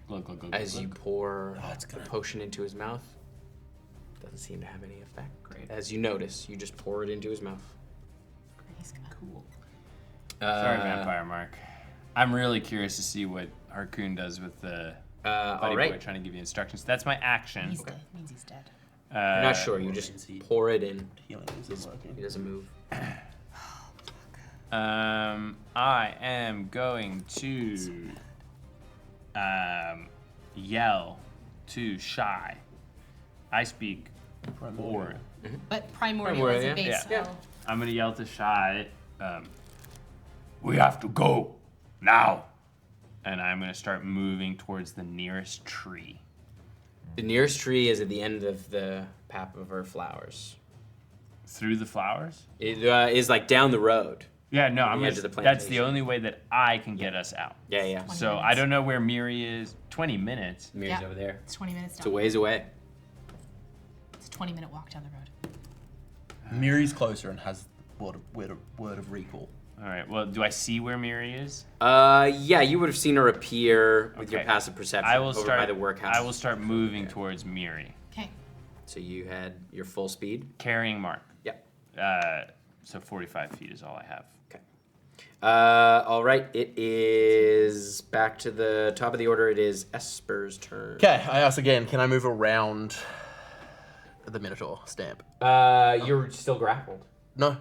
Glug, glug, glug, As glug. you pour it's the gonna- potion into his mouth, doesn't seem to have any effect. Great. As you notice, you just pour it into his mouth. Cool. Sorry, Uh, Vampire Mark. I'm really curious to see what Harkoon does with the all buddy boy right. trying to give you instructions. That's my action. He's dead. Means he's dead. I'm not sure. You just pour it in. Healing isn't working. He doesn't move. I am going to yell to Shy I speak Primordial. But primordial is a Primordial, base. yeah. So. I'm gonna yell to Shy, we have to go now. And I'm gonna start moving towards the nearest tree. The nearest tree is at the end of the path of her flowers. Through the flowers? It is like down the road. Yeah, no, I'm the edge gonna, of the that's the plantation. only way that I can get us out. Yeah, yeah. 20 So minutes. I don't know where Miri is. 20 minutes. Miri's Yeah. over there. It's 20 minutes It's a down. ways away. It's a 20-minute walk down the road. Miri's closer and has word of recall. All right. Well, do I see where Miri is? Yeah, you would have seen her appear with your Okay. passive perception I will over start. by the workhouse. I will start moving towards Miri, Okay. So you had your full speed. carrying Mark. Yep. So 45 feet is all I have. Okay. All right. It is back to the top of the order. It is Esper's turn. Okay, I ask again, can I move around the Minotaur stamp? You're still grappled. No.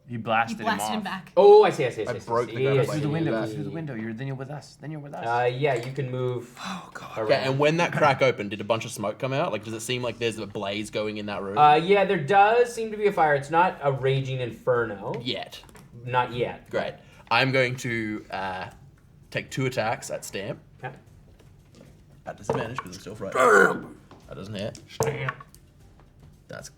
You You blasted, blasted him him off. back. Oh, I see. I broke the grapple by Through the window. Yeah. Go through the window. Then you're with us. Then you're with us. Yeah, you can move. Oh God. Okay, and when that crack opened, did a bunch of smoke come out? Like, does it seem like there's a blaze going in that room? Yeah, there does seem to be a fire. It's not a raging inferno. Yet. Not yet. Great. I'm going to take 2 attacks at stamp. Okay. At disadvantage because I'm still frightened. That doesn't hit. Stamp. That's.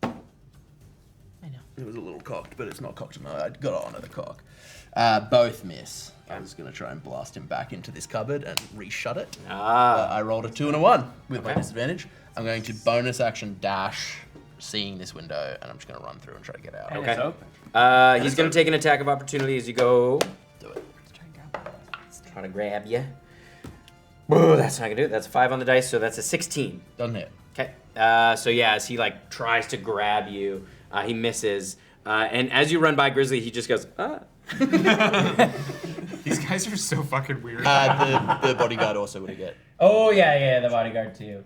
I know. It was a little cocked, but it's not cocked enough. I got it onto the cock. Both miss. I'm just going to try and blast him back into this cupboard and reshut it. I rolled a 2 and a 1 with my Okay. disadvantage. I'm going to bonus action dash, seeing this window, and I'm just going to run through and try to get out. And Okay. it's open. He's gonna take an attack of opportunity as you go. Do it. Let's try and grab it. Trying to grab you. Whoa, that's not gonna do it. That's a 5 on the dice, so that's a 16. Doesn't hit. Okay. So yeah, as he like tries to grab you, he misses. And as you run by Grizzly, he just goes, ah. These guys are so fucking weird. The bodyguard also would have get. Oh yeah, the bodyguard too.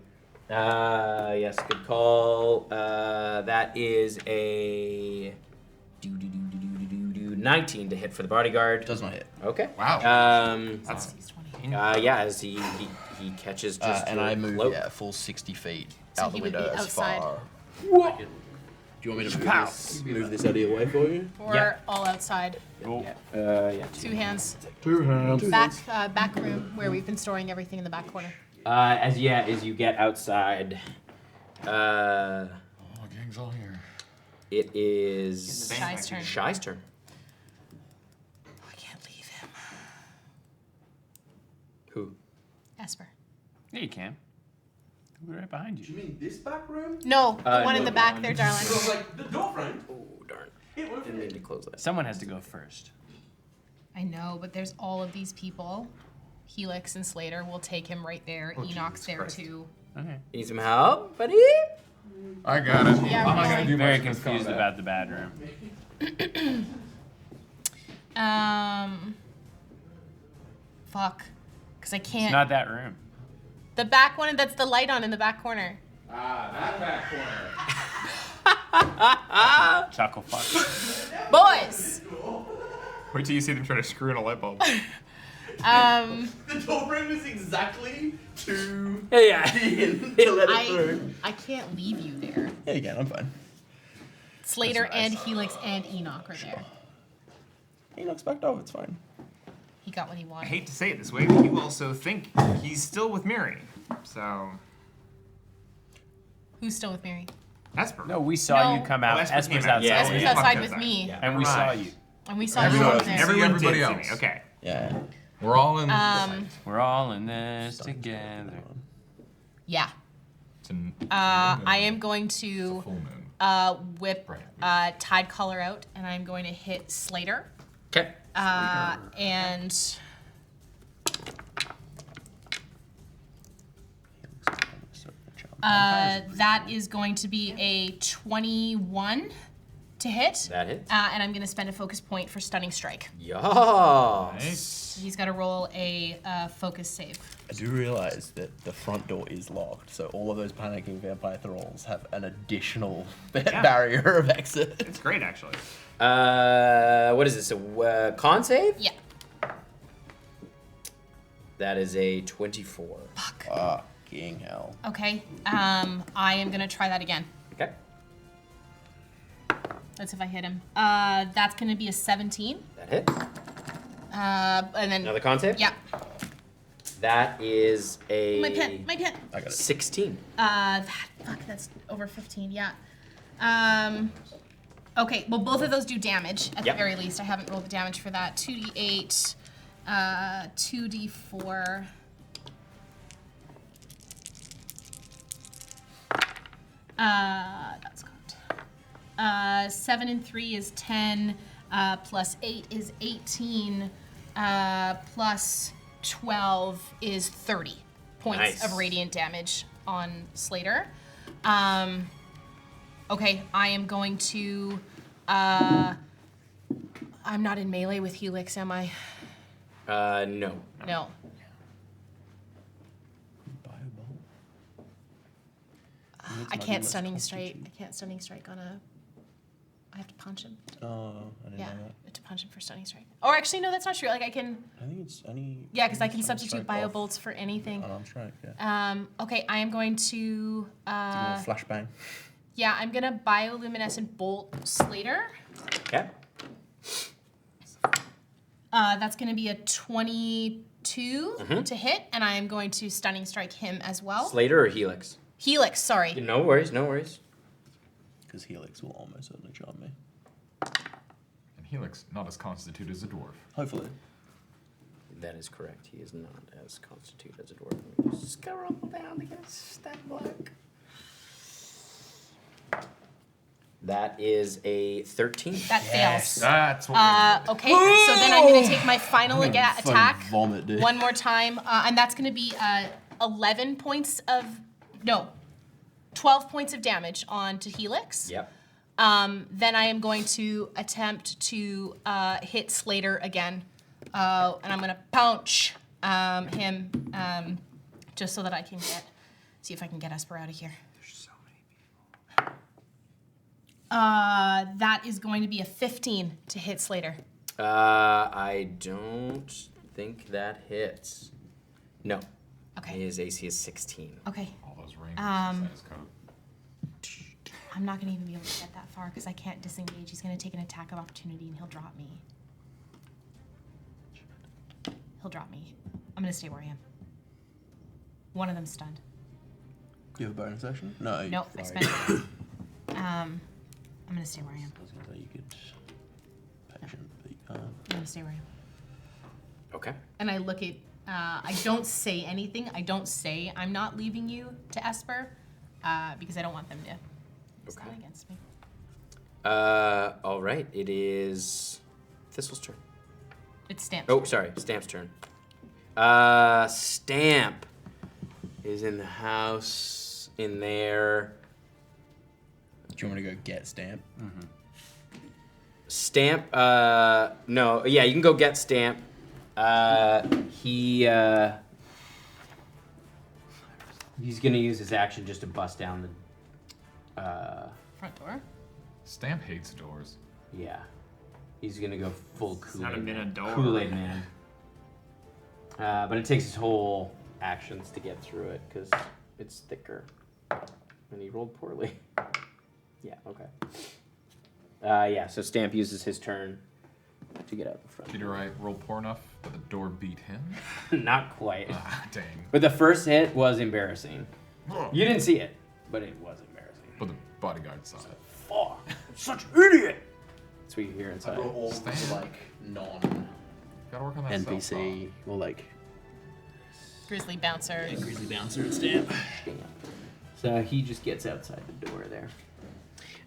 Yes, good call. That is a 19 to hit for the bodyguard. Does not hit. Okay. Wow. That's He's 20. yeah, as he catches just And your I move cloak. full 60 feet So out the he would window be as outside. far. Do you want me to move this out of your way for you? Or Yeah. all outside. Oh, Yeah. 2 hands. 2 hands. Back room where we've been storing everything in the back corner. As you get outside, Oh, gang's all here. it is Shy's turn. Shy's turn. I can't leave him. Who? Esper. yeah, you can. We'll be right behind you. mean this back room? No, the one in no, the back the there, one- darling. like the door frame. Oh darn! Didn't mean to close that. Someone has to go first. I know, but there's all of these people. Helix and Slater will take him right there. Enoch's Jesus there Christ. too. Okay. Need some help, buddy? I got it. Yeah, I'm not we're gonna do Very much in this confused combat. about the bad room. Fuck. Because I It's can't. not that room. The back one, that's the light on in the back corner. That back corner. Chuckle fuck. Boys! Wait till you see them try to screw in a light bulb. The door frame is exactly to Yeah. to let it through. I can't leave you there. Yeah, you can. I'm fine. Slater That's nice. and Helix and Enoch are there. Enoch's backed off. It's fine. He got what he I wanted. hate to say it this way, but you also think he's still with Miri. So, Who's still with Miri? Esper. No, we saw No. you come out. Oh, Esper Esper's came out. outside. Yeah, Esper's yeah. outside Fuck with me. Yeah. And we saw Right. you. And we saw Everyone- Enoch there. Everyone everybody did see else. me. Okay. Yeah. We're all in. We're all in this together. Yeah. It's an, I am going to full moon. whip Tide Collar out, and I'm going to hit Slater. Okay. And that is going to be a 21 to hit. That hits. And I'm going to spend a focus point for Stunning Strike. Yes. He's got to roll a focus save. I do realize that the front door is locked, so all of those panicking vampire thralls have an additional barrier of exit. It's great, actually. What is this? A con save? Yeah. That is a 24. Fuck. Fucking hell. Okay. I am gonna try that again. Okay. Let's see if I hit him. That's gonna be a 17. That hits. And then Another con save? Yeah. That is a My pen. I got it. 16. That's over 15. Yeah. Okay. Well, both of those do damage at Yep. the very least. I haven't rolled the damage for that. 2d8, 2d4. That's good. 7 and 3 is 10. Plus 8 is 18. Plus 12 is 30 points Nice. of radiant damage on Slater. Okay, I am going to. I'm not in melee with Helix, am I? No. No. I can't stunning strike. I can't stunning strike on a. I have to punch him. Oh, I didn't Yeah, know I that. have to punch him for stunning strike. Or actually, no, that's not true. Like I can. I think it's any. Yeah, because I can Stunning substitute strike bio off bolts for anything. unarmed strike, yeah. Okay, I am going to. Give me a flashbang. Yeah, I'm gonna bioluminescent bolt Slater. Okay. That's gonna be a 22 to hit, and I am going to stunning strike him as well. Slater or Helix? Helix, sorry. No worries, no worries. Because Helix will almost certainly charm me. And Helix, not as constituted as a dwarf. Hopefully. That is correct. He is not as constituted as a dwarf. Let me just scroll down to get a stat block. That is a 13. That fails. That's what we need. Okay, so then I'm gonna take my final attack Vomit, dude. one more time, and that's gonna be 11 points of, no, 12 points of damage on to Helix. Yep. Then I am going to attempt to hit Slater again, and I'm gonna punch him just so that I can see if I can get Esper out of here. That is going to be a 15 to hit Slater. I don't think that hits. No. Okay. His AC is 16. Okay. All those rings. Size code. I'm not going to even be able to get that far because I can't disengage. He's going to take an attack of opportunity and he'll drop me. He'll drop me. I'm going to stay where I am. One of them's stunned. Do you have a bonus action? No. you- Nope, I sorry. spent it. I'm going to stay where I am. I was gonna say you could patient, but you can't. I'm going to stay where I am. Okay. And I look at, I don't say anything. I don't say I'm not leaving you to Esper because I don't want them to use that against me. All right. It is Thistle's turn. It's Stamp. Oh, sorry. Stamp's turn. Stamp is in the house in there. Do you want me to go get Stamp? Stamp, no, yeah, you can go get Stamp. He's gonna use his action just to bust down the, Front door. Stamp hates doors. yeah. He's gonna go full not Kool-Aid been a Man. door. Kool-Aid Man. But it takes his whole actions to get through it, because it's thicker. And he rolled poorly. Yeah, okay. Yeah, so Stamp uses his turn to get out in front. Did I roll poor enough that the door beat him? Not quite. Ah, dang. But the first hit was embarrassing. You didn't see it, but it was embarrassing. But the bodyguard saw it. Fuck, such an idiot! That's what you hear inside. all Stamp. like non Gotta work on that NPC or like Grizzly Bouncer. grizzly bouncer and Stamp. So he just gets outside the door there.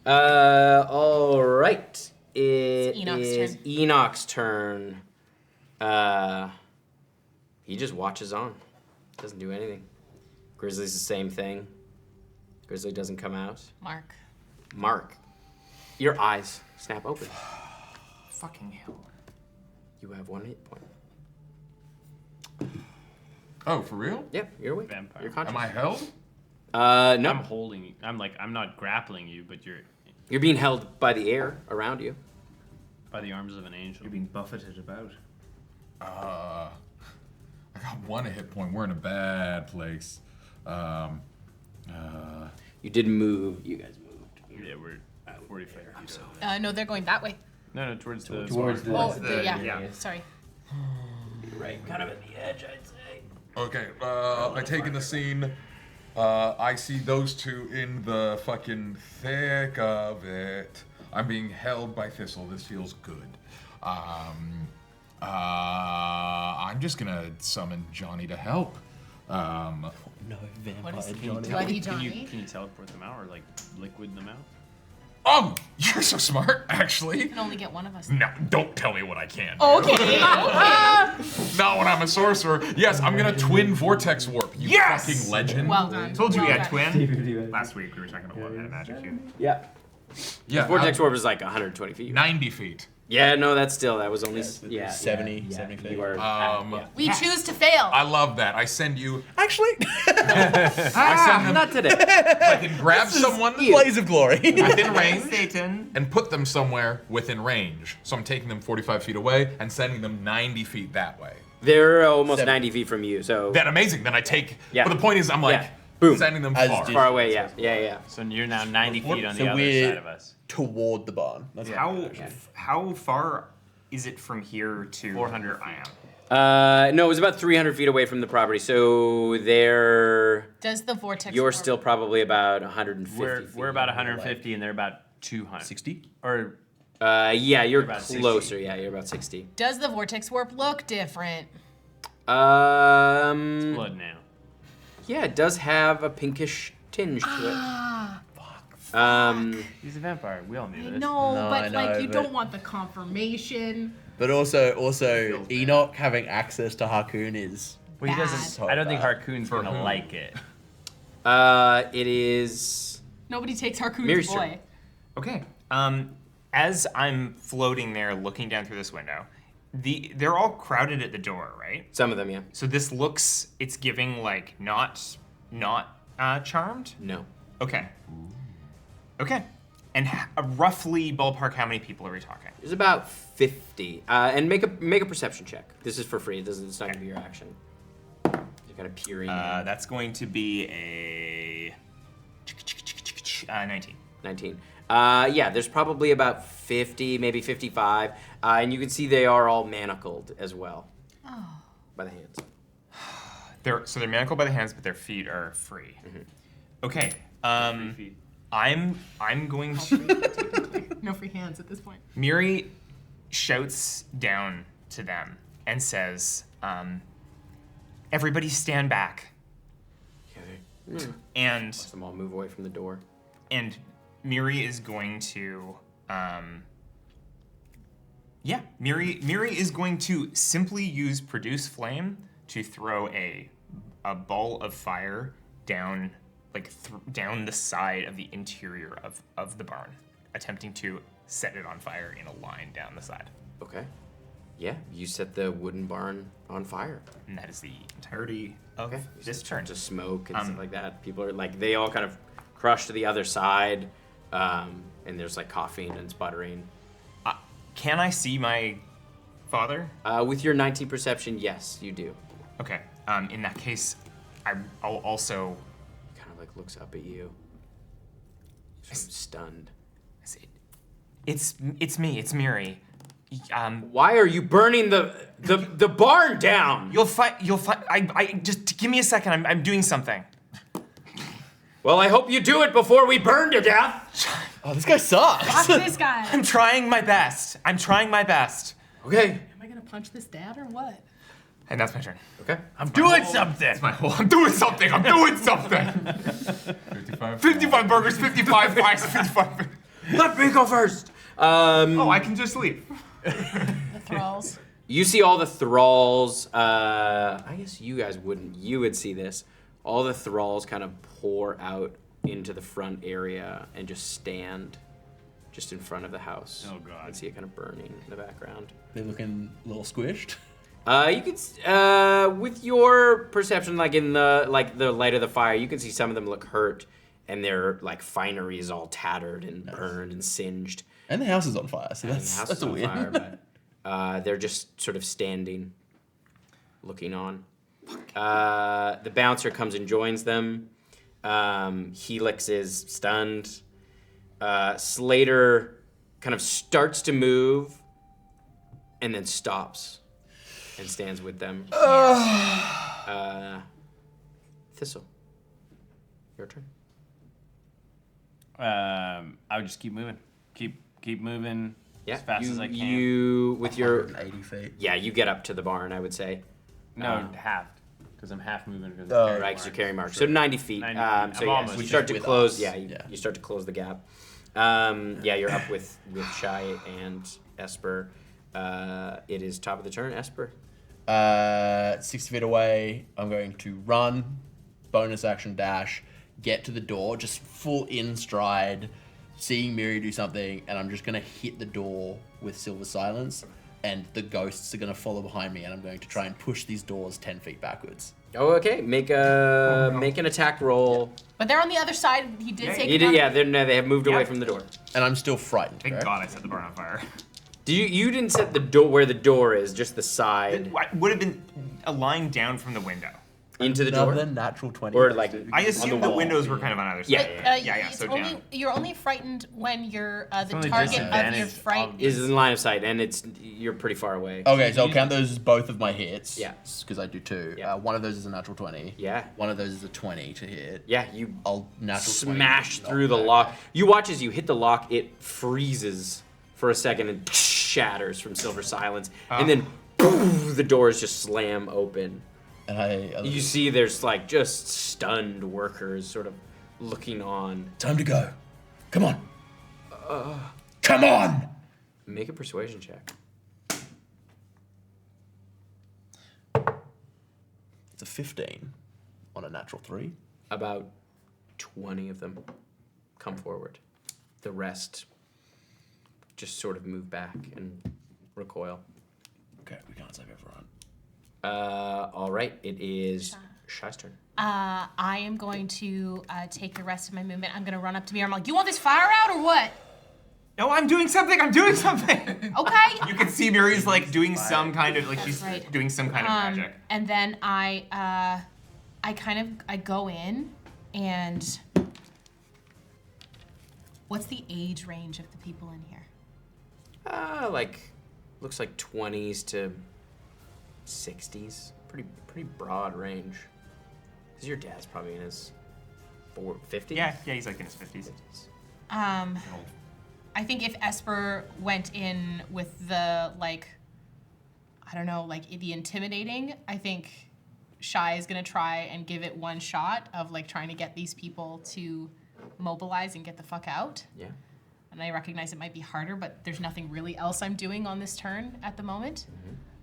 All right. It Enoch's is turn. Enoch's turn. He just watches on. Doesn't do anything. Grizzly's the same thing. Grizzly doesn't come out. Mark. Mark, your eyes snap open. Fucking hell. You have 1 hit point. Oh, for real? Yep, you're awake. Vampire. You're conscious. Am I held? No. I'm holding you. I'm not grappling you, but you're You're being held by the air around you. by the arms of an angel. You're being buffeted about. I got 1 hit point. We're in a bad place. You did move. You guys moved. Yeah, we're at 45 feet. No, they're going that way. No, towards the. Yeah. Sorry. Right, kind of at the edge, I'd say. Okay, I take in the scene. I see those two in the fucking thick of it. I'm being held by Thistle. This feels good. I'm just gonna summon Johnny to help. No vampire Johnny. Bloody Can Johnny. you teleport them out or like liquid them out? You're so smart, actually. You can only get one of us. No, don't tell me what I can. Okay. Not when I'm a sorcerer. Yes, I'm gonna twin vortex warp. You Yes! fucking legend. Well done. Told you we Well had done. twin. Last week we were talking about what kind of magic you. Yeah. Yeah, Vortex Warp is like 120 feet. 90 feet. Yeah, no, that was only 70 feet. You are, We choose to fail. I love that. I send you. Actually, I send them. not today. I can grab someone Blaze of glory. within range Satan. and put them somewhere within range. So I'm taking them 45 feet away and sending them 90 feet that way. They're almost 70. 90 feet from you, so Then amazing. Then I take. Yeah. But the point is, I'm like Yeah. Boom. sending them As far. did- far away. Yeah. So you're now 90 feet on So the other we're side of us. toward the barn. That's How far is it from here to 400 where I am? No, it was about 300 feet away from the property, so Does the vortex? you're warp- still probably about 150 feet. We're about 150 and they're about 200. 60? Or Yeah, you're about 60. closer. Yeah, you're about 60. Does the vortex warp look different? blood now. Yeah, it does have a pinkish tinge to it. He's a vampire. We all knew this. No, No, but I like know, you but- don't want the confirmation. But also Enoch having access to Harkoon is Well, he Bad. doesn't. I don't think bad. Harkoon's gonna whom? like it. It is. Nobody takes Harkoon's Miri's boy. turn. Okay. As I'm floating there, looking down through this window, they're all crowded at the door, right? Some of them, yeah. So this looks, it's giving like not charmed. No. Okay. Okay. And roughly ballpark, how many people are we talking? There's about 50. And make a perception check. This is for free. It's not gonna be your action. You're kind of peering. That's going to be a 19. 19. Yeah, there's probably about 50, maybe 55. And you can see they are all manacled as well. Oh. By the hands. They're manacled by the hands, but their feet are free. Okay. 3 feet. I'm going to. No free hands at this point. Miri shouts down to them and says, "Everybody stand back." Okay. And Let them all move away from the door. Miri is going to. Miri is going to simply use produce flame to throw a ball of fire down, down the side of the interior of the barn, attempting to set it on fire in a line down the side. Okay. Yeah, you set the wooden barn on fire. And that is the entirety of Okay. this turn. Just smoke and stuff like that. People are like, they all kind of crush to the other side. And there's like coughing and sputtering. Can I see my father? With your 19 perception, yes, you do. Okay. In that case, I'll also. He kind of like looks up at you. Sort of stunned. It's me. It's Miri. Why are you burning the barn down? You'll fight. I just give me a second. I'm doing something. Well, I hope you do it before we burn to death. Oh, this guy sucks. Fuck this guy. I'm trying my best. Okay. Am I gonna punch this dad or what? And that's my turn. Okay. I'm doing something. I'm doing something. 55 burgers, 55 pies, 55. Let me go first. Oh, I can just leave. The thralls. You see all the thralls. I guess you guys wouldn't. You would see this. All the thralls kind of pour out into the front area and just stand just in front of the house. Oh, God. You can see it kind of burning in the background. They're looking a little squished. You could, with your perception, like in the light of the fire, you can see some of them look hurt, and their like finery is all tattered and burned and singed. And the house is on fire, so And the house that's is a on win. fire, but they're just sort of standing, looking on. The bouncer comes and joins them. Helix is stunned. Slater kind of starts to move and then stops and stands with them. Thistle, your turn. I would just keep moving. Keep moving as fast as I can. You with your 180 feet. yeah, you get up to the barn. I would say. No, halved. Because I'm half moving. Right, because you carry marks. So 90 feet. 90 feet. So I'm yeah, almost you start to with close. us. Yeah, you start to close the gap. Yeah, you're up with Shy and Esper. It is top of the turn, Esper. 60 feet away, I'm going to run, bonus action dash, get to the door, just full in stride, seeing Miri do something, and I'm just going to hit the door with Silver Silence, and the ghosts are going to follow behind me, and I'm going to try and push these doors 10 feet backwards. Oh, okay. Make an attack roll. But they're on the other side. He did say. They have moved away Yeah. from the door. And I'm still frightened, Thank correct? God I set the barn on fire. You didn't set the door where the door is, just the side It would have been a line down from the window. into the door, Another natural 20. or like I on assumed the the wall. windows were kind of on either side. Yeah. It's so only, down. you're only frightened when you're the only target of your disadvantage fright. of- Is in line of sight, and you're pretty far away. Okay, so I'll count those as both of my hits. Yeah. Because I do two. Yeah. One of those is a natural 20. Yeah. One of those is a 20 to hit. Yeah, you I'll natural 20 smash knock through the back. lock. You watch as you hit the lock, it freezes for a second and shatters from Silver Silence, and then boom, the doors just slam open. And You see there's like just stunned workers sort of looking on. Time to go. Come on. Come on! Make a persuasion check. It's a 15 on a natural 3. About 20 of them come forward. The rest just sort of move back and recoil. Okay, we can't save everyone. All right, it is Shy's turn. I am going to take the rest of my movement. I'm going to run up to Miri. I'm like, you want this fire out or what? No, I'm doing something. Okay. You can see Miri's like doing some kind of like she's right. doing some kind of magic. And then I go in and what's the age range of the people in here? Looks like 20s to 60s. Pretty broad range. Because your dad's probably in his 50s? Yeah, he's like in his 50s. I think if Esper went in with the the intimidating, I think Shy is gonna try and give it one shot of like trying to get these people to mobilize and get the fuck out. Yeah. And I recognize it might be harder, but there's nothing really else I'm doing on this turn at the moment.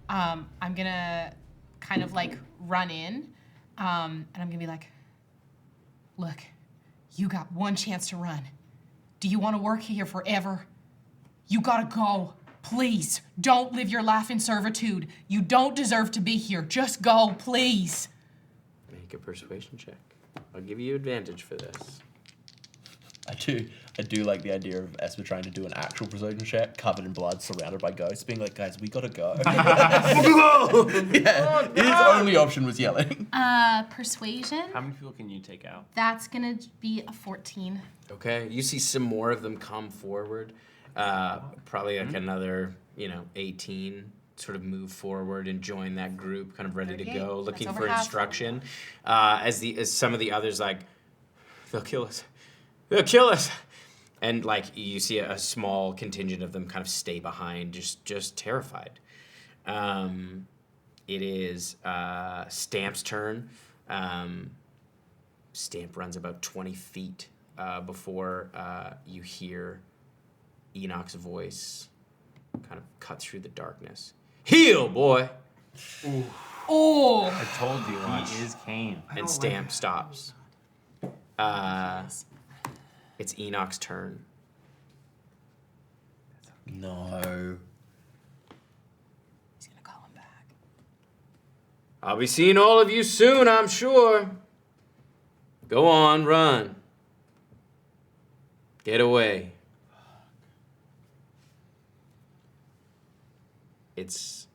I'm gonna kind of like run in, and I'm gonna be like, look, you got one chance to run. Do you want to work here forever? You gotta go. Please, don't live your life in servitude. You don't deserve to be here. Just go, please. Make a persuasion check. I'll give you advantage for this. I do like the idea of Esper trying to do an actual persuasion check, covered in blood, surrounded by ghosts, being like, guys, we gotta go. Yeah, his only option was yelling. Persuasion. How many people can you take out? That's gonna be a 14. Okay, you see some more of them come forward. Probably like another, 18 sort of move forward and join that group, kind of ready to 38. go, looking That's for over half. instruction. As some of the others like, they'll kill us. They'll kill us. And like you see a small contingent of them kind of stay behind, just terrified. It is Stamp's turn. Stamp runs about 20 feet before you hear Enoch's voice kind of cut through the darkness. Heal, boy! Oh! I told you, he is Kane. And Stamp stops. It's Enoch's turn. No. He's gonna call him back. I'll be seeing all of you soon, I'm sure. Go on, run. Get away. It's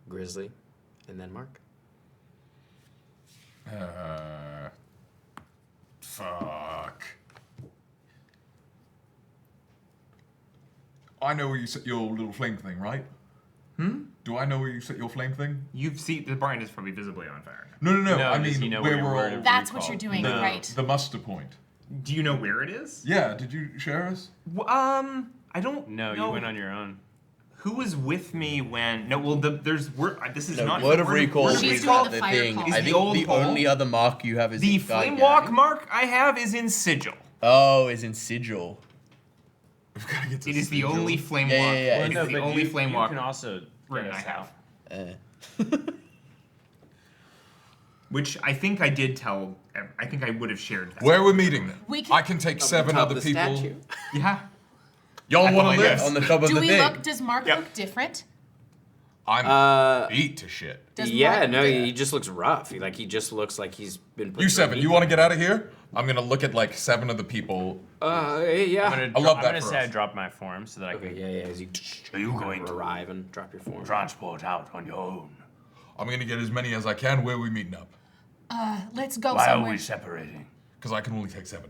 Grizzly, and then Mark. Fuck. I know where you set your little flame thing, right? Do I know where you set your flame thing? You've seen the barn is probably visibly on fire. No. No, I does mean, he know where where your we're word all. of That's what recall- you're doing, No. right? The muster point. Do you know where it is? Yeah, did you share us? I don't. No, know you went on your own. Who was with me when? No, well, there's word. This is No, not word of recall word is of She's recall. doing the fire thing. call. Is I the think old the pole? only other mark you have is The guy flame walk gang. mark I have is in Sigil. Oh, is in Sigil. We've got to get to It is the Sigil. only flame Yeah, walk. yeah, yeah. It is the only flame walk You can also rune get I us have. out. Which I think I did tell. I think I would have shared that. Where we're meeting then? We can- I can take 7 Top other of the people. statue. Yeah. Y'all want to yes. live? On the top of Do the we thing. look? Does Mark Yep. look different? I'm beat to shit. Does Yeah, Mark no, look he just looks rough. He just looks like he's been put You through 7, a you want to get out of here? I'm going to look at like 7 of the people. yeah. I'm love that gonna for say I us. drop my form so that I Okay, can yeah. As you Are you kind going of to arrive and drop your form. transport out on your own. I'm going to get as many as I can. Where are we meeting up? Let's go Why are somewhere. we separating? Because I can only take 7.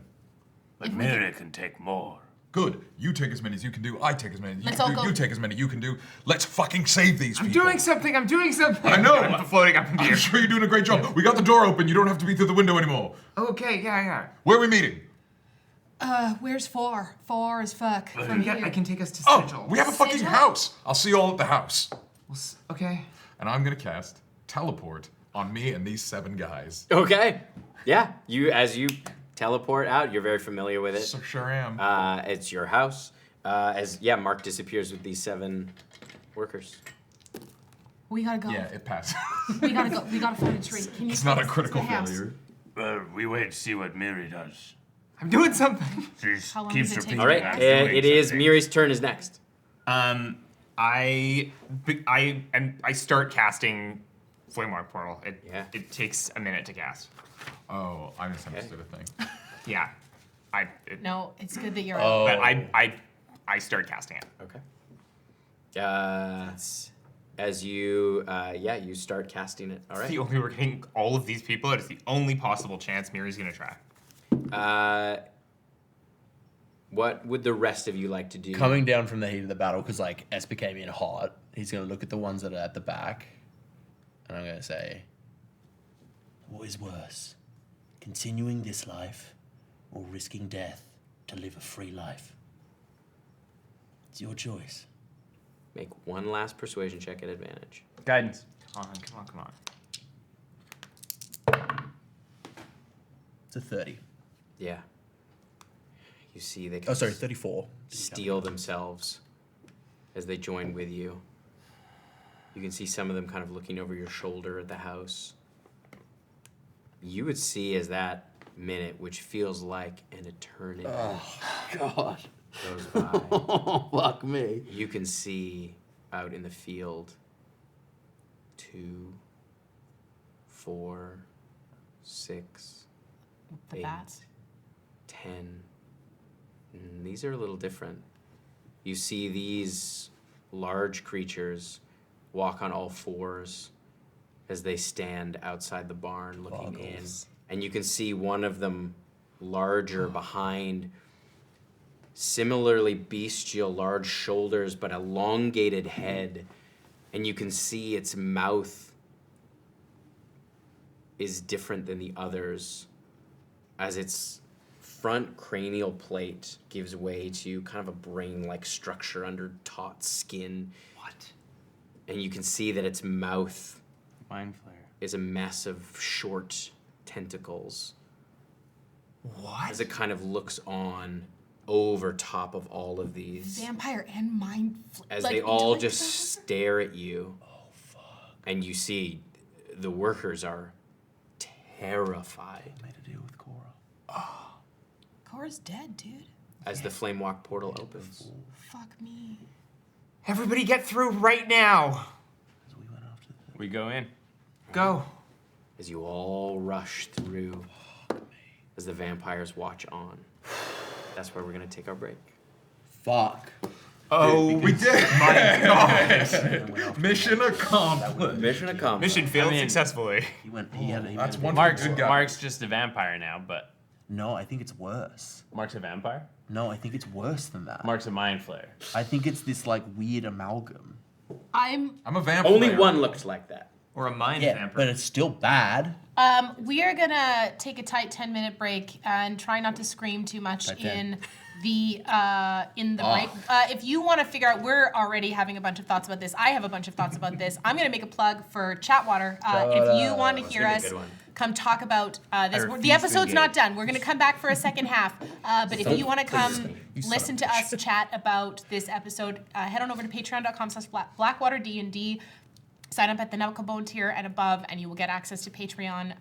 But Miri can take more. Good. You take as many as you can do. I take as many as you Let's can all do. go. You take as many you can do. Let's fucking save these I'm people. doing something. I'm doing something. I know. I'm floating up in the I'm air. sure you're doing a great job. We got the door open. You don't have to be through the window anymore. Okay. Yeah. Where are we meeting? Where's Far? Far as fuck from Yeah. here. I can take us to Oh, Sigil. we have a fucking Sigil? house. I'll see you all at the house. Okay. And I'm going to cast teleport on me and these 7 guys. Okay. Yeah. As you teleport out, you're very familiar with it. So sure am. It's your house. Mark disappears with these 7 workers. We gotta go. yeah, it passed. We gotta go. We gotta find a tree. Can you It's not take a us critical to the house? failure. We wait to see what Miri does. I'm doing something. She How long keeps does it take repeating. All right. Yeah. It is Miri's turn is next. I start casting Flame Walk Portal. It takes a minute to cast. Oh, I misunderstood a thing. Yeah. No, it's good that you're. But I start casting it. Okay. As you you start casting it. All It's right. the only we're getting all of these people. It is the only possible chance Miri's gonna try. What would the rest of you like to do? Coming down from the heat of the battle, because like Esper came in hot, he's going to look at the ones that are at the back, and I'm going to say, what is worse, continuing this life or risking death to live a free life? It's your choice. Make one last persuasion check at advantage. Guidance. Come on. It's a 30. Yeah. You see they Oh, sorry, 34. steel themselves as they join with you. You can see some of them kind of looking over your shoulder at the house. You would see as that minute, which feels like an eternity, God. goes by. Oh, fuck me. You can see out in the field 2, 4, 6, The 8, bats. 10. These are a little different. You see these large creatures walk on all 4s as they stand outside the barn looking in. And you can see one of them larger behind, similarly bestial, large shoulders, but elongated head. And you can see its mouth is different than the others as its front cranial plate gives way to kind of a brain-like structure under taut skin. What? And you can see that its mouth Mind flare. is a mess of short tentacles What? as it kind of looks on over top of all of these. Vampire and mind. As like, they all doing just stuff? stare at you. Oh, fuck. And you see the workers are terrified Made a deal with Cora. Cora's dead, dude. as the flame walk portal opens. Fuck me. Everybody get through right now. We go in. Go. As you all rush through as the vampires watch on. That's where we're going to take our break. Fuck. Oh, we did. My God. Mission accomplished. Mission accomplished. Mission failed I mean- successfully. That's one Mark's good guy. Mark's just a vampire now, but No, I think it's worse. Mark's a vampire. No, I think it's worse than that. Mark's a mind flayer. I think it's this like weird amalgam. I'm I'm a vampire. Only one looked like that. Or a mind Yeah, vampire. but it's still bad. We are gonna take a tight 10-minute break and try not to scream too much Tight in the break. If you want to figure out, we're already having a bunch of thoughts about this. I have a bunch of thoughts about this. I'm gonna make a plug for Chatwater. If you want to hear gonna be a us, good one. come talk about this. refuse The to episode's not engage. done. We're gonna come back for a second half. But if you want to come listen to us chat about this episode, head on over to patreon.com/BlackwaterDnD. Sign up at the Knuckle Bone tier and above, and you will get access to Patreon.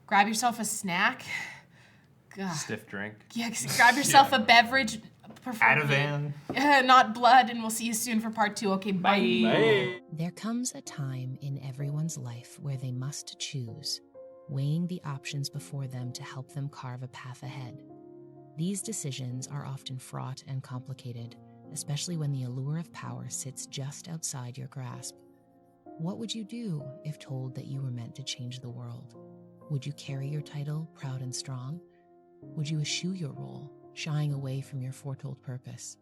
Grab yourself a snack. God. Stiff drink. Yeah, grab yourself a beverage. Preferably. Ativan. Not blood, and we'll see you soon for part 2. Okay, bye. Hey. There comes a time in everyone's life where they must choose, weighing the options before them to help them carve a path ahead. These decisions are often fraught and complicated, especially when the allure of power sits just outside your grasp. What would you do if told that you were meant to change the world? Would you carry your title proud and strong? Would you eschew your role, shying away from your foretold purpose?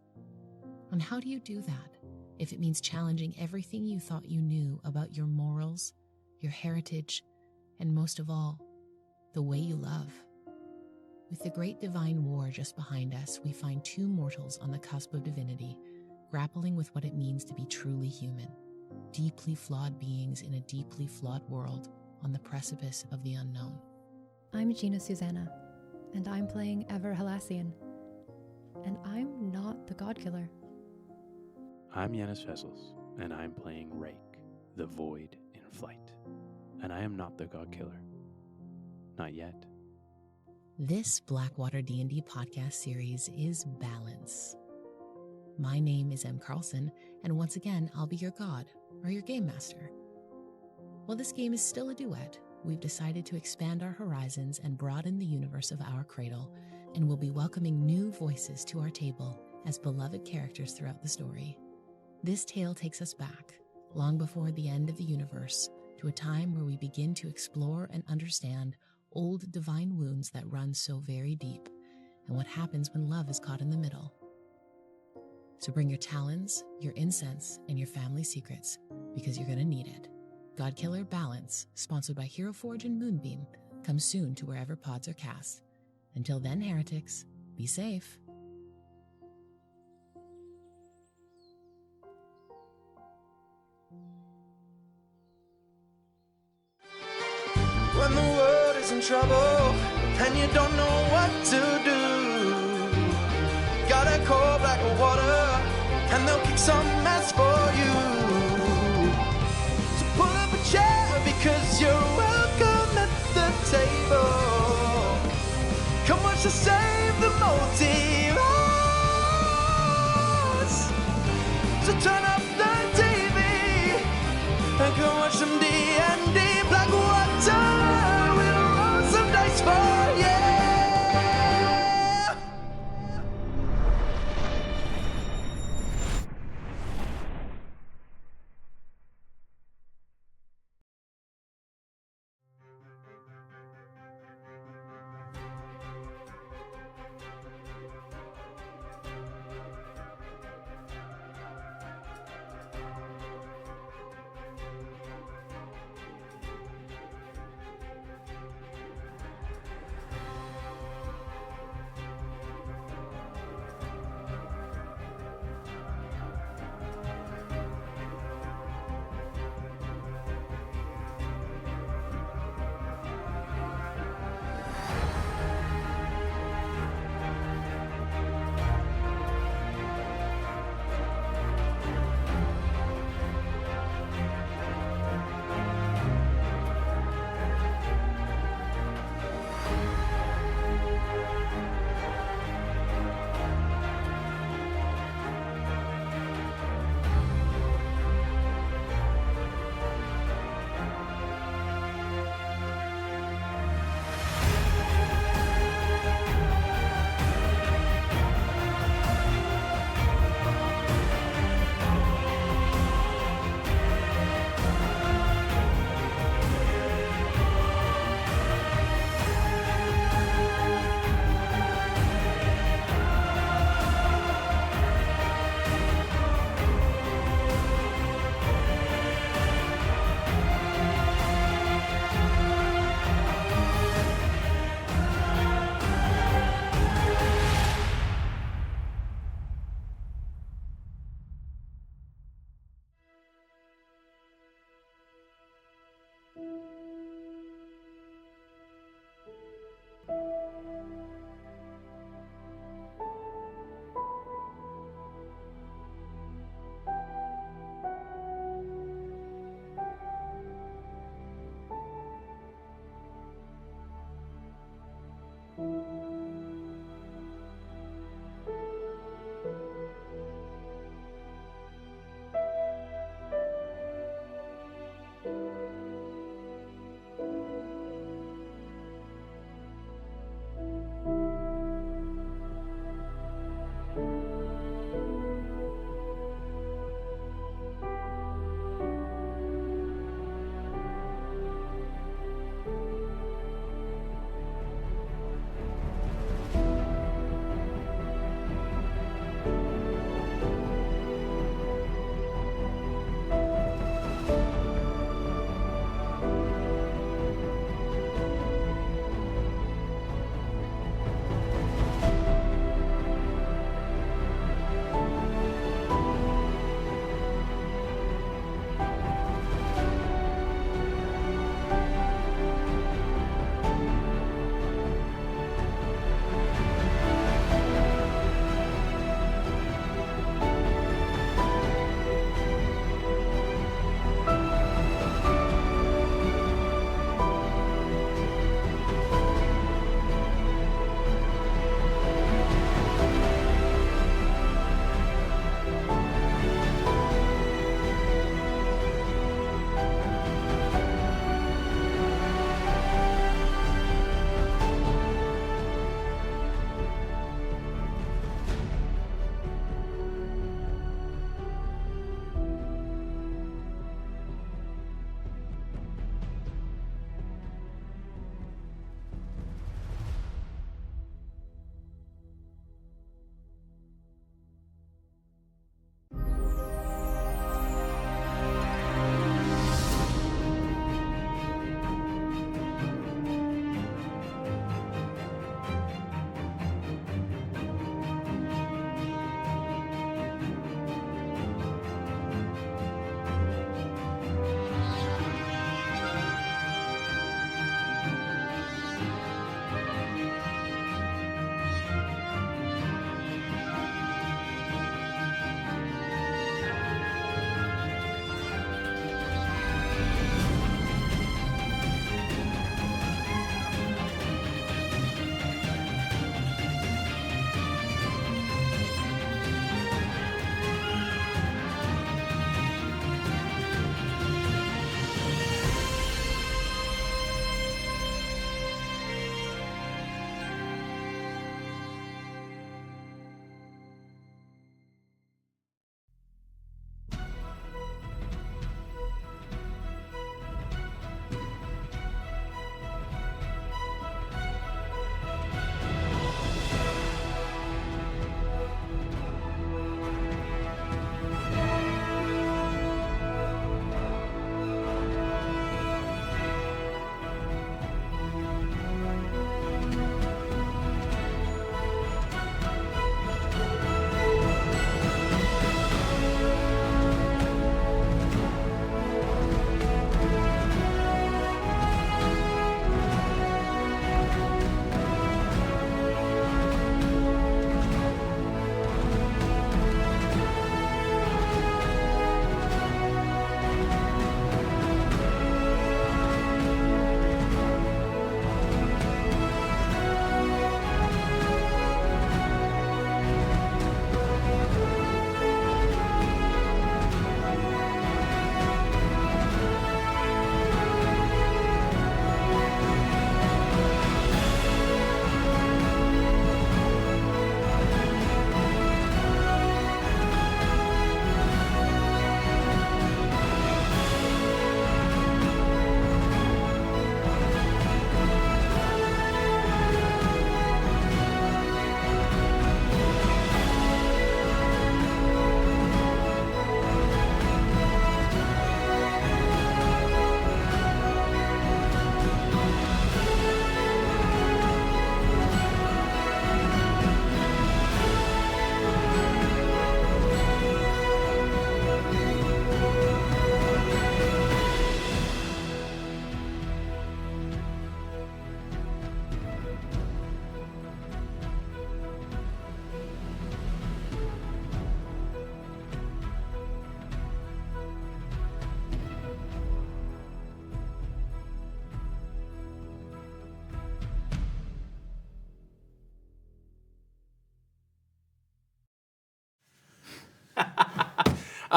And how do you do that if it means challenging everything you thought you knew about your morals, your heritage, and most of all, the way you love? With the great divine war just behind us, we find two mortals on the cusp of divinity, grappling with what it means to be truly human, deeply flawed beings in a deeply flawed world on the precipice of the unknown. I'm Gina Susanna, and I'm playing Ever Halassian. And I'm not the God Killer. I'm Yanis Vessels, and I'm playing Rake, the Void in Flight. And I am not the God Killer. Not yet. This Blackwater D&D podcast series is Balance. My name is M. Carlson, and once again, I'll be your god, or your game master. While this game is still a duet, we've decided to expand our horizons and broaden the universe of our cradle, and we'll be welcoming new voices to our table as beloved characters throughout the story. This tale takes us back, long before the end of the universe, to a time where we begin to explore and understand old divine wounds that run so very deep, and what happens when love is caught in the middle. So bring your talons, your incense, and your family secrets, because you're going to need it. God Killer Balance, sponsored by Hero Forge and Moonbeam, comes soon to wherever pods are cast. Until then, heretics, be safe. When the world is in trouble and you don't know what to do, gotta call Blackwater and they'll kick some ass for you. So pull up a chair because you're welcome at the table. Come watch us save the multiverse. So turn up the TV and come watch some D&D. Blackwater, we'll roll some dice for you.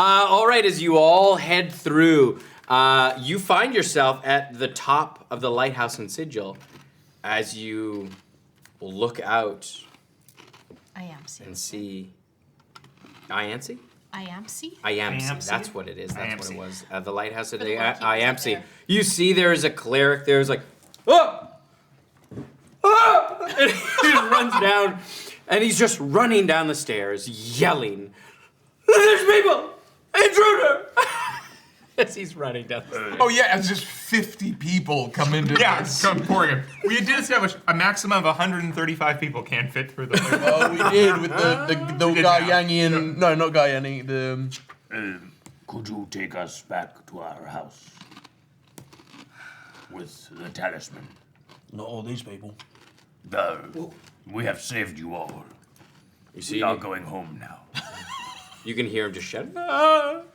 All right, as you all head through, you find yourself at the top of the lighthouse in Sigil. As you look out and see Iamsi? Iamsi, that's what it is. That's what it was. The lighthouse of the Iamsi. You see there's a cleric there's like, oh! Ah! And he runs down, and he's just running down the stairs, yelling, "There's people! Intruder!" As he's running down the stairs. Oh yeah, as just 50 people come into come pouring in. We did establish a maximum of 135 people can't fit through the Oh, we did with the Guyanian. No, not Guyani. Could you take us back to our house with the talisman? Not all these people. We have saved you all. You see, we are going home now. You can hear him just shout.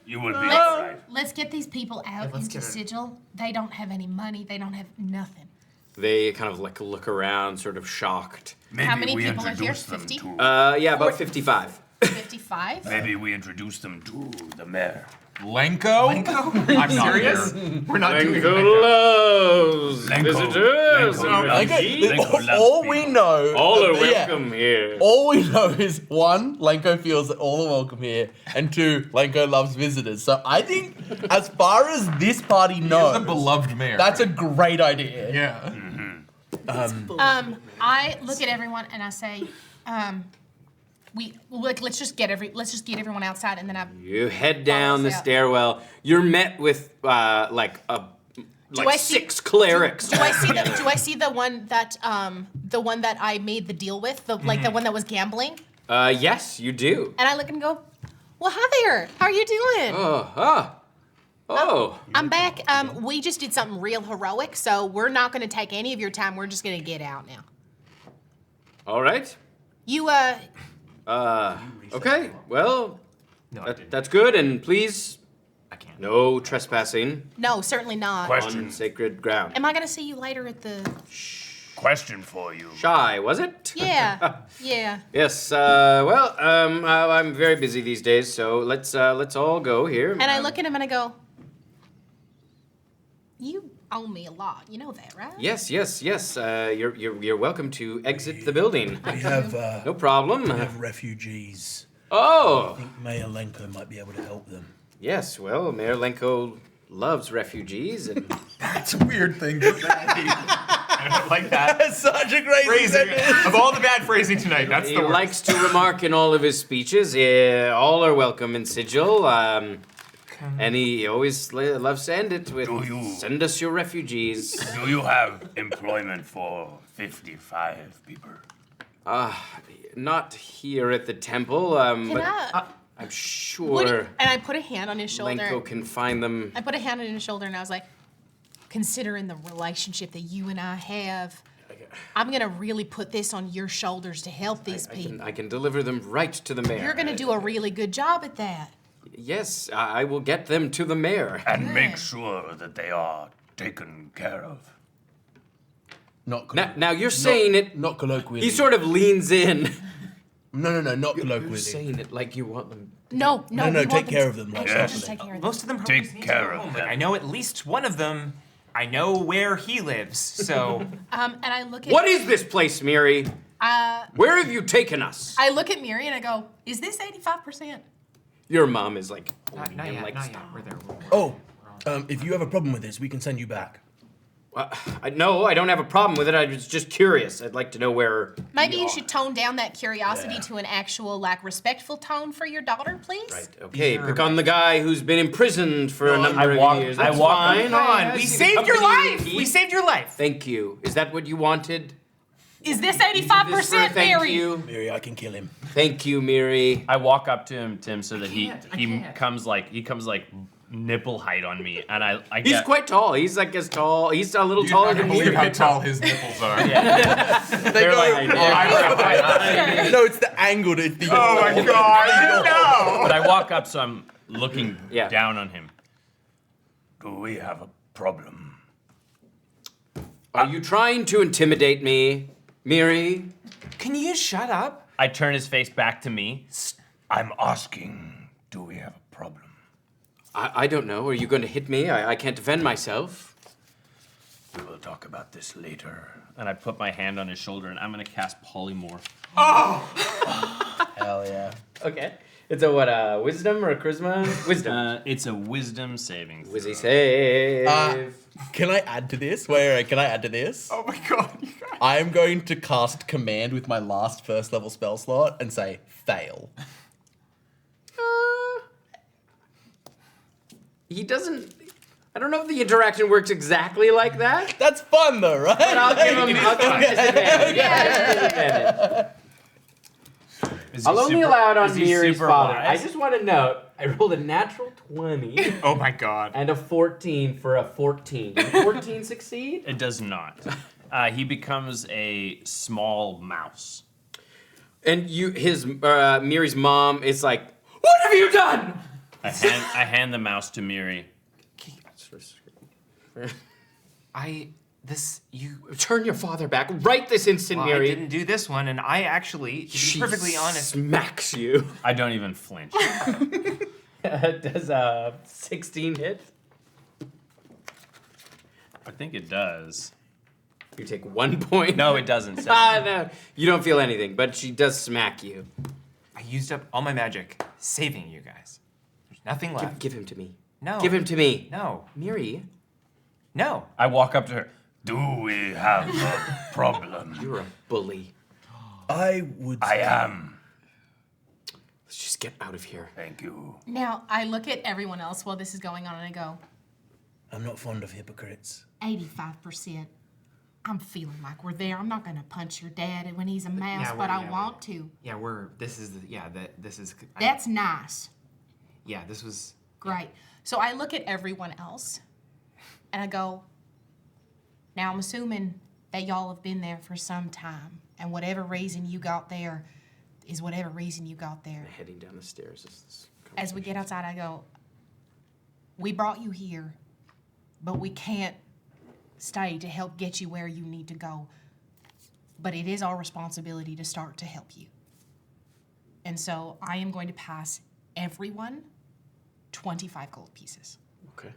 You will be all right. Let's get these people out into Sigil. They don't have any money. They don't have nothing. They kind of like look around, sort of shocked. Maybe How many we people are here? introduce them 50? Yeah, about 55. 55? Maybe we introduce them to the mayor. Lenko? I'm serious? We're not doing Lenko loves Lenko. visitors. Lenko All we know. All are welcome here. All we know is one, Lenko feels that all are welcome here, and two, Lenko loves visitors. So I think, as far as this party knows, He's a beloved mayor. that's a great idea. Yeah. I look at everyone and I say, let's just get everyone outside, and then You head down the stairwell. You're met with like six clerics. Do I see the one that I made the deal with, the one that was gambling? Yes, you do. And I look and go, well, hi there. How are you doing? I'm back. We just did something real heroic, so we're not going to take any of your time. We're just going to get out now. All right. You Okay. Well, that's good. And please, I can't. no trespassing No, certainly not. on sacred ground. Am I going to see you later at the? Question for you. Shy, was it? Yeah. Yeah. Yes. Well, I'm very busy these days, so let's all go here. And I look at him and I go, you owe me a lot. You know that, right? Yes. You're welcome to exit the building. We have No problem. we have refugees. Oh. I think Mayor Lenko might be able to help them. Yes. Well, Mayor Lenko loves refugees, and That's a weird thing to say. I don't like that. That's such a great Phrasing. Of all the bad phrasing tonight, that's he the worst. likes to remark in all of his speeches. All are welcome in Sigil. And he always loves to end it with, "Send us your refugees." Do you have employment for 55 people? Not here at the temple, but I'm sure And I put a hand on his shoulder. Lenko can find them. I put a hand on his shoulder and I was like, considering the relationship that you and I have, I'm gonna really put this on your shoulders to help these people. I can deliver them right to the mayor. You're gonna do a really good job at that. Yes, I will get them to the mayor. And make sure that they are taken care of. Now you're saying it. Not colloquially. He sort of leans in. No, not colloquially. You're saying it like you want them. No, No, take care of them. Like, Take care of them. Most of them probably Take need to care go of home. them. Like, I know at least one of them. I know where he lives, so. And I look at What is this place, Miri? Where have you taken us? I look at Miri and I go, is this 85%? Your mom is like, Not yet. We're there. Oh, if you have a problem with this, we can send you back. no, I don't have a problem with it. I was just curious. I'd like to know where. Maybe you should tone down that curiosity to an actual, respectful tone for your daughter, please. Right. Okay. Pick on the guy who's been imprisoned for a number of years. That's Come fine. on, we saved your life. We saved your life. Thank you. Is that what you wanted? Is this 85%, Thank Mary? you. Miri, I can kill him. Thank you, Miri. I walk up to him, Tim, so that he comes like nipple height on me, and I He's get, quite tall. He's like as tall. He's a little You taller can't than believe you. how tall his nipples are. they're like No, it's the angled. It's the. Oh my god, no! But I walk up, so I'm looking down on him. Do we have a problem? Are you trying to intimidate me, Miri? Can you shut up? I turn his face back to me. I'm asking, do we have a problem? I don't know. Are you going to hit me? I can't defend myself. We will talk about this later. And I put my hand on his shoulder, and I'm going to cast Polymorph. Hell yeah. Okay. It's a what? Wisdom or a charisma? Wisdom. It's a wisdom saving throw. Wizzy save. Can I add to this? Wait, can I add to this? Oh my god. I am going to cast command with my last first level spell slot and say fail. He doesn't. I don't know if the interaction works exactly like that. That's fun though, right? But I'll give him disadvantage. Yeah, disadvantage. I'll only allow it on Miri's father. I just want to note, I rolled a natural 20. Oh my god. And a 14 for a 14. Did 14 succeed? It does not. He becomes a small mouse. And Miri's mom is like, what have you done? I hand the mouse to Miri. You turn your father back right this instant, Well, Miri. I didn't do this one, and I actually, to be perfectly honest, smacks you. I don't even flinch. Does a 16 hit? I think it does. You take 1 point. No, it doesn't. No, you don't feel anything, but she does smack you. I used up all my magic saving you guys. There's nothing left. Give him to me. No. Give him to me. No. Miri. No. I walk up to her. Do we have a problem? You're a bully. I would. I am. Let's just get out of here. Thank you. Now, I look at everyone else while this is going on and I go, I'm not fond of hypocrites. 85%. I'm feeling like we're there. I'm not going to punch your dad when he's a mouse, but I want to. Yeah, this is. That's nice. Yeah, this was. Great. So I look at everyone else and I go, now I'm assuming that y'all have been there for some time, and whatever reason you got there is whatever reason you got there. Heading down the stairs. As we get outside, I go, we brought you here, but we can't stay to help get you where you need to go. But it is our responsibility to start to help you. And so I am going to pass everyone 25 gold pieces. Okay.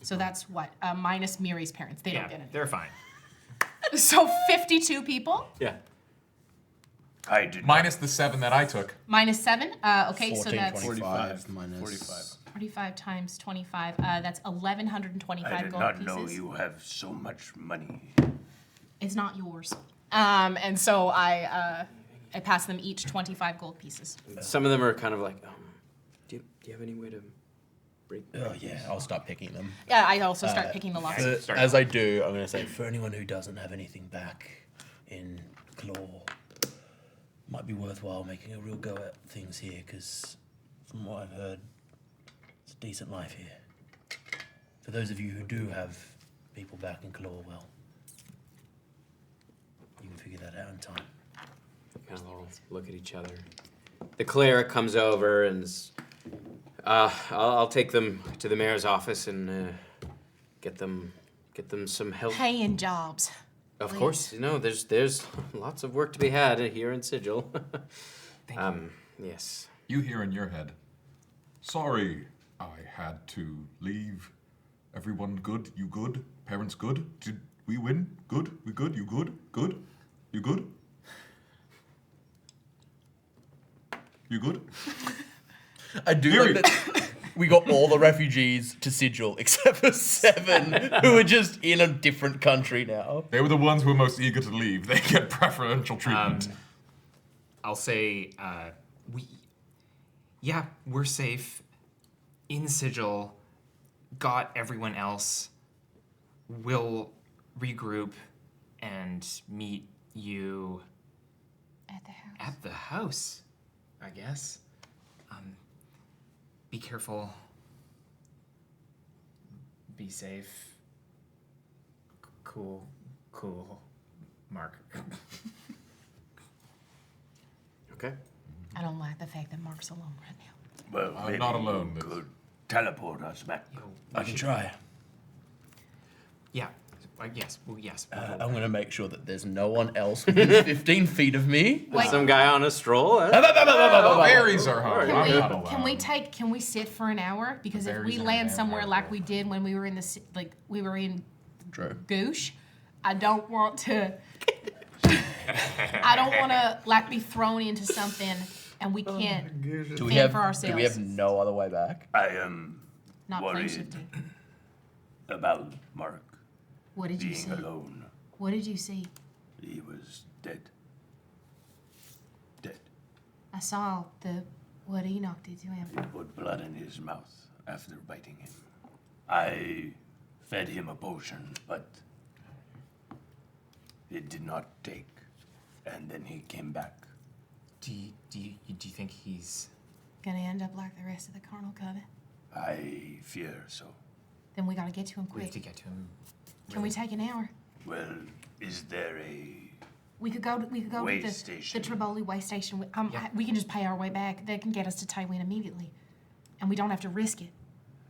So that's what? Minus Miri's parents. They don't get any. They're fine. So 52 people? Yeah. I did Minus the 7 that I took. Minus 7? Okay, so that's 45 minus 45 times 25. That's 1,125 I did gold not pieces. know you have so much money. It's not yours. And so I pass them each 25 gold pieces. Some of them are kind of like, do you have any way to break? Oh yeah, I'll start picking them. Yeah, I also start picking the losses. As I do, I'm going to say, for anyone who doesn't have anything back in Claw, might be worthwhile making a real go at things here, because from what I've heard, it's a decent life here. For those of you who do have people back in Claw, well, you can figure that out in time. Kind of all look at each other. The cleric comes over and I'll take them to the mayor's office and get them some help. Paying jobs. Of please. course, there's lots of work to be had here in Sigil. Thank you. Yes. You hear in your head, sorry, I had to leave. Everyone good? You good? Parents good? Did we win? Good? We good? You good? Good? You good? You good? I do Miri. like that we got all the refugees to Sigil except for 7 who are just in a different country now. They were the ones who were most eager to leave. They get preferential treatment. I'll say, we're safe in Sigil. Got everyone else. We'll regroup and meet you At the house. at the house, I guess. Be careful. Be safe. Cool. Mark. Okay. I don't like the fact that Mark's alone right now. Well, I'm maybe not you alone, Liz. could teleport us back. I can try. Yeah. Yes. Well, yes. I'm going to make sure that there's no one else within 15 feet of me. Wait. Some guy on a stroll. Berries are home. I'm not allowed. Can we sit for an hour? Because if we land somewhere like we did when we were in Goosh, I don't want to. I don't want to be thrown into something and we can't fend for ourselves. Do we have no other way back? I am Not worried about Mark. What did you see? Being alone. What did you see? He was dead. Dead. I saw what Enoch did to him. He put blood in his mouth after biting him. I fed him a potion, but it did not take. And then he came back. Do you think he's Gonna end up like the rest of the Carnal Coven? I fear so. Then we gotta get to him quick. We have to get to him. Can we take an hour? Well, is there a We could go to way the station? Triboli way station. We can just pay our way back. They can get us to Tywin immediately, and we don't have to risk it.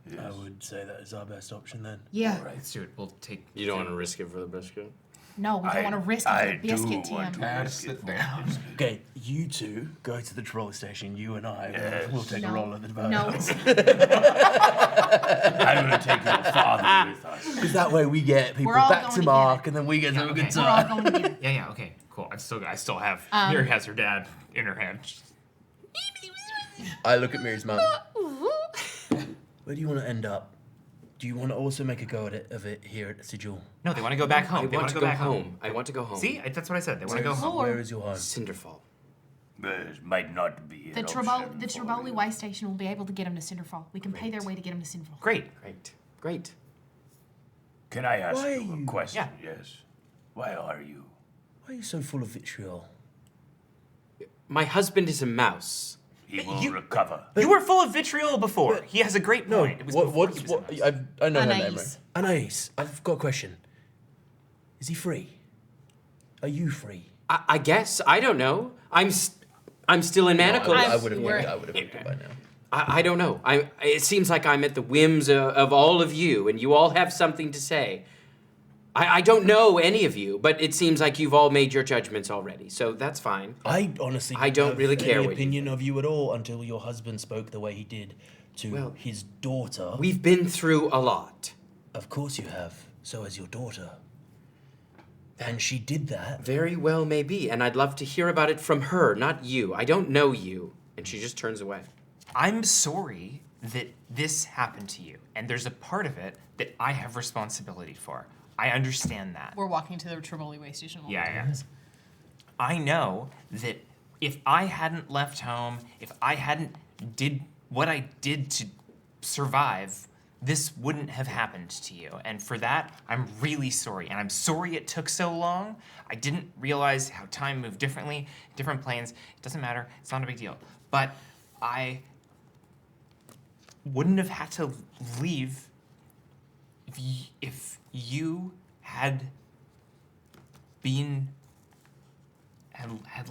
Yes. I would say that is our best option then. Yeah. All right, let's do it. We'll take. You don't want to risk it for the biscuit? No, we don't want to risk it for the biscuit, Tim. Sit down. Okay, you two go to the trolley station. You and I will take a roll at the boat. No. I'm going to take your father with us. Because that way we get people all back going to Mark, and then we get to have a good We're all time. going together. Yeah. Okay. Cool. I still have. Miri has her dad in her hand. I look at Miri's mum. Where do you want to end up? Do you want to also make a go of it here at Sigil? No, they want to go back home. I want to go home. I want to go home. See, that's what I said. They want to go home. Where is your home? Cinderfall. It might not be The an Triboli option for you. way station will be able to get them to Cinderfall. We can pay their way to get them to Cinderfall. Great. Can I ask Why are you a you- question? Yes. Why are you? Why are you so full of vitriol? My husband is a mouse. He will recover. You were full of vitriol before. He has a great point. It was before he was in this. I know her name. Anais. Right? Anais, I've got a question. Is he free? Are you free? I guess. I don't know. I'm still in manacles. I would have picked it by now. I don't know. It seems like I'm at the whims of all of you, and you all have something to say. I don't know any of you, but it seems like you've all made your judgments already, so that's fine. I honestly I don't have really care any what you opinion of you at all until your husband spoke the way he did to his daughter. We've been through a lot. Of course you have. So has your daughter. And she did that. Very well may be, and I'd love to hear about it from her, not you. I don't know you. And she just turns away. I'm sorry that this happened to you, and there's a part of it that I have responsibility for. I understand that. We're walking to the Triboli way station. Yeah. I know that if I hadn't left home, if I hadn't did what I did to survive, this wouldn't have happened to you. And for that, I'm really sorry. And I'm sorry it took so long. I didn't realize how time moved differently, different planes. It doesn't matter. It's not a big deal. But I wouldn't have had to leave if you had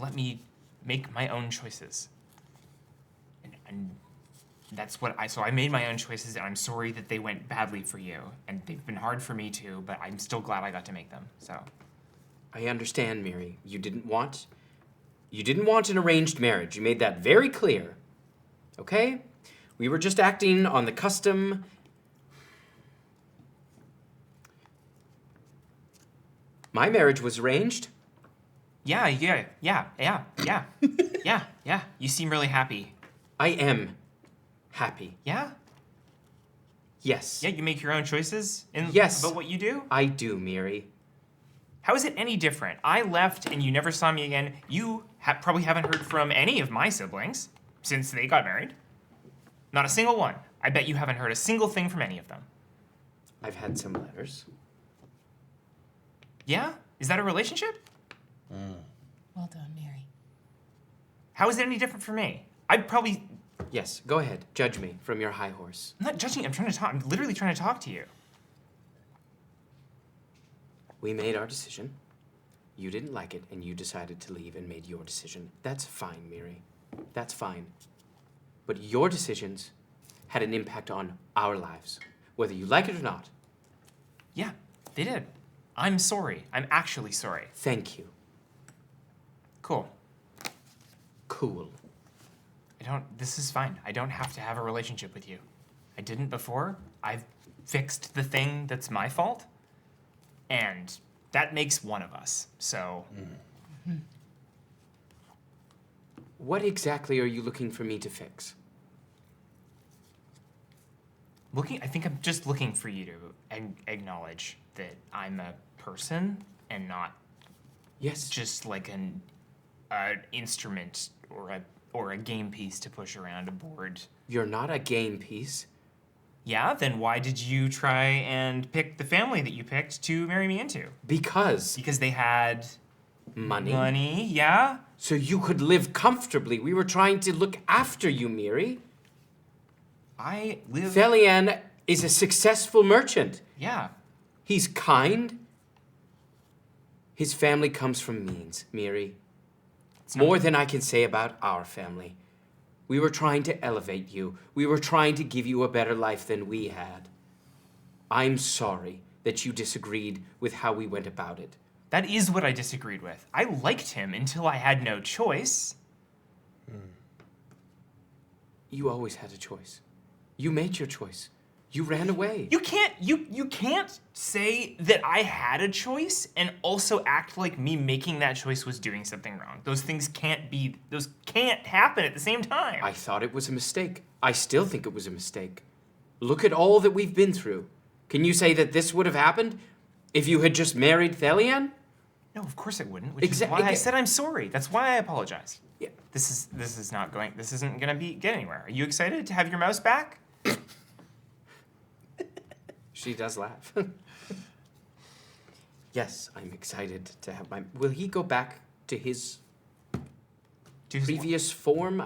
let me make my own choices. And that's what so I made my own choices, and I'm sorry that they went badly for you. And they've been hard for me too, but I'm still glad I got to make them, so. I understand, Miri. You didn't want an arranged marriage. You made that very clear. Okay? We were just acting on the custom. My marriage was arranged. Yeah. You seem really happy. I am happy. Yeah? Yes. Yeah, you make your own choices about what you do? I do, Miri. How is it any different? I left and you never saw me again. You probably haven't heard from any of my siblings since they got married. Not a single one. I bet you haven't heard a single thing from any of them. I've had some letters. Yeah? Is that a relationship? Well done, Miri. How is it any different for me? I'd probably... Yes, go ahead. Judge me from your high horse. I'm not judging you. I'm literally trying to talk to you. We made our decision. You didn't like it, and you decided to leave and made your decision. That's fine, Miri. That's fine. But your decisions had an impact on our lives, whether you like it or not. Yeah, they did. I'm sorry. I'm actually sorry. Thank you. Cool. Cool. This is fine. I don't have to have a relationship with you. I didn't before. I've fixed the thing that's my fault. And that makes one of us. So. What exactly are you looking for me to fix? I think I'm just looking for you to acknowledge that I'm a person and not just like an instrument or a game piece to push around a board. You're not a game piece. Yeah, then why did you try and pick the family that you picked to marry me into? Because they had money. Money, yeah. So you could live comfortably. We were trying to look after you, Miri. Thelian is a successful merchant. Yeah. He's kind. His family comes from means, Miri. More than I can say about our family. We were trying to elevate you. We were trying to give you a better life than we had. I'm sorry that you disagreed with how we went about it. That is what I disagreed with. I liked him until I had no choice. You always had a choice. You made your choice. You ran away. You can't say that I had a choice and also act like me making that choice was doing something wrong. Those can't happen at the same time. I thought it was a mistake. I still think it was a mistake. Look at all that we've been through. Can you say that this would have happened if you had just married Thelian? No, of course it wouldn't. Which is why I said I'm sorry. That's why I apologized. Yeah. This isn't gonna get anywhere. Are you excited to have your mouse back? She does laugh. Yes, I'm excited to have my... Will he go back to his previous form?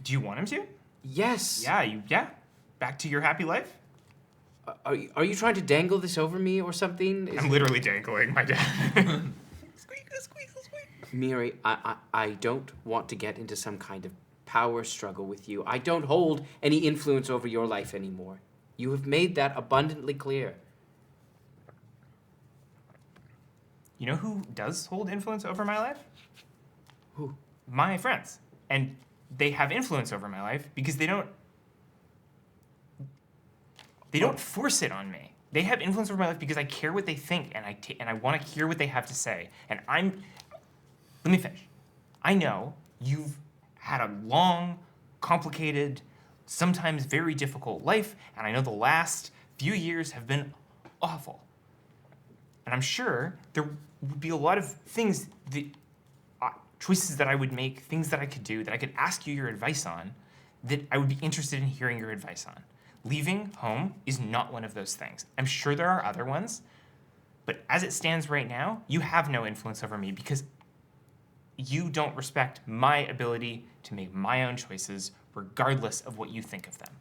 Do you want him to? Yes. Yeah. Back to your happy life? Are you trying to dangle this over me or something? I'm literally dangling my dad. Miri, I don't want to get into some kind of power struggle with you. I don't hold any influence over your life anymore. You have made that abundantly clear. You know who does hold influence over my life? Who? My friends. And they have influence over my life because they don't force it on me. They have influence over my life because I care what they think and I want to hear what they have to say. And let me finish. I know you've had a long, complicated, sometimes very difficult life, and I know the last few years have been awful. And I'm sure there would be a lot of things, choices that I would make, things that I could do, that I could ask you your advice on, that I would be interested in hearing your advice on. Leaving home is not one of those things. I'm sure there are other ones, but as it stands right now, you have no influence over me because you don't respect my ability to make my own choices regardless of what you think of them.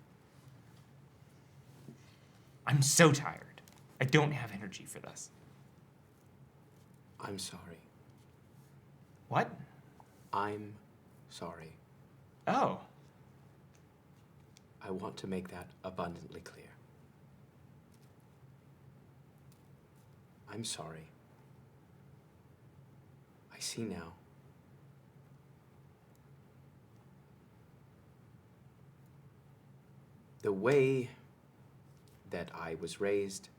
I'm so tired. I don't have energy for this. I'm sorry. What? I'm sorry. Oh. I want to make that abundantly clear. I'm sorry. I see now. The way that I was raised,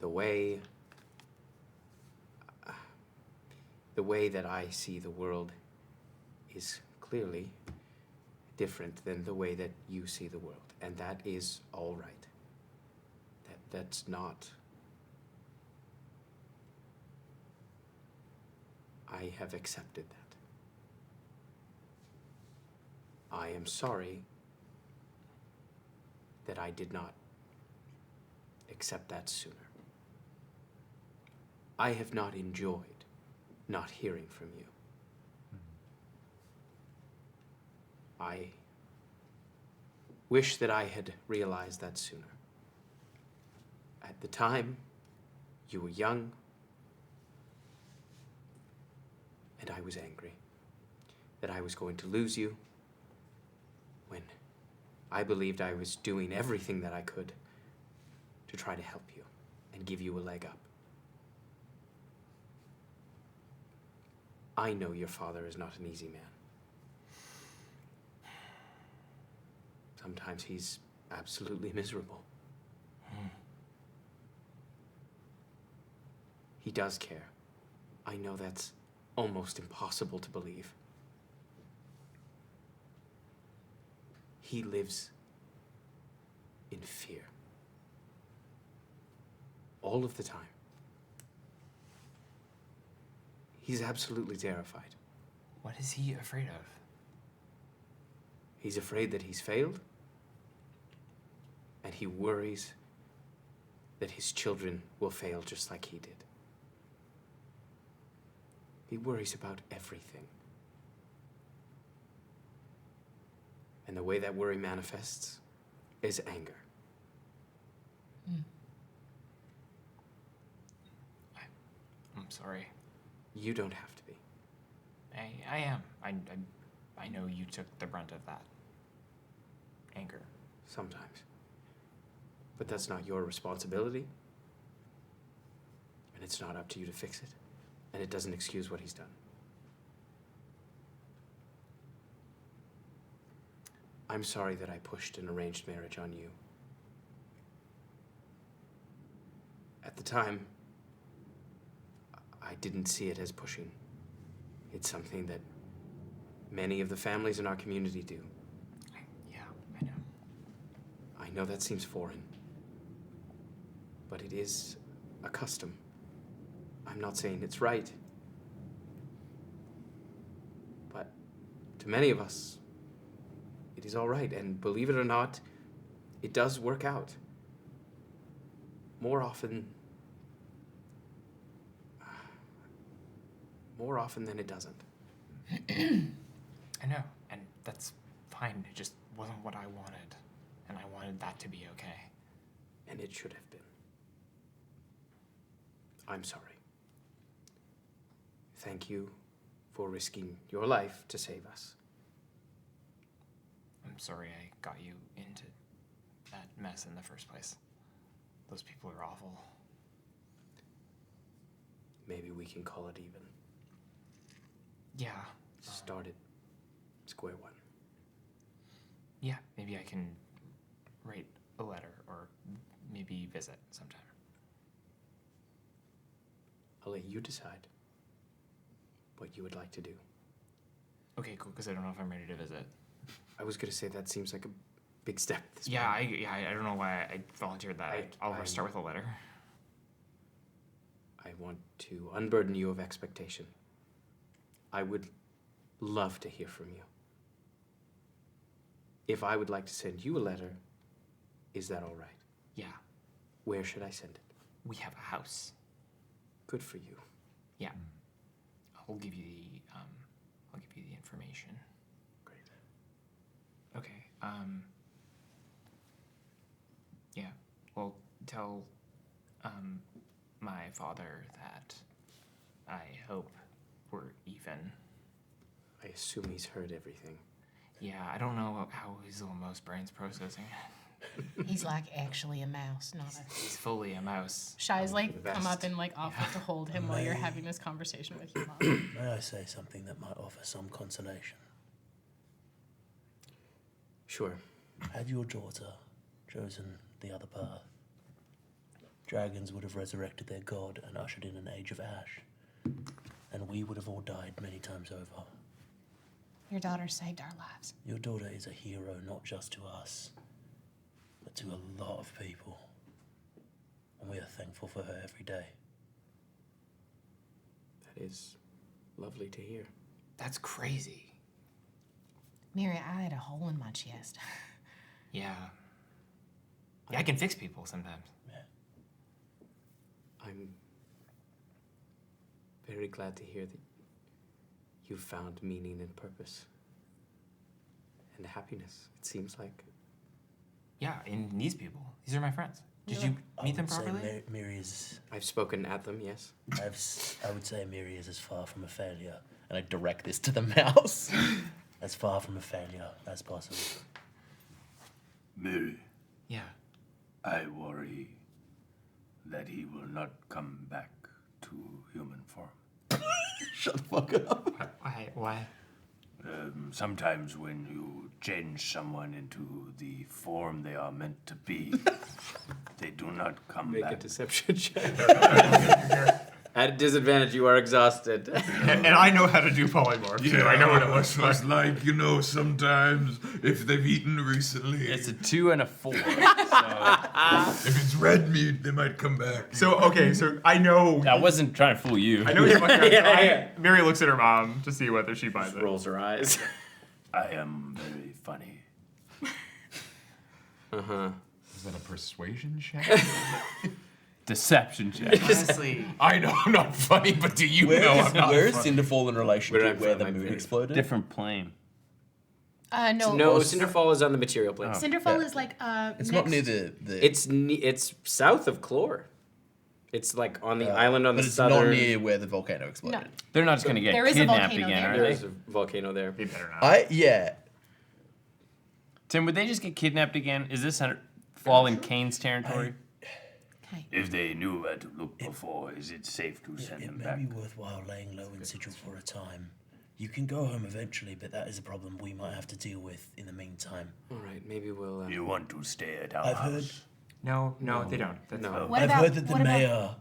the way that I see the world is clearly different than the way that you see the world, and that is all right. That's not... I have accepted that. I am sorry that I did not accept that sooner. I have not enjoyed not hearing from you. I wish that I had realized that sooner. At the time, you were young, and I was angry that I was going to lose you when I believed I was doing everything that I could to try to help you and give you a leg up. I know your father is not an easy man. Sometimes he's absolutely miserable. He does care. I know that's almost impossible to believe. He lives in fear. All of the time. He's absolutely terrified. What is he afraid of? He's afraid that he's failed, and he worries that his children will fail just like he did. He worries about everything. And the way that worry manifests is anger. I'm sorry. You don't have to be. I am. I know you took the brunt of that. Anger. Sometimes. But that's not your responsibility. And it's not up to you to fix it. And it doesn't excuse what he's done. I'm sorry that I pushed an arranged marriage on you. At the time, I didn't see it as pushing. It's something that many of the families in our community do. Yeah, I know. I know that seems foreign, but it is a custom. I'm not saying it's right, but to many of us, it is all right, and believe it or not, it does work out. More often than it doesn't. I know, and that's fine. It just wasn't what I wanted, and I wanted that to be okay. And it should have been. I'm sorry. Thank you for risking your life to save us. I'm sorry I got you into that mess in the first place. Those people are awful. Maybe we can call it even. Yeah. Start at square one. Yeah, maybe I can write a letter or maybe visit sometime. I'll let you decide what you would like to do. Okay, cool, because I don't know if I'm ready to visit. I was going to say that seems like a big step. I don't know why I volunteered that. I'll start with a letter. I want to unburden you of expectation. I would love to hear from you. If I would like to send you a letter, is that all right? Yeah. Where should I send it? We have a house. Good for you. Yeah. I'll give you the information. Great. Okay. Yeah. Well, tell my father that I hope we're even. I assume he's heard everything. Yeah, I don't know how his little mouse brain's processing it. He's like actually a mouse, not a... He's fully a mouse. Shy's like come up and like offer to hold him while you're having this conversation with your mom. May I say something that might offer some consolation? Sure. Had your daughter chosen the other path, dragons would have resurrected their god and ushered in an age of ash, and we would have all died many times over. Your daughter saved our lives. Your daughter is a hero not just to us, but to a lot of people, and we are thankful for her every day. That is lovely to hear. That's crazy. Miri, I had a hole in my chest. Yeah. I can fix people sometimes. Yeah. I'm very glad to hear that you've found meaning and purpose and happiness, it seems like. Yeah, in these people. These are my friends. Did you meet them properly? Miri is... I've spoken at them, yes. I would say Miri is as far from a failure, and I direct this to the mouse, as far from a failure as possible. Miri, Yeah. I worry that he will not come back to human form. Shut the fuck up. Why? Sometimes when you change someone into the form they are meant to be, they do not come Make back. a deception check. At a disadvantage, you are exhausted. And I know how to do polymorph too. I know what it looks like. It's like, sometimes if they've eaten recently. It's a 2 and a 4. So If it's red meat, they might come back. So I know. I wasn't trying to fool you. I know he's fucking around. Yeah. Miri looks at her mom to see whether she buys it. Rolls her eyes. I am very funny. Is that a persuasion check? Deception check. Honestly, I know I'm not funny, but do you know I'm not Where is funny? Cinderfall in relation Where to I'm where from, the I'm moon very- exploded? Different plane. No. No, Cinderfall is on the material plane. Cinderfall Yeah. is like It's next. not near the. It's south of Clore. It's like on the island on but the it's southern. not near where the volcano exploded. No. They're not just gonna get There is a kidnapped volcano again, there. are There they? is a volcano there. they better not. Yeah. Tim, would they just get kidnapped again? Is this fall in Kane's territory? Okay. If they knew where to look before, is it safe to send It them may back? be worthwhile laying low in Sigil for a time. You can go home eventually, but that is a problem we might have to deal with in the meantime. All right, maybe we'll. You want to stay at our I've house? heard. No, they don't. That's No. fine. What I've about- heard that the what about- mayor,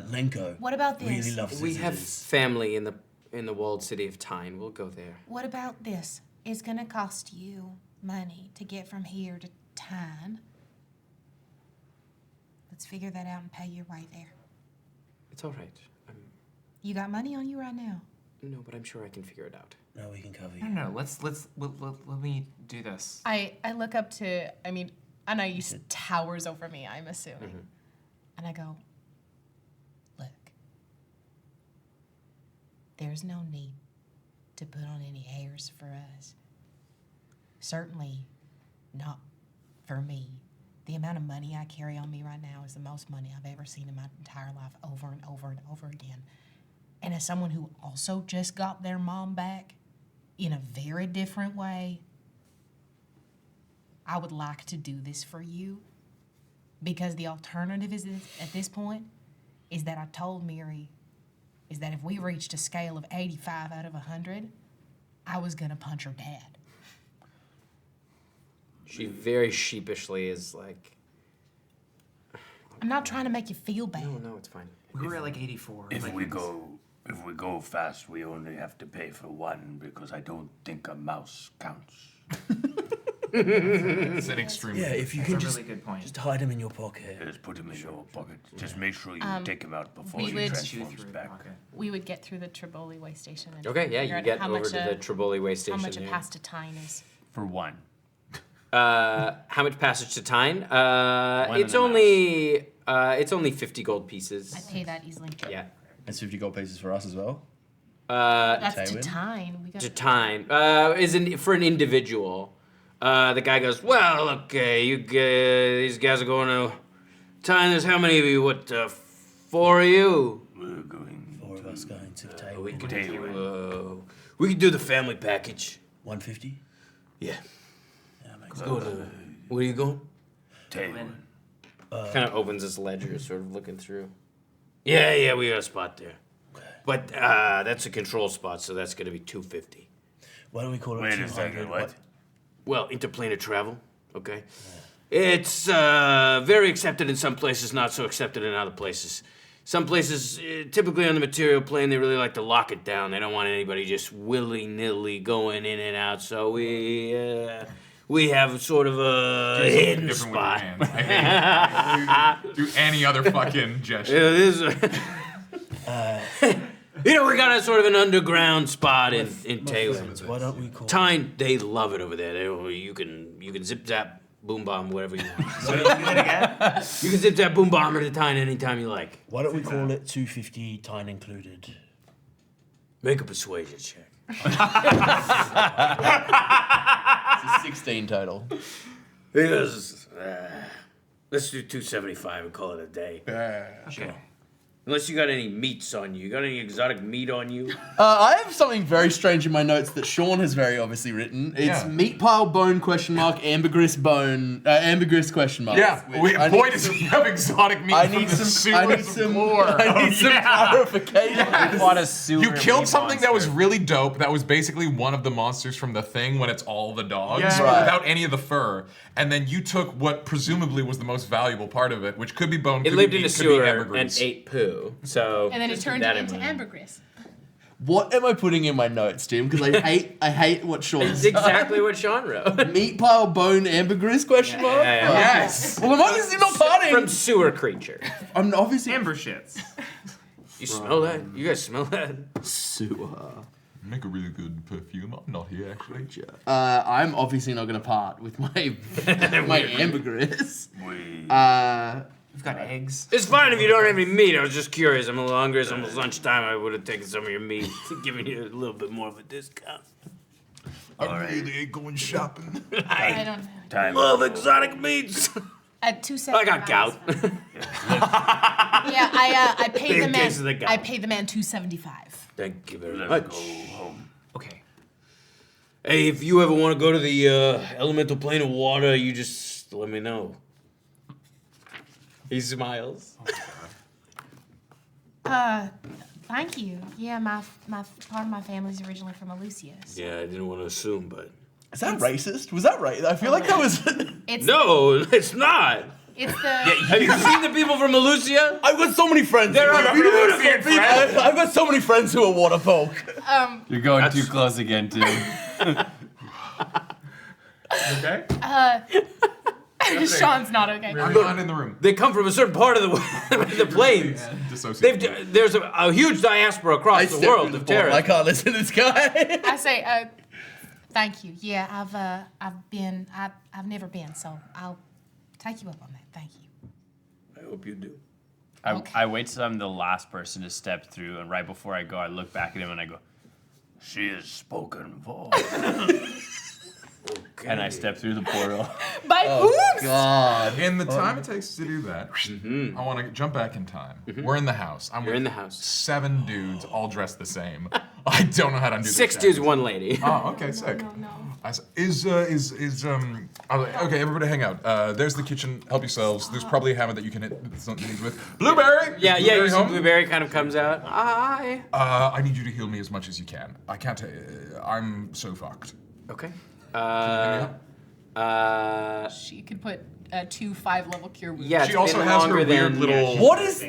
Lenko, What about this? really loves We have visitors. family in the walled city of Tyne. We'll go there. What about this? It's gonna cost you money to get from here to Tyne. Let's figure that out and pay you right there. It's all right. You got money on you right now? No, but I'm sure I can figure it out. No, we can cover you. No. Let me do this. I look up to, Anais towers over me, I'm assuming. And I go, look, there's no need to put on any hairs for us. Certainly not for me. The amount of money I carry on me right now is the most money I've ever seen in my entire life, over and over and over again. And as someone who also just got their mom back in a very different way, I would like to do this for you. Because the alternative is at this point is that I told Miri is that if we reached a scale of 85 out of 100, I was gonna punch her dad. She very sheepishly is like, I'm not trying to make you feel bad. no, it's fine. We were at like 84. If like, we go fast, we only have to pay for one because I don't think a mouse counts. It's an extreme. Yeah, if you That's can a just, really good point. just hide him in your pocket. Just put him in your pocket. Just make sure you take him out before we he would- transforms back. We would get through the Triboli way station. And Okay, yeah, figure you out get how over much to the Triboli way how station. much a there. pass to Tyne is. For one. How much passage to Tyne? One It's and a only 50 gold pieces. I pay that easily. Yeah. That's 50 gold pieces for us as well. That's to Tywin? Tyne. We got To Tyne. For an individual. The guy goes, well, okay, these guys are going to Tyne. There's how many of you? What, 4 of you? We're going. 4 of us going to Tywin. We could do the family package. 150? Yeah. Yeah, makes Go to, where are you going? Tailwind. Kind of opens his ledger, sort of looking through. Yeah, we got a spot there. But that's a control spot, so that's going to be 250. Why don't we call it Wait a 200? second, what? Well, interplanar travel, okay? It's very accepted in some places, not so accepted in other places. Some places, typically on the material plane, they really like to lock it down. They don't want anybody just willy-nilly going in and out, so we have sort of a hidden Different with your spot. hands. I hate it. Do any other fucking gesture. Yeah, this we got a sort of an underground spot in Taylor. Why don't we call Tyne, they love it over there. You can zip zap boom bomb whatever you want. You can zip zap boom bomb at a Tyne anytime you like. Why don't we call it 250 Tyne included? Make a persuasion check. It's a 16 total. Because let's do 275 and call it a day. Okay. Unless you got any meats on you. You got any exotic meat on you? I have something very strange in my notes that Sean has very obviously written. It's meat pile bone ? Ambergris bone ambergris ? Yeah. Boy, does he have exotic meat I from need the some. I need some more. I need some clarification. What a sewer You killed meat something that was monster. really dope. That was basically one of the monsters from the Thing when it's all the dogs Right. without any of the fur. And then you took what presumably was the most valuable part of it, which could be bone. It could lived be in a meat, could be sewer ambergris. and ate poo. So And then it just turned keep it that in into mind. ambergris. What am I putting in my notes, Tim? Because I hate what Sean It's said. exactly what Sean wrote. Meat pile bone ambergris ? Yeah. Yes. Well, I'm obviously not partying. From sewer creature. I'm obviously Amber shits. You smell that? You guys smell that? sewer. Make a really good perfume. I'm not here actually. I'm obviously not going to part with my my ambergris. We've got eggs. It's fine if you don't have any meat. I was just curious. I'm a little hungry. It's almost lunchtime. I would have taken some of your meat, giving you a little bit more of a discount. I really ain't going shopping. I don't know. Time. Love exotic meats. At 275. I got gout. Yeah, I paid Big the man. case of the gout. I paid the man $275. Thank you very Let's much. go home. Okay. Hey, if you ever want to go to the elemental plane of water, you just let me know. He smiles. Thank you. Yeah, my part of my family's originally from Illustrious. Yeah, I didn't want to assume, but Is that racist? Was that right? I feel like that was. It's no, it's not. It's the Have you seen the people from Illusia? I've got so many friends. There are beautiful people. I've got so many friends who are water folk. You're going too close again, Tim. Okay. Sean's not okay. I'm not in the room. They come from a certain part of the plains. Dissociate. There's a huge diaspora across the world of terror. I can't listen to this guy. I say, thank you. Yeah, I've never been, so I'll take you up on that. Thank you. I hope you do. I wait till I'm the last person to step through, and right before I go, I look back at him and I go, She is spoken for. and I step through the portal. But oops! God. In the time it takes to do that, I want to jump back in time. We're in the house. You're in the house. 7 dudes, all dressed the same. I don't know how to undo this. 6 dudes, 1 lady. Oh, okay, sick. No. Okay, everybody hang out. There's the kitchen. Help yourselves. There's probably a hammer that you can hit something with. Blueberry! Yeah, Blueberry you see home? Blueberry kind of comes out. Hi. I need you to heal me as much as you can. I can't. I'm so fucked. Okay. She could put 2 5-level cure wounds. Yeah, She it's also been has her longer weird than- little. Who is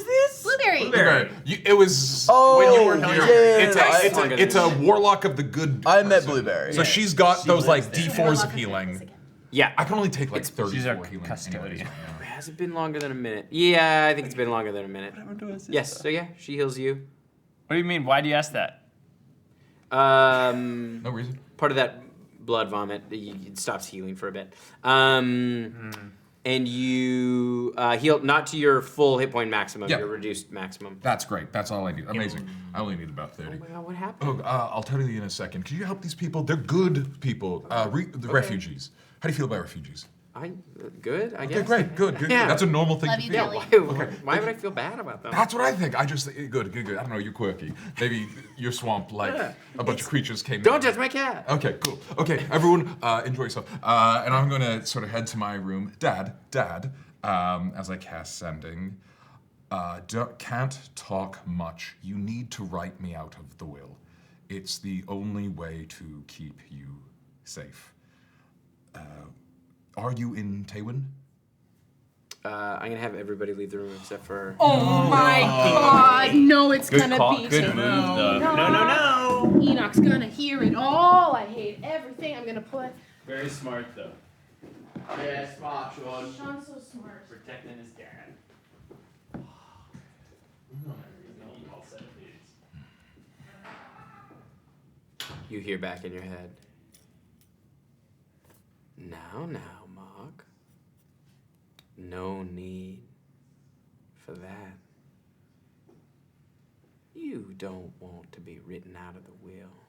this? Blueberry. Blueberry. It was Oh, when you were here. yeah, It's a warlock of the good. I met person. Blueberry. So she's got those like D4s of healing. Yeah. I can only take like She's 34 our healing custodian. anyways right now. Has it been longer than a minute? Yeah, I think it's been longer than a minute. Yes, so yeah, she heals you. What do you mean? Why do you ask that? No reason. Part of that blood vomit, it stops healing for a bit. And you heal not to your full hit point maximum, Yeah. your reduced maximum. That's great. That's all I need. Amazing. I only need about 30. Oh my god, what happened? Oh, I'll tell you in a second. Could you help these people? They're good people. The refugees. How do you feel about refugees? Good, I guess. Okay, great. Good. Yeah. That's a normal thing Love to you, feel. Dilly. Why would I feel bad about them? That's what I think. I just good. I don't know. You're quirky. Maybe you're swamped like a bunch of creatures came. Don't touch my cat. Okay, cool. Okay, everyone, enjoy yourself. And I'm gonna sort of head to my room. Dad, as I cast sending. Can't talk much. You need to write me out of the will. It's the only way to keep you safe. Are you in Taywin? I'm gonna have everybody leave the room except for. Oh my god. No, it's Good gonna call. be. Good move, though. No. Enoch's gonna hear it all. I hate everything. I'm gonna put. Very smart, though. Yeah, smart, Sean. Sean's so smart. Protecting his dad. You hear back in your head. Now, Mark. No need for that. You don't want to be written out of the will.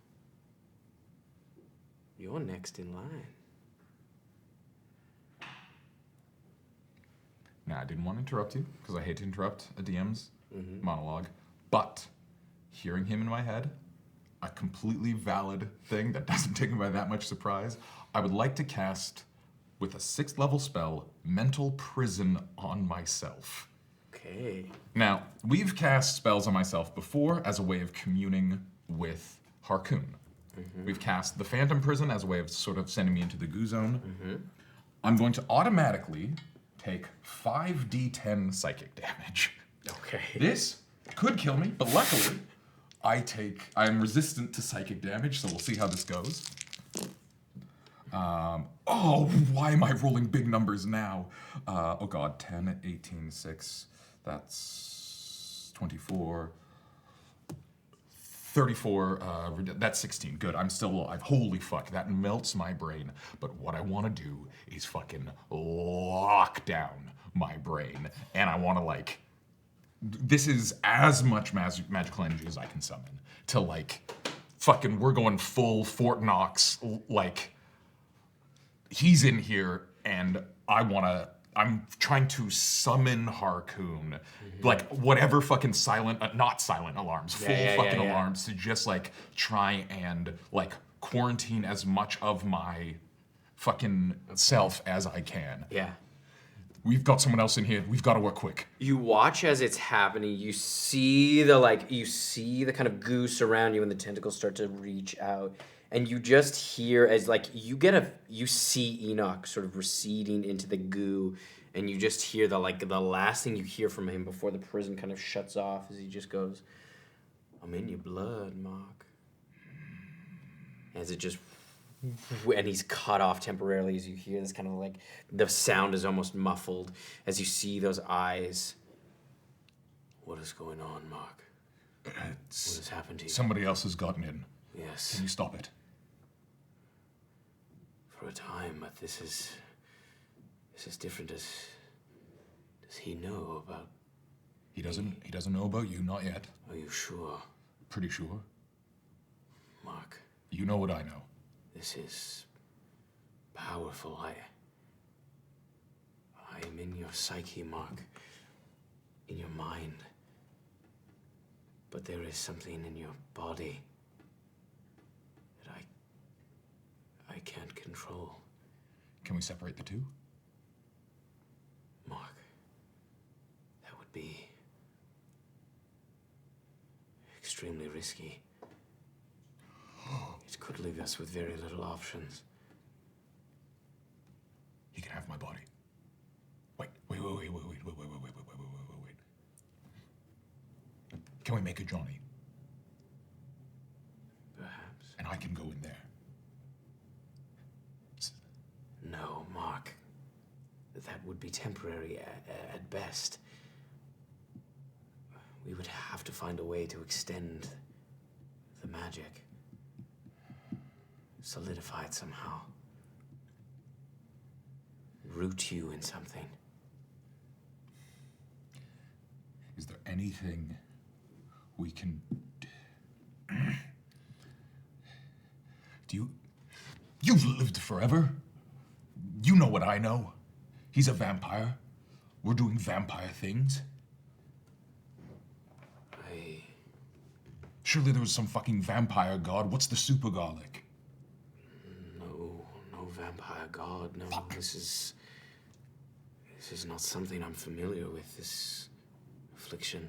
You're next in line. Now, I didn't want to interrupt you, because I hate to interrupt a DM's monologue, but hearing him in my head, a completely valid thing that doesn't take me by that much surprise, I would like to cast, with a 6th level spell, Mental Prison on myself. Okay. Now, we've cast spells on myself before as a way of communing with Harkoon. We've cast the Phantom Prison as a way of sort of sending me into the goo zone. I'm going to automatically take 5d10 psychic damage. Okay. This could kill me, but luckily, I'm resistant to psychic damage, so we'll see how this goes. Why am I rolling big numbers now? Oh god, 10, 18, 6, that's 24, 34, that's 16. Good, I'm still alive. Holy fuck, that melts my brain. But what I want to do is fucking lock down my brain. And I want to, like, this is as much magical energy as I can summon. To, like, fucking, we're going full Fort Knox, like, he's in here, and I'm trying to summon Harkoon, like whatever fucking not silent alarms, full alarms to just like try and like quarantine as much of my fucking self as I can. Yeah. We've got someone else in here. We've got to work quick. You watch as it's happening. You see the kind of goose around you, and the tentacles start to reach out. And you just hear as like you see Enoch sort of receding into the goo, and you just hear the last thing you hear from him before the prison kind of shuts off as he just goes, "I'm in your blood, Mark." As it just, and he's cut off temporarily as you hear this kind of like, the sound is almost muffled as you see those eyes. What is going on, Mark? What has happened to you? Somebody else has gotten in. Yes. Can you stop it? For a time, but this is different. Does he know about? He doesn't know about you, not yet. Are you sure? Pretty sure. Mark. You know what I know. This is powerful. I am in your psyche, Mark. In your mind. But there is something in your body that I can't control. Can we separate the two? Mark, that would be extremely risky. It could leave us with very little options. You can have my body. Wait. Can we make a Johnny? Perhaps. And I can go in there. No, Mark. That would be temporary at best. We would have to find a way to extend the magic. Solidify it somehow. Root you in something. Is there anything we can do? You've lived forever. You know what I know. He's a vampire. We're doing vampire things. Surely there was some fucking vampire god. What's the super garlic? No vampire god. No, Fuck. This is not something I'm familiar with. This affliction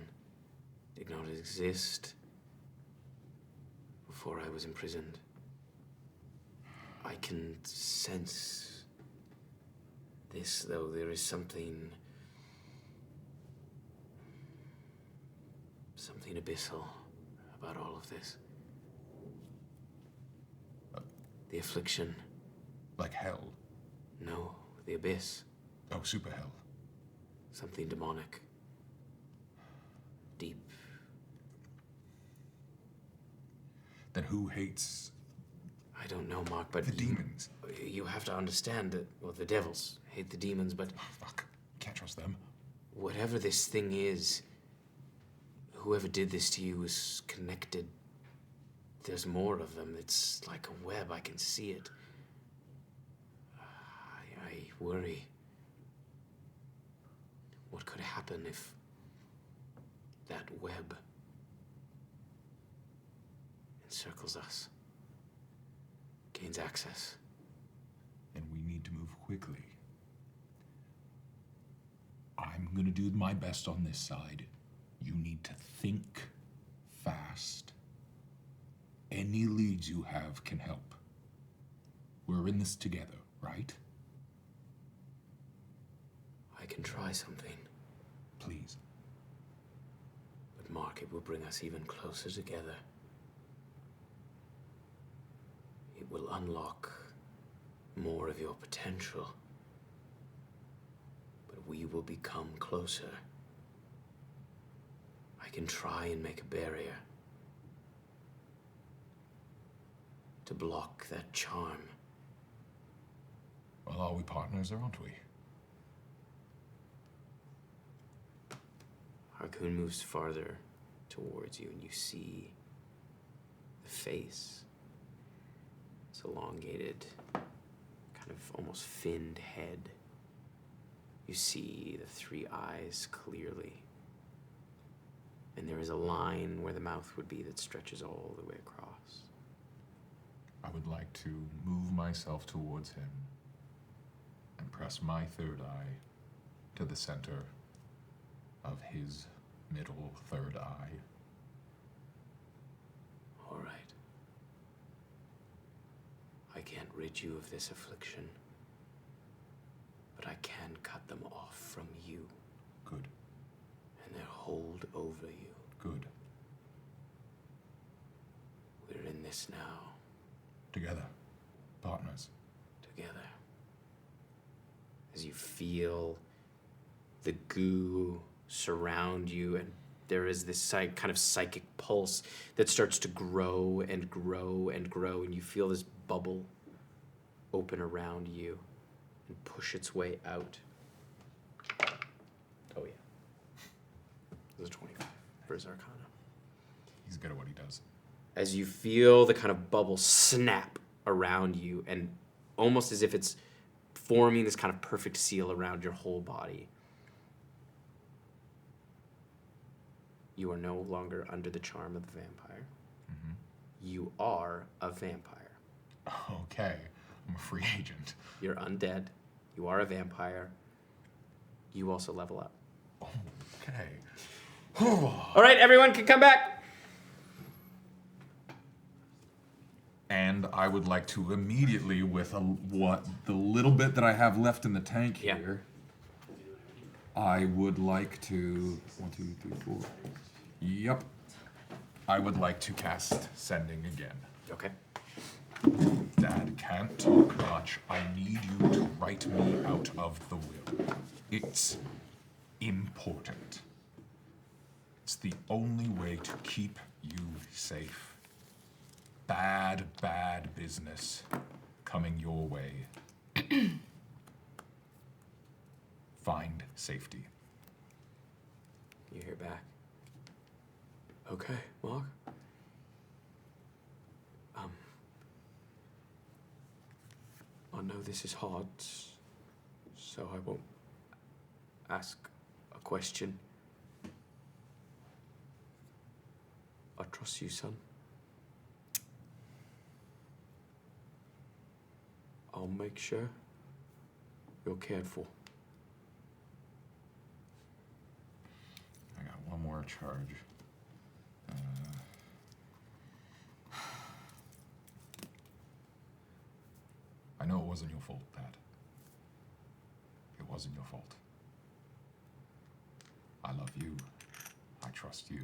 did not exist before I was imprisoned. I can sense this, though. There is something abyssal about all of this. The affliction. Like hell? No, the abyss. Oh, super hell. Something demonic. Deep. Then who hates? I don't know, Mark, but the demons. You have to understand that, well, the devils hate the demons, but... Oh, fuck. Can't trust them. Whatever this thing is, whoever did this to you is connected. There's more of them. It's like a web. I can see it. I worry. What could happen if that web encircles us, gains access? And we need to move quickly. I'm gonna do my best on this side. You need to think fast. Any leads you have can help. We're in this together, right? I can try something. Please. But Mark, it will bring us even closer together. It will unlock more of your potential. But we will become closer. I can try and make a barrier to block that charm. Well, are we partners or aren't we? Harkoon moves farther towards you, and you see the face. It's elongated, kind of almost finned head. You see the 3 eyes clearly. And there is a line where the mouth would be that stretches all the way across. I would like to move myself towards him and press my third eye to the center of his middle third eye. All right. I can't rid you of this affliction, but I can cut them off from you. Good. And their hold over you. Good. We're in this now. Together. Partners. Together. As you feel the goo surround you, and there is this kind of psychic pulse that starts to grow and grow and grow, and you feel this bubble open around you and push its way out. Oh yeah. This is 25 for his Arcana. He's good at what he does. As you feel the kind of bubble snap around you, and almost as if it's forming this kind of perfect seal around your whole body. You are no longer under the charm of the vampire. Mm-hmm. You are a vampire. Okay, I'm a free agent. You're undead. You are a vampire. You also level up. Okay. All right, everyone can come back. And I would like to immediately, with the little bit that I have left in the tank here, I would like to 1, 2, 3, 4. Yep. I would like to cast Sending again. Okay. Dad can't talk much. I need you to write me out of the will. It's important. It's the only way to keep you safe. Bad, bad business coming your way. Find safety. You hear back. Okay, Mark. I know this is hard, so I won't ask a question. I trust you, son. I'll make sure you're cared for. I got one more charge. I know it wasn't your fault, Dad. It wasn't your fault. I love you. I trust you.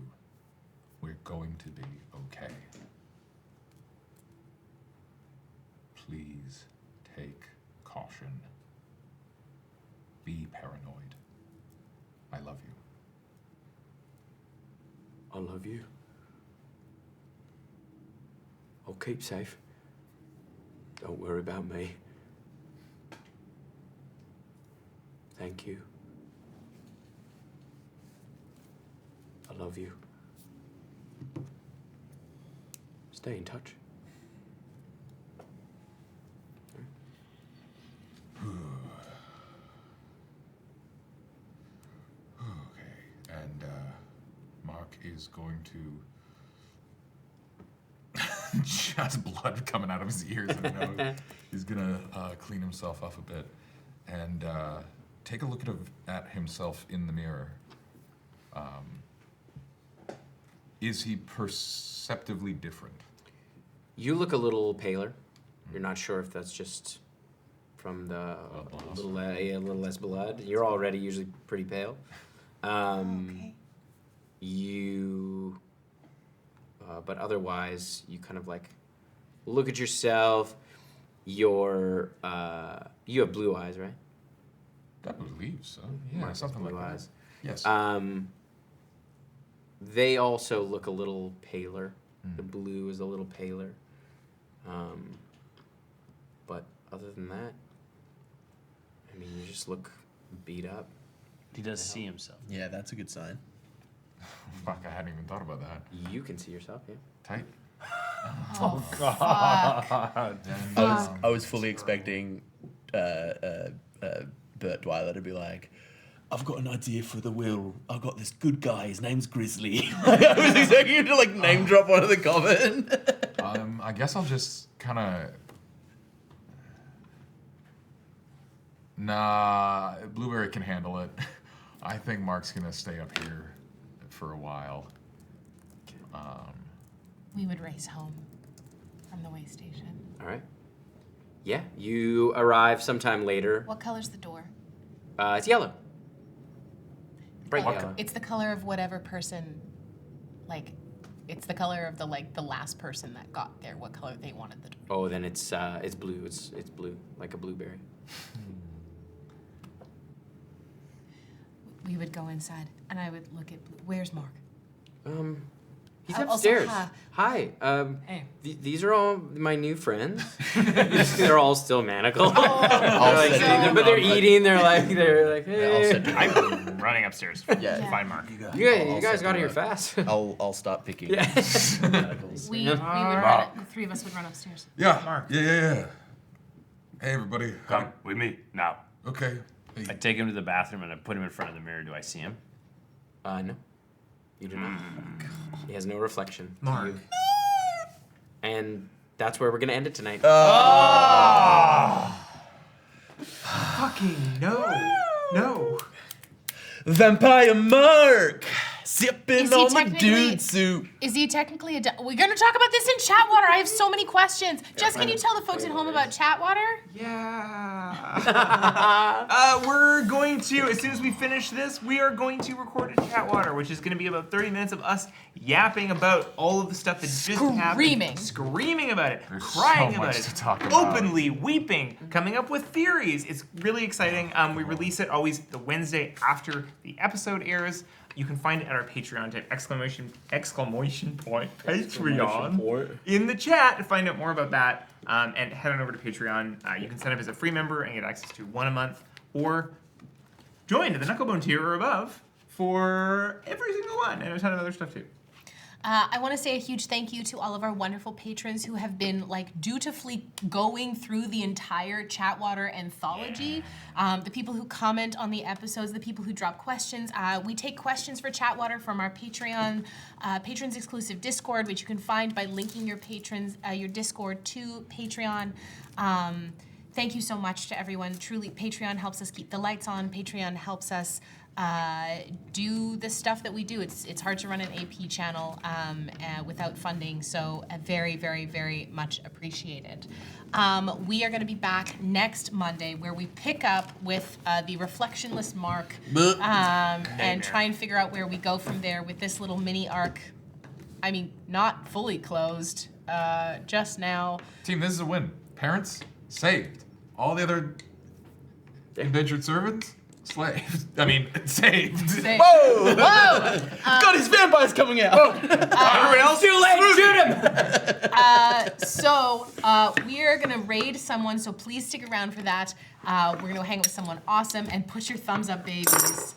We're going to be okay. Please take caution. Be paranoid. I love you. I love you. I'll keep safe. Don't worry about me. Thank you. I love you. Stay in touch. is going to just blood coming out of his ears and nose. He's gonna clean himself up a bit and take a look at himself in the mirror. Is he perceptibly different? You look a little paler. You're not sure if that's just from the a little less blood. You're already usually pretty pale. Okay. You, but otherwise, you kind of like look at yourself. You have blue eyes, right? I believe so. Yeah, something like blue that. eyes. Yes. They also look a little paler. The blue is a little paler. But other than that, I mean, you just look beat up. He does see himself. Yeah, that's a good sign. Fuck, I hadn't even thought about that. You can see yourself, yeah. Tight. Oh, fuck. I was fully expecting Bert Dwyler to be like, I've got an idea for the will. I've got this good guy. His name's Grizzly. I was expecting you to like name drop one of the common. I guess I'll just kind of. Nah, Blueberry can handle it. I think Mark's gonna stay up here for a while. We would race home from the way station. All right. Yeah, you arrive sometime later. What color's the door? It's yellow. Bright yellow. It's the color of whatever person, like, it's the color of the last person that got there. What color they wanted the door. Oh, then it's blue. It's blue, like a blueberry. We would go inside, and I would look at. Where's Mark? He's Also, upstairs. hi. Hi. Hey. These are all my new friends. They're all still manacled. But they're eating. They're like, hey. I'm running upstairs to find Mark. You guys got here fast. I'll start picking. Yeah. We would run. The three of us would run upstairs. Yeah. Mark. Yeah. Hey, everybody. Come with me now. Okay. Hey. I take him to the bathroom and I put him in front of the mirror. Do I see him? No. You do not. He has no reflection. Mark. And that's where we're gonna end it tonight. Fucking no. Vampire Mark! Sipping Is he on my technically- dude soup. Is he technically a? We're gonna talk about this in Chatwater. I have so many questions. Jess, can you tell the folks at home about Chatwater? Yeah. We're going to, as soon as we finish this, we are going to record a Chatwater, which is going to be about 30 minutes of us yapping about all of the stuff that just happened. Screaming about it. There's Crying so about much it. to talk about. Openly weeping. Coming up with theories. It's really exciting. We release it always the Wednesday after the episode airs. You can find it at our Patreon. Type exclamation point Patreon in the chat to find out more about that. And head on over to Patreon. You can sign up as a free member and get access to one a month, or join the Knucklebone tier or above for every single one, and a ton of other stuff too. I want to say a huge thank you to all of our wonderful patrons who have been dutifully going through the entire Chatwater anthology. The people who comment on the episodes, the people who drop questions. We take questions for Chatwater from our Patreon, patrons exclusive Discord, which you can find by linking your Discord to Patreon. Thank you so much to everyone. Truly, Patreon helps us keep the lights on. Patreon helps us do the stuff that we do. It's hard to run an AP channel without funding, so very, very, very much appreciated. We are going to be back next Monday, where we pick up with the reflectionless Mark and try and figure out where we go from there with this little mini arc. I mean, not fully closed just now. Team, this is a win. Parents saved. All the other indentured servants. Saved. Whoa! God, his vampire's coming out! Everyone else, Too late, shoot him! So we are gonna raid someone, so please stick around for that. We're gonna go hang out with someone awesome, and put your thumbs up, babies.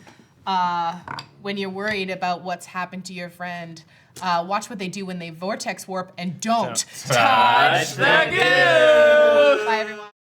When you're worried about what's happened to your friend, watch what they do when they vortex warp, and don't touch the goo! Bye, everyone.